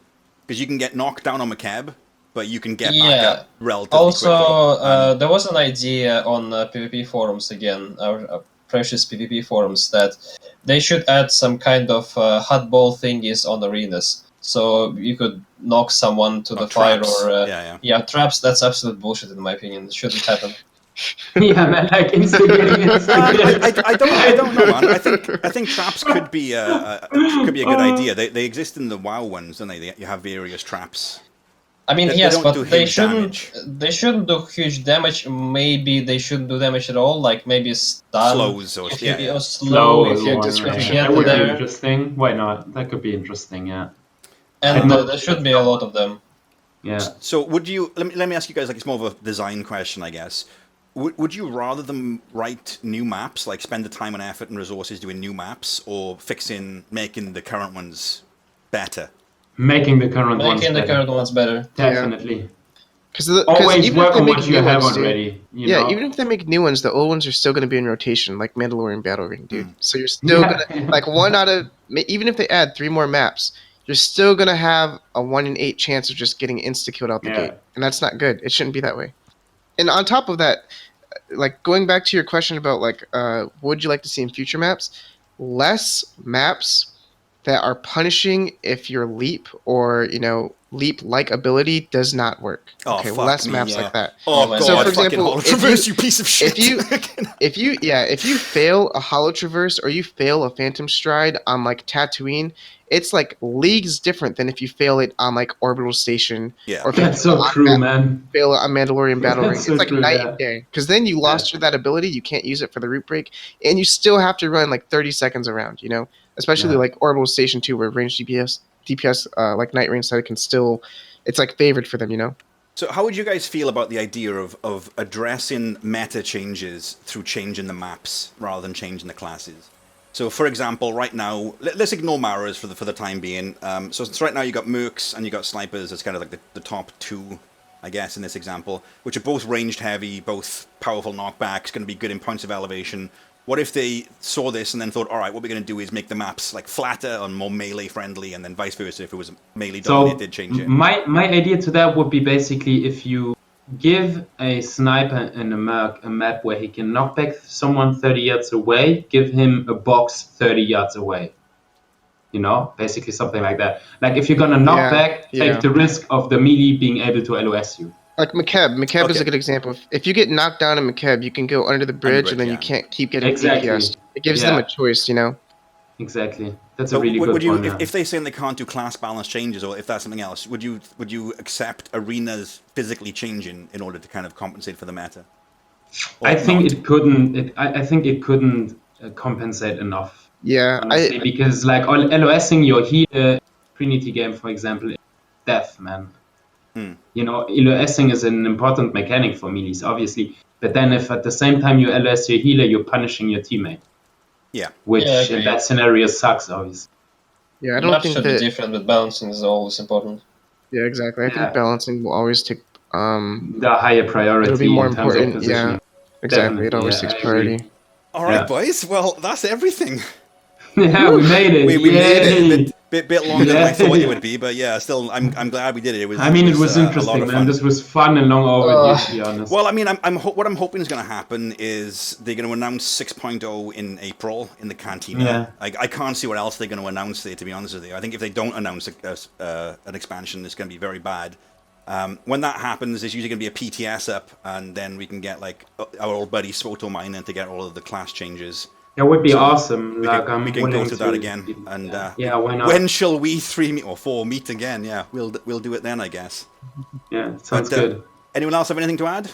Because you can get knocked down on McCab, but you can get back up relatively Also, quickly. there was an idea on PvP forums again, our precious PvP forums, that they should add some kind of hot ball thingies on arenas. So you could knock someone to the fire traps. or... Yeah. Traps, that's absolute bullshit in my opinion. It shouldn't happen. Yeah, man, like instigating. I don't know, man. I think traps could be a good idea. They exist in the WoW ones, don't they? You have various traps. I mean, They yes, don't but do they huge shouldn't. damage. They shouldn't do huge damage. Maybe they shouldn't do damage at all. Like maybe stun. Slows or If you yeah. or slow, Slow if you one, if you yeah. get That would be there, interesting. Why not? That could be interesting, yeah. and But there should be a lot of them. yeah. So would you? Let me ask you guys. Like it's more of a design question, I guess. Would you rather them write new maps, like spend the time and effort and resources doing new maps, or making the current ones better? Making the current ones Making the better. current ones better. Definitely. Because Always even if work they on make what you new have ones, dude, already. You yeah, know? even if they make new ones, the old ones are still going to be in rotation, like Mandalorian Battle Ring, dude. So you're still Yeah. gonna like one out of even if they add 3 more maps, you're still gonna have a 1 in 8 chance of just getting insta killed out the Yeah. gate, and that's not good. It shouldn't be that way. And on top of that, like going back to your question about like what would you like to see in future maps, less maps that are punishing if your leap or leap like ability does not work. Oh Okay, fuck less me, maps yeah. like that. Oh my god, So, for fucking example, Hollow if Traverse, you- you piece of shit. if you fail a hollow traverse or you fail a phantom stride on like Tatooine, it's like leagues different than if you fail it on like orbital station Yeah. or if you That's so true, man. fail a Mandalorian battle ring. That's so It's like true, night yeah. and day. Because then you lost that ability, you can't use it for the root break, and you still have to run like 30 seconds around. Especially Yeah. like orbital station 2 where range DPS like Nightrain side can still, it's like favored for them. So how would you guys feel about the idea of addressing meta changes through changing the maps rather than changing the classes? So, for example, right now, let's ignore Maras for the time being. So right now you got Mercs and you got Snipers as kind of like the top two, I guess, in this example, which are both ranged heavy, both powerful knockbacks, going to be good in points of elevation. What if they saw this and then thought, all right, what we're going to do is make the maps like flatter and more melee friendly, and then vice versa if it was melee dominated, So they'd change it. my idea to that would be basically if you give a sniper and a merc a map where he can knock back someone 30 yards away, give him a box 30 yards away. Basically something like that. Like if you're gonna knock back, take the risk of the melee being able to LOS you. Like Makeb. Makeb is Okay. a good example. If you get knocked down in Makeb, you can go under the bridge and then you can't keep getting Exactly. DPS. It gives them a choice, Exactly. That's a But really good would you, one. if they're saying they can't do class balance changes, or if that's something else, would you accept arenas physically changing in order to kind of compensate for the meta? Or I think not? it couldn't. I think it couldn't compensate enough. Yeah, honestly, because like LOSing your healer Trinity game, for example, is death, man. LOSing is an important mechanic for melees, obviously. But then if at the same time you LOS your healer, you're punishing your teammate. Yeah. Which in that scenario sucks, obviously. Yeah, I don't think should that be different, but balancing is always important. Yeah, exactly. I think balancing will always take the higher priority. It'll be more in terms important. of positioning. Yeah, exactly. Definitely, It always takes priority. All right, boys. Well, that's everything. Yeah, we made it. We made it a bit longer than I thought it would be, but yeah, still, I'm glad we did it. It was. It was a lot interesting, of man. fun. This was fun and long overdue, to be honest. Well, I mean, what I'm hoping is going to happen is they're going to announce 6.0 in April in the Cantina. Yeah. I can't see what else they're going to announce there, to be honest with you. I think if they don't announce an expansion, it's going to be very bad. When that happens, there's usually going to be a PTS up, and then we can get like our old buddy Swoto Miner to get all of the class changes. That would be awesome. We can go through that again. And why not? when shall we 3 or 4 meet again? Yeah, we'll do it then, I guess. Yeah, sounds good. Anyone else have anything to add?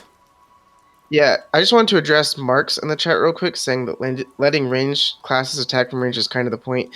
Yeah, I just wanted to address Marks in the chat real quick, saying that letting ranged classes attack from range is kind of the point.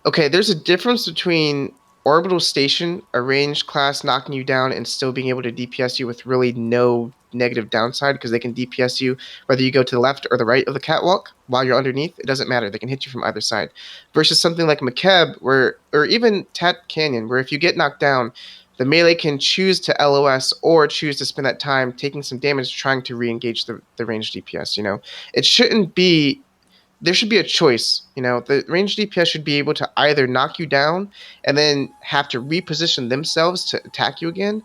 Okay, there's a difference between orbital station, a ranged class knocking you down and still being able to DPS you with really no negative downside, because they can DPS you whether you go to the left or the right of the catwalk while you're underneath. It doesn't matter. They can hit you from either side. Versus something like Makeb, or even Tat Canyon, where if you get knocked down, the melee can choose to LOS or choose to spend that time taking some damage trying to re-engage the ranged DPS. It shouldn't be. There should be a choice. The ranged DPS should be able to either knock you down and then have to reposition themselves to attack you again,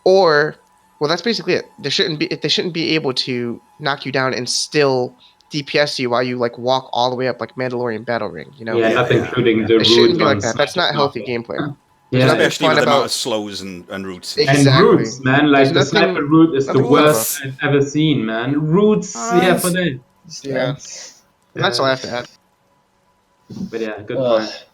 or, well, that's basically it. They shouldn't be able to knock you down and still DPS you while you like walk all the way up like Mandalorian Battle Ring. Yeah, not including the It roots. shouldn't be like that. That's not healthy gameplay. Yeah, especially with the amount of slows and roots. And roots, man. Like the sniper root is the worst I've ever seen, man. Roots, for that. Yeah. That's all I have to add. But yeah, good point.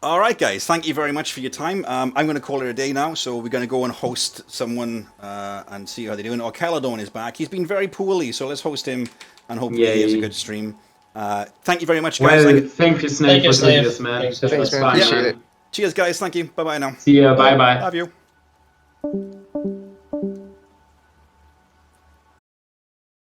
All right, guys. Thank you very much for your time. I'm going to call it a day now, so we're going to go and host someone and see how they're doing. Caladon is back. He's been very poorly, so let's host him and hopefully he has a good stream. Thank you very much, guys. Well, thank you, Snake, Thank you, for doing Snake. this, man. Thanks, This Thanks, was man. fun, Appreciate man. it. Cheers, guys. Thank you. Bye-bye now. See ya. Bye-bye. Love you.